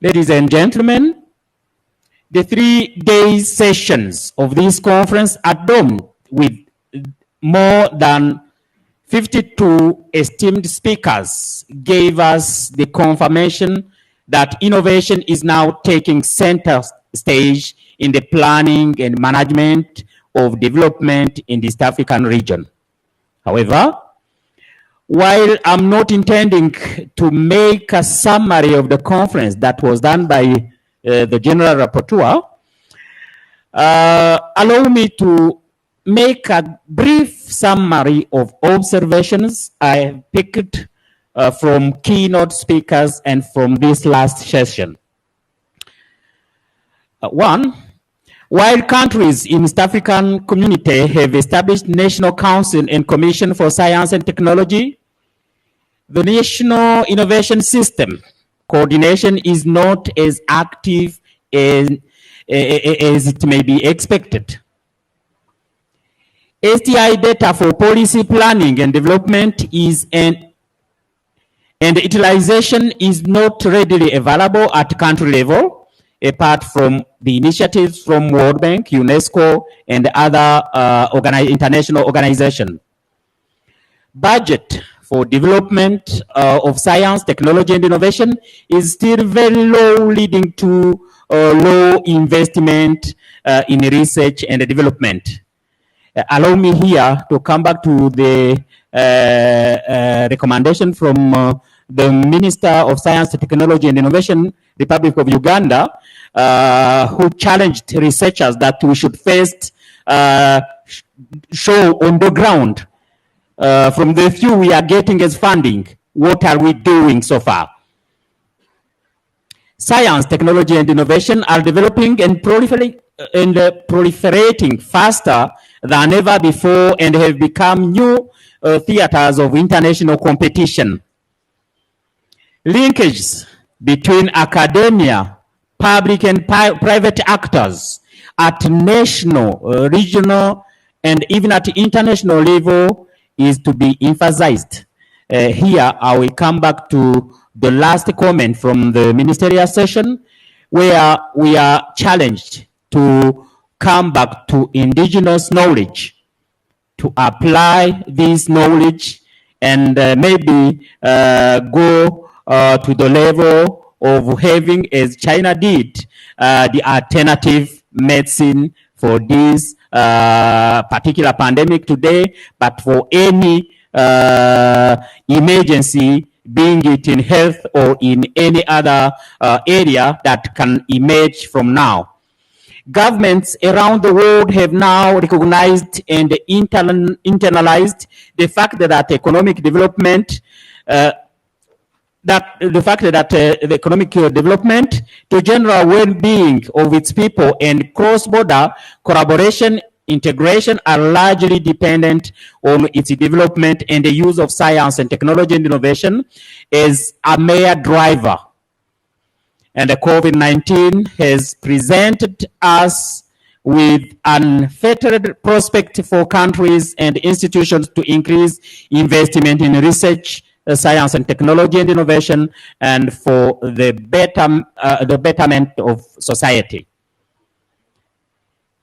Ladies and gentlemen, the 3-day sessions of this conference are done with more than 52 esteemed speakers gave us the confirmation that innovation is now taking center stage in the planning and management of development in the East African region. However, while I'm not intending to make a summary of the conference that was done by the General Rapporteur, allow me to make a brief summary of observations I have picked from keynote speakers and from this last session. One, while countries in East African community have established National Council and Commission for Science and Technology, the National Innovation System coordination is not as active as it may be expected. STI data for policy planning and development and utilization is not readily available at country level, apart from the initiatives from World Bank, UNESCO, and other international organizations. Budget for development of science, technology, and innovation is still very low, leading to low investment in research and development. Allow me here to come back to the recommendation from the Minister of Science, Technology, and Innovation, Republic of Uganda, who challenged researchers that we should first show on the ground, from the few we are getting as funding, what are we doing so far? Science, technology, and innovation are developing and proliferating faster than ever before, and have become new theaters of international competition. Linkages between academia, public and private actors at national, regional, and even at international level is to be emphasized. Here, I will come back to the last comment from the ministerial session, where we are challenged to come back to indigenous knowledge, to apply this knowledge, and maybe go to the level of having, as China did, the alternative medicine for this particular pandemic today, but for any emergency, being it in health or in any other area that can emerge from now. Governments around the world have now recognized and internalized the fact that economic development, the economic development to general well-being of its people and cross-border collaboration integration are largely dependent on its development and the use of science and technology and innovation as a major driver. And the COVID-19 has presented us with unfettered prospect for countries and institutions to increase investment in research, science and technology and innovation, and for the betterment of society.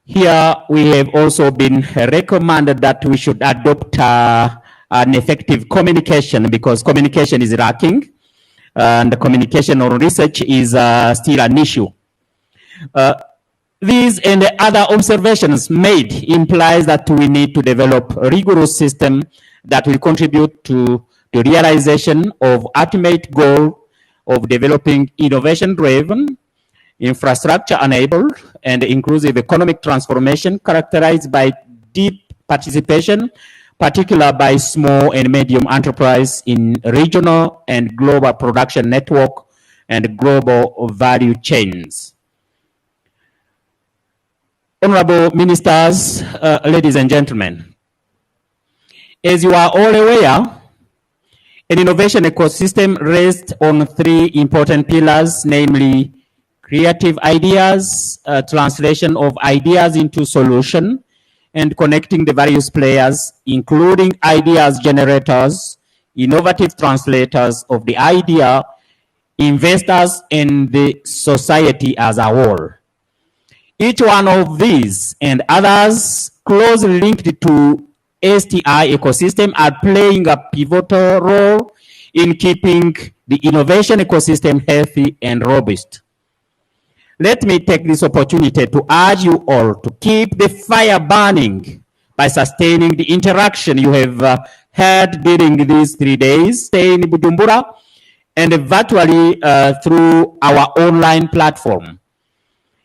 Here we have also been recommended that we should adopt an effective communication, because communication is lacking, and the communication on research is still an issue. These and the other observations made implies that we need to develop a rigorous system that will contribute to the realization of ultimate goal of developing innovation-driven, infrastructure-enabled, and inclusive economic transformation characterized by deep participation, particularly by small and medium enterprise in regional and global production network and global value chains. Honorable Ministers, ladies and gentlemen, as you are all aware, an innovation ecosystem rests on three important pillars, namely creative ideas, translation of ideas into solution, and connecting the various players, including ideas generators, innovative translators of the idea, investors, and the society as a whole. Each one of these and others closely linked to STI ecosystem are playing a pivotal role in keeping the innovation ecosystem healthy and robust. Let me take this opportunity to urge you all to keep the fire burning by sustaining the interaction you have had during these 3 days, stay in Bujumbura, and virtually through our online platform.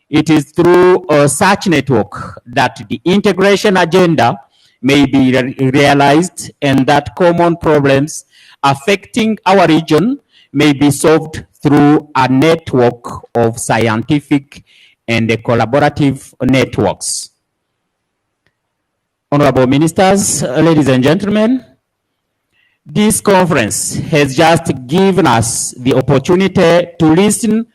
It is through such network that the integration agenda may be realized, and that common problems affecting our region may be solved through a network of scientific and collaborative networks. Honorable Ministers, ladies and gentlemen, this conference has just given us the opportunity to listen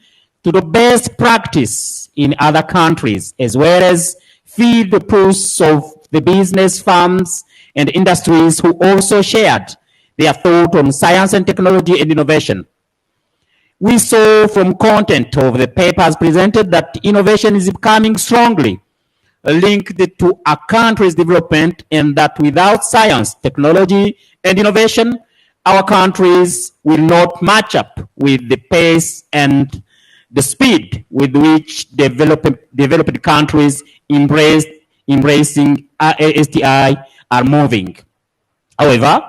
to the best practice in other countries, as well as feel the pulse of the business firms and industries who also shared their thought on science and technology and innovation. We saw from content of the papers presented that innovation is becoming strongly linked to a country's development, and that without science, technology, and innovation, our countries will not match up with the pace and the speed with which developed countries embracing STI are moving. However,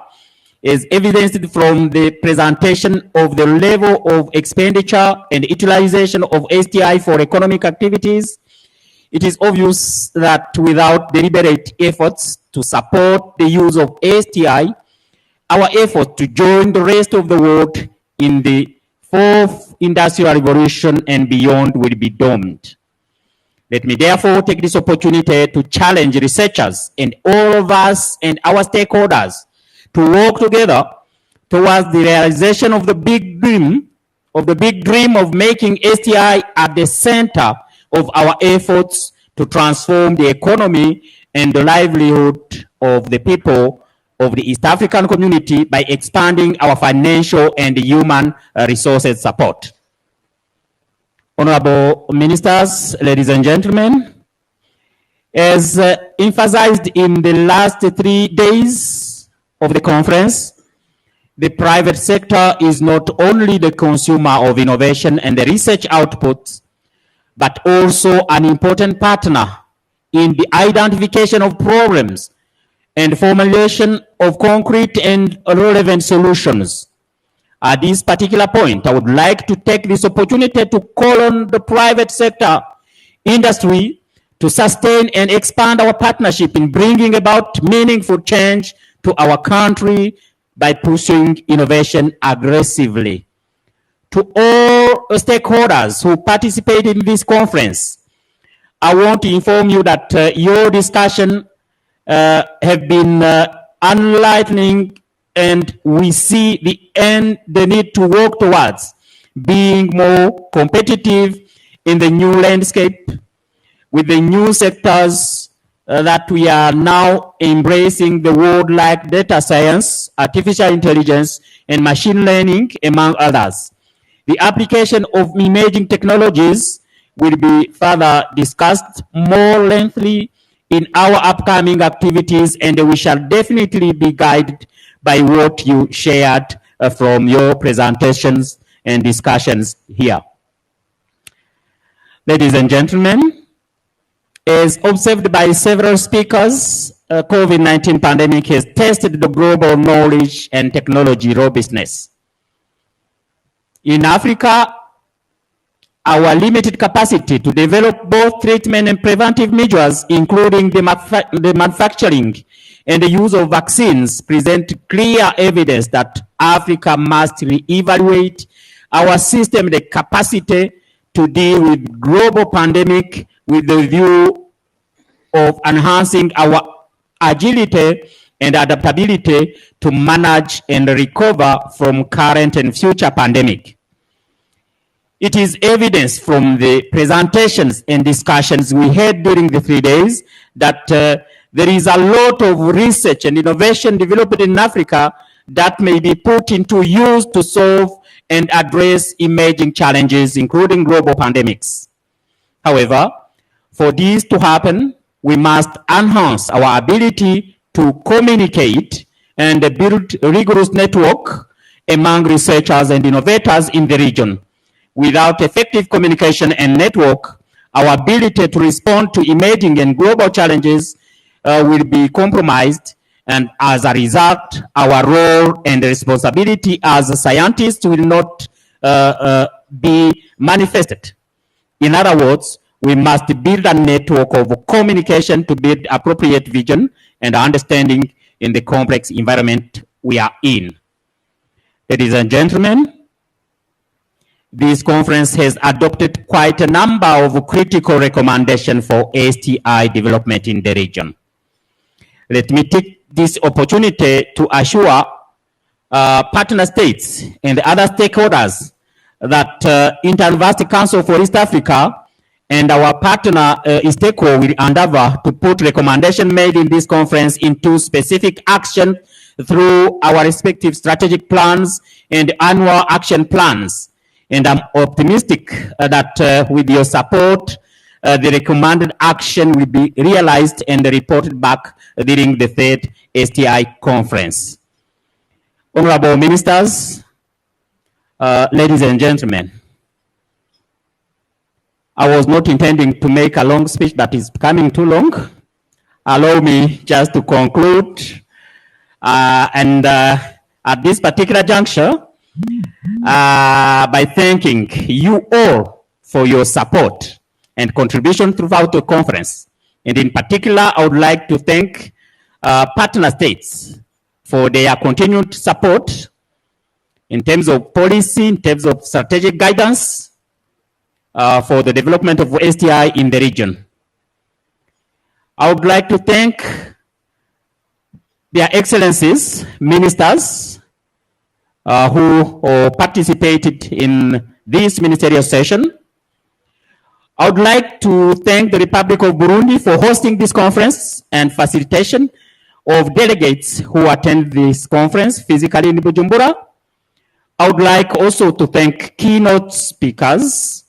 as evidenced from the presentation of the level of expenditure and utilization of STI for economic activities, it is obvious that without deliberate efforts to support the use of STI, our effort to join the rest of the world in the fourth industrial revolution and beyond will be doomed. Let me therefore take this opportunity to challenge researchers and all of us and our stakeholders to work together towards the realization of the big dream of making STI at the center of our efforts to transform the economy and the livelihood of the people of the East African community by expanding our financial and human resources support. Honorable Ministers, ladies and gentlemen, as emphasized in the last 3 days of the conference, the private sector is not only the consumer of innovation and the research outputs, but also an important partner in the identification of problems and formulation of concrete and relevant solutions. At this particular point, I would like to take this opportunity to call on the private sector industry to sustain and expand our partnership in bringing about meaningful change to our country by pursuing innovation aggressively. To all stakeholders who participate in this conference, I want to inform you that your discussion have been enlightening, and we see the need to work towards being more competitive in the new landscape. with the new sectors that we are now embracing the world, like data science, artificial intelligence, and machine learning, among others. The application of emerging technologies will be further discussed more lengthily in our upcoming activities, and we shall definitely be guided by what you shared from your presentations and discussions here. Ladies and gentlemen, as observed by several speakers, COVID-19 pandemic has tested the global knowledge and technology robustness. In Africa, our limited capacity to develop both treatment and preventive measures, including the manufacturing and the use of vaccines, present clear evidence that Africa must re-evaluate our system, the capacity to deal with global pandemic with the view of enhancing our agility and adaptability to manage and recover from current and future pandemic. It is evidence from the presentations and discussions we had during the 3 days that there is a lot of research and innovation developed in Africa that may be put into use to solve and address emerging challenges, including global pandemics. However, for this to happen, we must enhance our ability to communicate and build rigorous network among researchers and innovators in the region. Without effective communication and network, our ability to respond to emerging and global challenges will be compromised, and as a result, our role and responsibility as scientists will not be manifested. In other words, we must build a network of communication to build appropriate vision and understanding in the complex environment we are in. Ladies and gentlemen, this conference has adopted quite a number of critical recommendations for STI development in the region. Let me take this opportunity to assure partner states and other stakeholders that Inter-University Council for East Africa and our partner ISTECO will endeavor to put recommendations made in this conference into specific action through our respective strategic plans and annual action plans. And I'm optimistic that with your support, the recommended action will be realized and reported back during the third STI conference. Honorable ministers, ladies and gentlemen, I was not intending to make a long speech that is becoming too long. Allow me just to conclude at this particular juncture by thanking you all for your support and contribution throughout the conference. And in particular, I would like to thank partner states for their continued support in terms of policy, in terms of strategic guidance for the development of STI in the region. I would like to thank their excellencies, ministers, who participated in this ministerial session. I would like to thank the Republic of Burundi for hosting this conference and facilitation of delegates who attend this conference physically in Bujumbura. I would like also to thank keynote speakers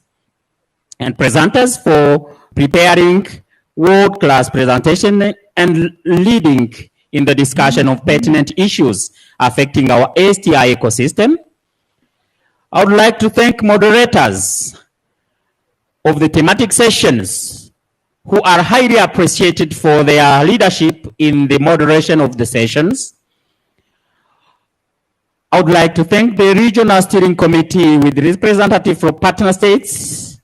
and presenters for preparing world-class presentation and leading in the discussion of pertinent issues affecting our STI ecosystem. I would like to thank moderators of the thematic sessions who are highly appreciated for their leadership in the moderation of the sessions. I would like to thank the Regional Steering Committee with representatives from partner states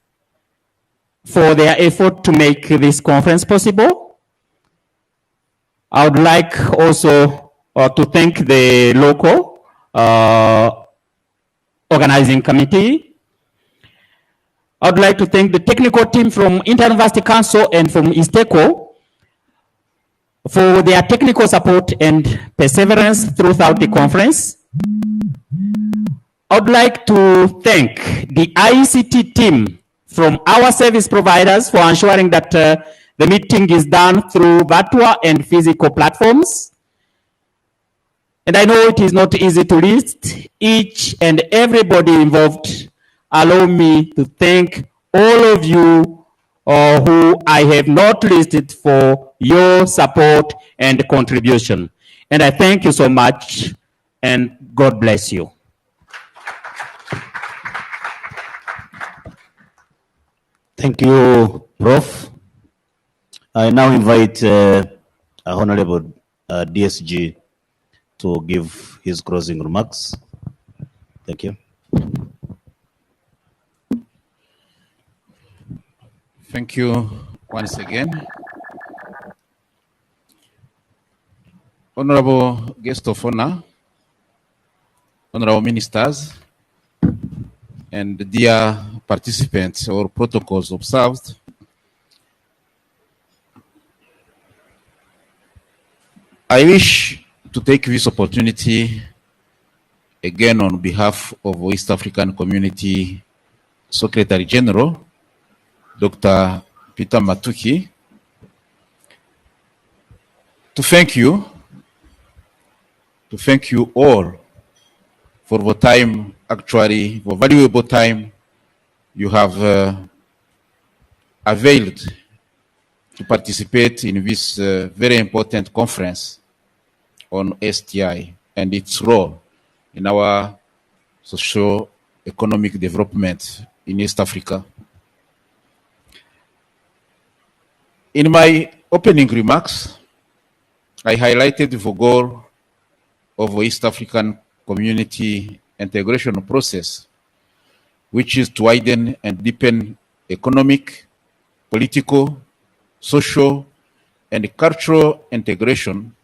for their effort to make this conference possible. I would like also to thank the local organizing committee. I would like to thank the technical team from Inter-University Council and from ISTECO for their technical support and perseverance throughout the conference. I would like to thank the ICT team from our service providers for ensuring that the meeting is done through virtual and physical platforms. And I know it is not easy to list each and everybody involved. Allow me to thank all of you who I have not listed for your support and contribution. And I thank you so much, and God bless you.
Thank you, Prof. I now invite Honorable DSG to give his closing remarks. Thank you.
Thank you once again. Honorable guest of honor, honorable ministers, and dear participants or protocols observed, I wish to take this opportunity again on behalf of East African Community Secretary General, Dr. Peter Matuki, to thank you all for the time, actually, the valuable time you have availed to participate in this very important conference on STI and its role in our socio-economic development in East Africa. In my opening remarks, I highlighted the goal of the East African Community integration process, which is to widen and deepen economic, political, social, and cultural integration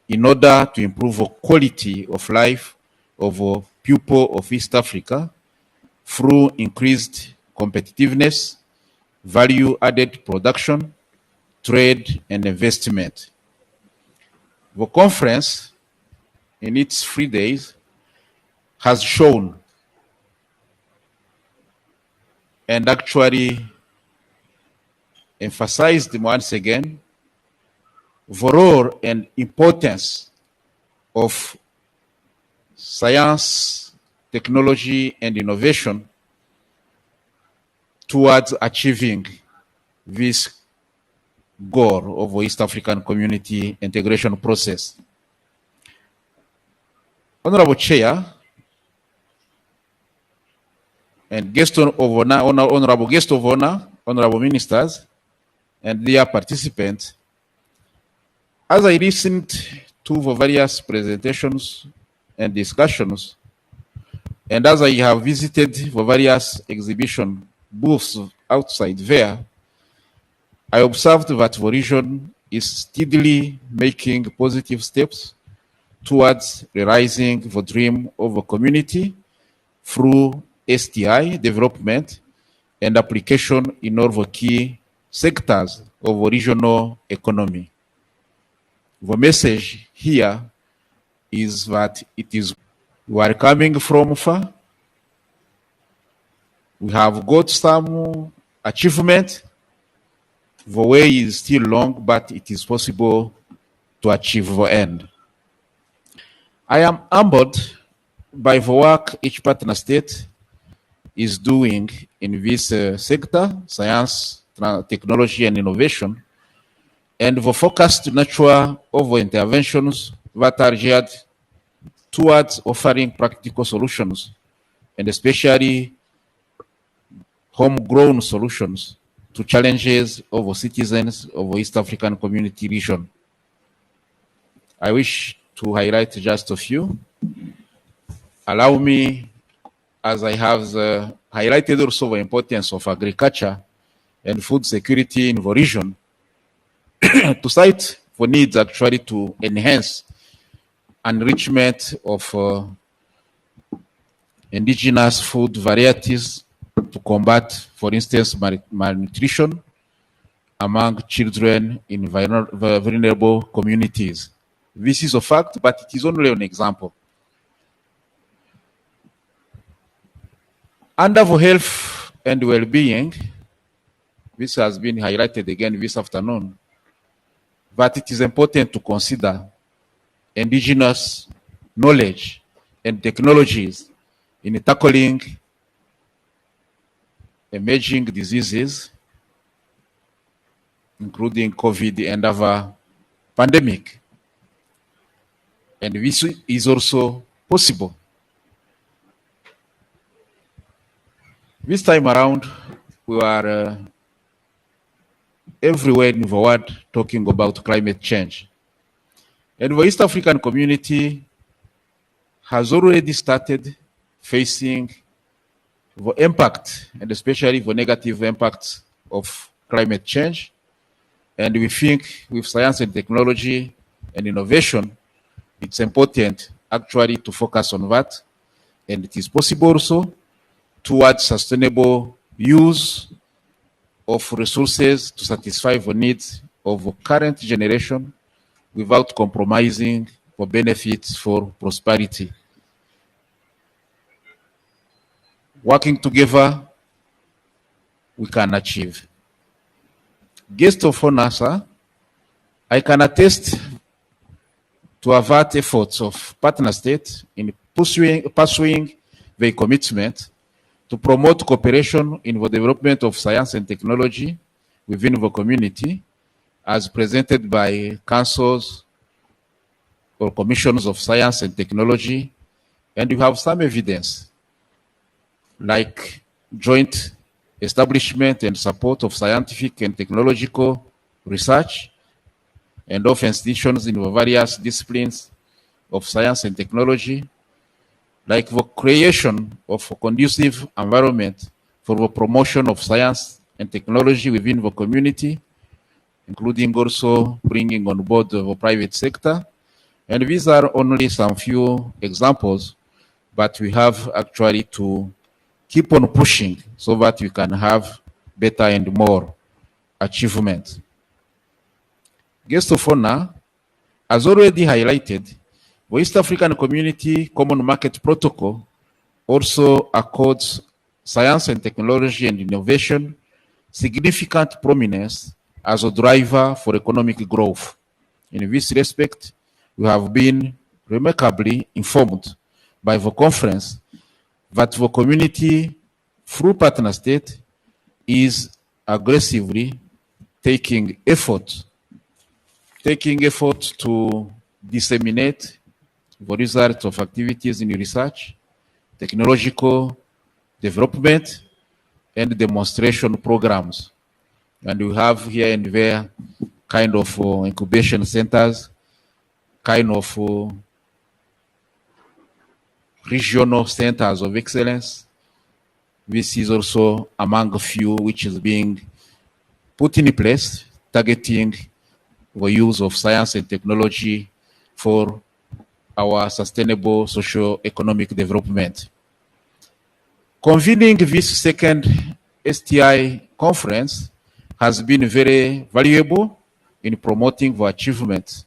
in order to improve the quality of life of the people of East Africa through increased competitiveness, value-added production, trade, and investment. The conference, in its 3 days, has shown and actually emphasized once again the role and importance of science, technology, and innovation towards achieving this goal of the East African Community integration process. Honorable Chair and guest of honor, honorable guest of honor, honorable ministers, and dear participants, as I listened to the various presentations and discussions, and as I have visited the various exhibition booths outside there, I observed that the region is steadily making positive steps towards realizing the dream of a community through STI development and application in all the key sectors of the regional economy. The message here is that we are coming from far. We have got some achievement. The way is still long, but it is possible to achieve the end. I am humbled by the work each partner state is doing in this sector, science, technology, and innovation, and the focused nature of the interventions that are geared towards offering practical solutions, and especially homegrown solutions to challenges of the citizens of the East African Community region. I wish to highlight just a few. Allow me, as I have highlighted also the importance of agriculture and food security in the region, to cite the needs actually to enhance enrichment of indigenous food varieties to combat, for instance, malnutrition among children in vulnerable communities. This is a fact, but it is only an example. Under the health and well-being, this has been highlighted again this afternoon, that it is important to consider indigenous knowledge and technologies in tackling emerging diseases, including COVID and other pandemic. And this is also possible. This time around, we are everywhere in the world talking about climate change. And the East African community has already started facing the impact, and especially the negative impacts of climate change. And we think with science and technology and innovation, it's important actually to focus on that. And it is possible also towards sustainable use of resources to satisfy the needs of the current generation without compromising the benefits for prosperity. Working together, we can achieve. Guest of honor, sir, I can attest to avert efforts of partner states in pursuing their commitment to promote cooperation in the development of science and technology within the community, as presented by councils or commissions of science and technology. And you have some evidence, like joint establishment and support of scientific and technological research and of institutions in the various disciplines of science and technology, like the creation of a conducive environment for the promotion of science and technology within the community, including also bringing on board the private sector. And these are only some few examples, but we have actually to keep on pushing so that we can have better and more achievement. Guest of honor has already highlighted the East African Community Common Market Protocol also accords science and technology and innovation significant prominence as a driver for economic growth. In this respect, we have been remarkably informed by the conference that the community, through partner state, is aggressively taking effort to disseminate the results of activities in research, technological development, and demonstration programs. And we have here and there kind of incubation centers, kind of regional centers of excellence. This is also among a few which is being put in place, targeting the use of science and technology for our sustainable socio-economic development. Convening this second STI conference has been very valuable in promoting the achievement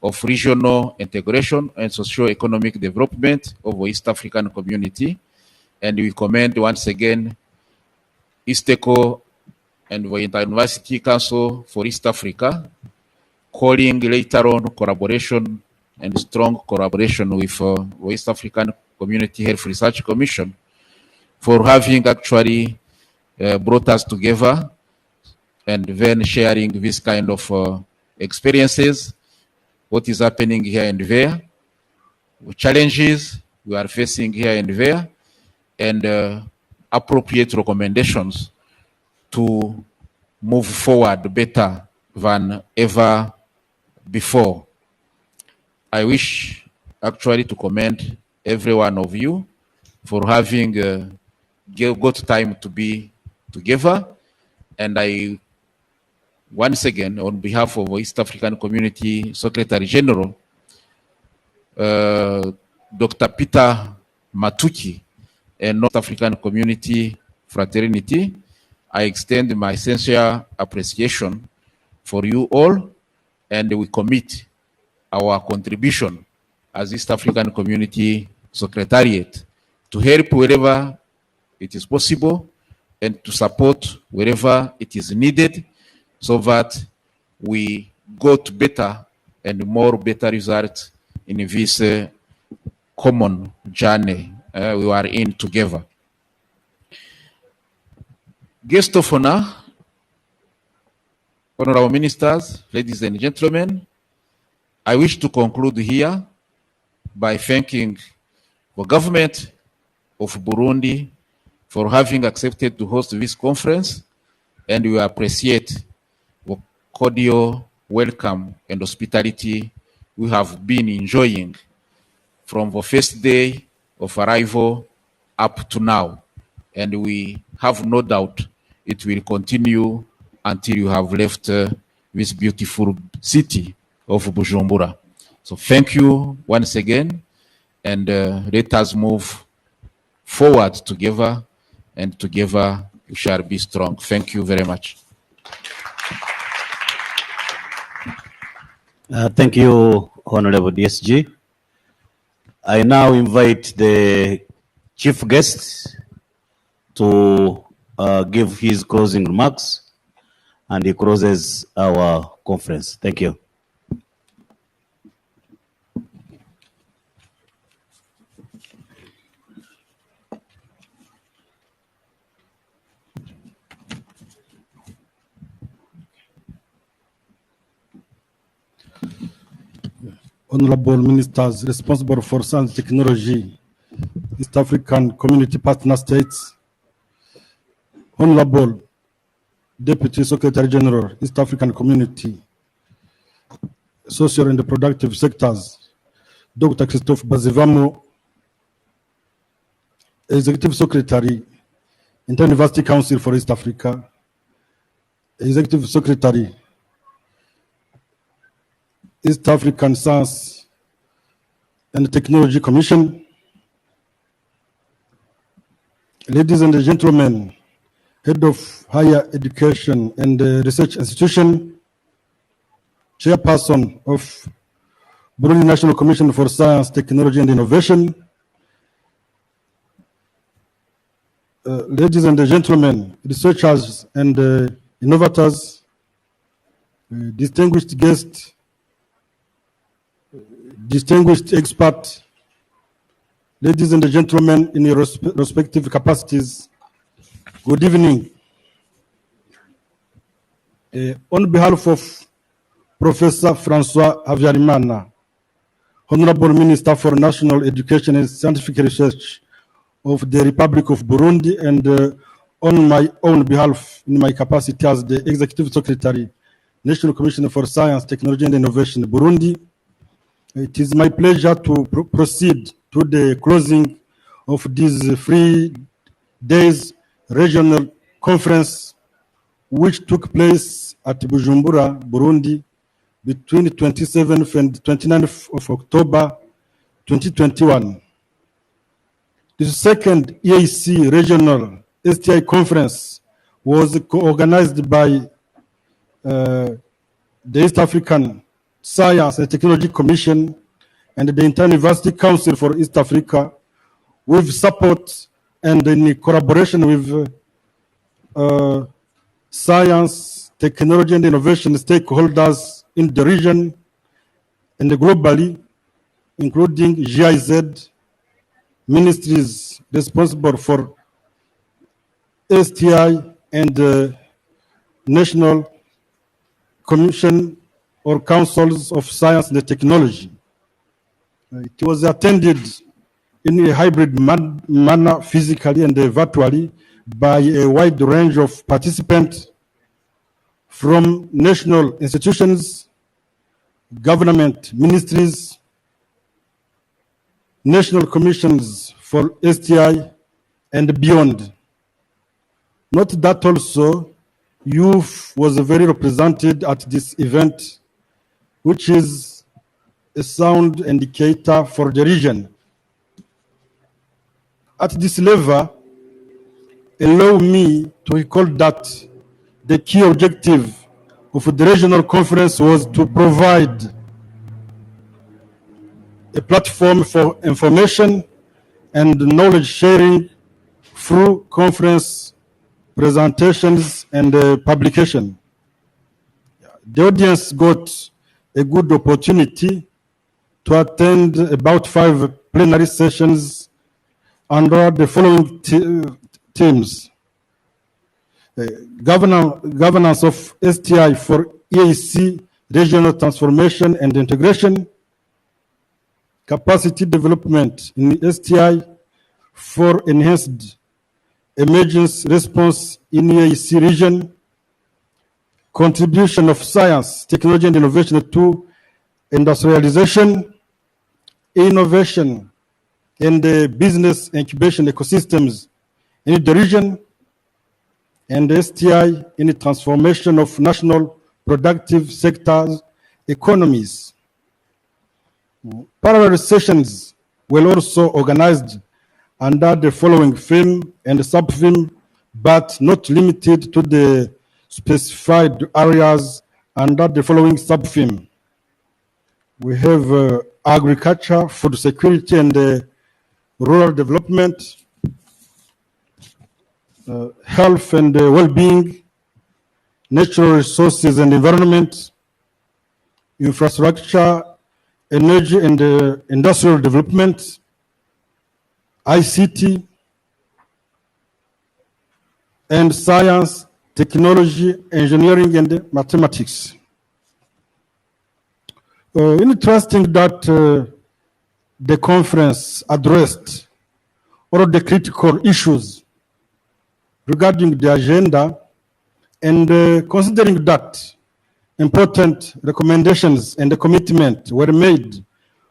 of regional integration and socio-economic development of the East African community. And we commend once again ISTECO and the Inter-University Council for East Africa, calling later on collaboration and strong collaboration with the East African Community Health Research Commission for having actually brought us together and then sharing this kind of experiences, what is happening here and there, the challenges we are facing here and there, and appropriate recommendations to move forward better than ever before. I wish actually to commend every one of you for having got time to be together. And I, once again, on behalf of the East African Community Secretary General, Dr. Peter Matuki, and North African Community Fraternity, I extend my sincere appreciation for you all, and we commit our contribution as East African Community Secretariat to help wherever it is possible and to support wherever it is needed so that we go to better and more better results in this common journey we are in together. Guest of honor, honorable ministers, ladies and gentlemen, I wish to conclude here by thanking the government of Burundi for having accepted to host this conference, and we appreciate the cordial welcome and hospitality we have been enjoying from the first day of arrival up to now. And we have no doubt it will continue until you have left this beautiful city of Bujumbura. So thank you once again, and let us move forward together, and together we shall be strong. Thank you very much.
Thank you, Honorable DSG. I now invite the chief guest to give his closing remarks, and he closes our conference. Thank you.
Honorable Ministers responsible for science and technology, East African Community Partner States, Honorable Deputy Secretary General, East African Community, Social and Reproductive Sectors, Dr. Christophe Bazivamo, Executive Secretary, Inter-University Council for East Africa, Executive Secretary, East African Science and Technology Commission, ladies and gentlemen, Head of Higher Education and Research Institution, Chairperson of Burundi National Commission for Science, Technology and Innovation, ladies and gentlemen, researchers and innovators, distinguished guests, distinguished experts, ladies and gentlemen in your respective capacities, good evening. On behalf of Professor Francois Havyarimana, Honorable Minister for National Education and Scientific Research of the Republic of Burundi, and on my own behalf, in my capacity as the Executive Secretary, National Commission for Science, Technology and Innovation, Burundi, it is my pleasure to proceed to the closing of these 3 days regional conference, which took place at Bujumbura, Burundi, between the 27th and 29th of October 2021. The second EAC regional STI conference was organized by the East African Science and Technology Commission and the Inter-University Council for East Africa, with support and in collaboration with science, technology and innovation stakeholders in the region and globally, including GIZ, ministries responsible for STI, and National Commission or Councils of Science and Technology. It was attended in a hybrid manner, physically and virtually, by a wide range of participants from national institutions, government ministries, national commissions for STI, and beyond. Note that also youth was very represented at this event, which is a sound indicator for the region. At this level, allow me to recall that the key objective of the regional conference was to provide a platform for information and knowledge sharing through conference presentations, and publication. The audience got a good opportunity to attend about 5 plenary sessions under the following themes. Governance of STI for EAC, regional transformation and integration, capacity development in STI for enhanced emergency response in EAC region, contribution of science, technology and innovation to industrialization, innovation and business incubation ecosystems in the region, and STI in the transformation of national productive sectors economies. Parallel sessions were also organized under the following theme and sub-theme, but not limited to the specified areas under the following sub-theme. We have agriculture, food security, and rural development, health and well-being, natural resources and environment, infrastructure, energy and industrial development, ICT, and science, technology, engineering, and mathematics. Interesting that the conference addressed all the critical issues regarding the agenda, and considering that important recommendations and the commitment were made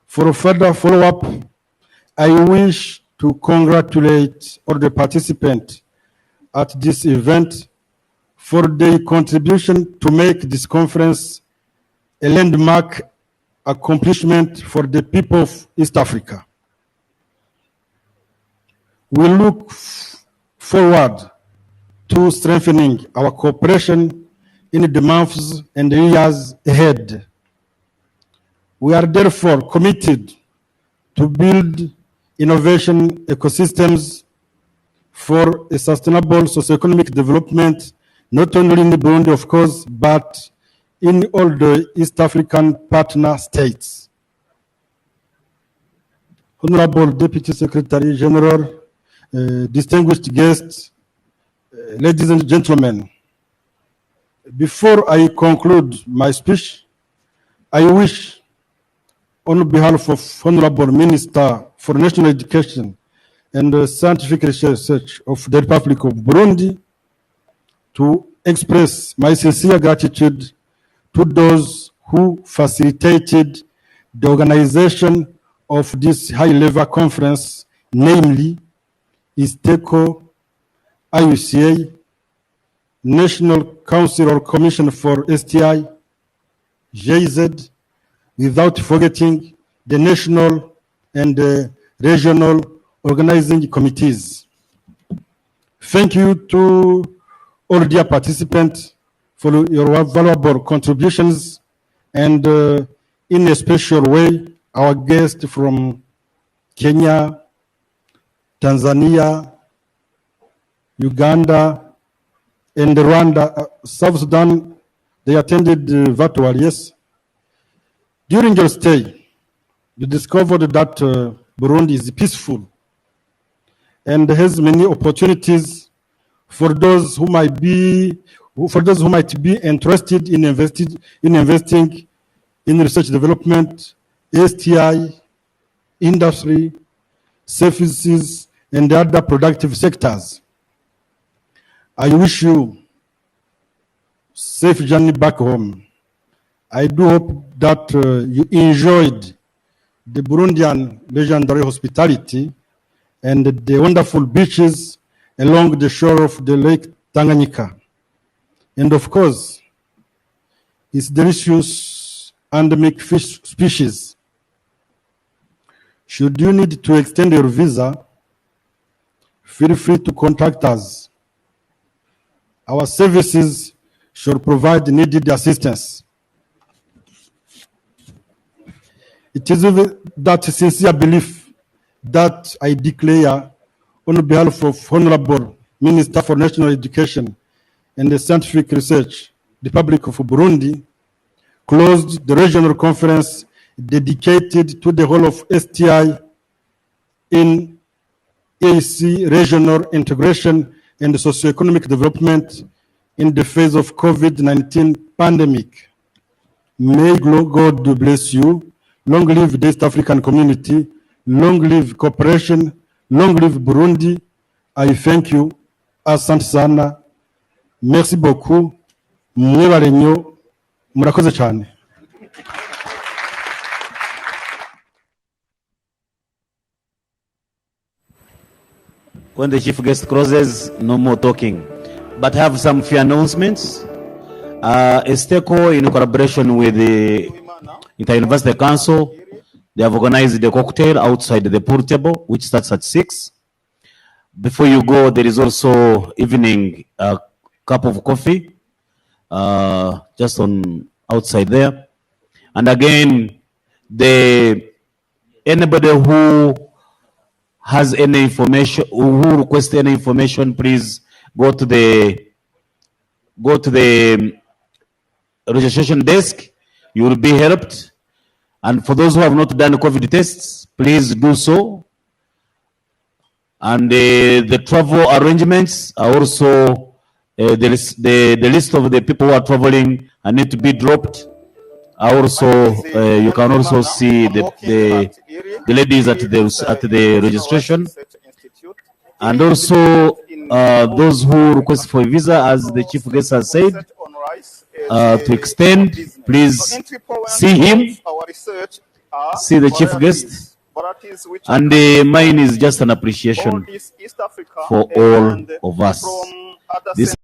for further follow-up, I wish to congratulate all the participants at this event for their contribution to make this conference a landmark accomplishment for the people of East Africa. We look forward to strengthening our cooperation in the months and years ahead. We are therefore committed to build innovation ecosystems for a sustainable socio-economic development, not only in Burundi, of course, but in all the East African partner states. Honorable Deputy Secretary General, distinguished guests, ladies and gentlemen, before I conclude my speech, I wish, on behalf of Honorable Minister for National Education and Scientific Research of the Republic of Burundi, to express my sincere gratitude to those who facilitated the organization of this high-level conference, namely ISTECO, IUCA, National Council or Commission for STI, JZ, without forgetting the national and regional organizing committees. Thank you to all dear participants for your valuable contributions, and in a special way, our guests from Kenya, Tanzania, Uganda, and Rwanda, South Sudan. They attended virtually, yes. During your stay, you discovered that Burundi is peaceful and has many opportunities for those who might be interested in investing in research development, STI, industry, services, and other productive sectors. I wish you safe journey back home. I do hope that you enjoyed the Burundian legendary hospitality and the wonderful beaches along the shore of the Lake Tanganyika. And of course, its delicious endemic fish species. Should you need to extend your visa, feel free to contact us. Our services should provide needed assistance. It is with that sincere belief that I declare, on behalf of Honorable Minister for National Education and Scientific Research, Republic of Burundi, closed the regional conference dedicated to the whole of STI in EAC regional integration and socio-economic development in the face of COVID-19 pandemic. May God bless you. Long live the East African community. Long live cooperation. Long live Burundi. I thank you. Asante sana. Merci beaucoup. Mwebale nnyo. Murakoze cyane.
When the chief guest closes, no more talking. But I have some few announcements. Esteco, in collaboration with the Inter-University Council, they have organized the cocktail outside the pool table, which starts at 6. Before you go, there is also evening cup of coffee, just on outside there. And again, anybody who has any information, who requests any information, please go to the registration desk. You will be helped. And for those who have not done COVID tests, please do so. And the travel arrangements are also the list of the people who are traveling and need to be dropped. Also, you can also see the ladies at the registration, and also those who request for a visa, as the chief guest has said, to extend, please see him, see the chief guest, and mine is just an appreciation for all of us. This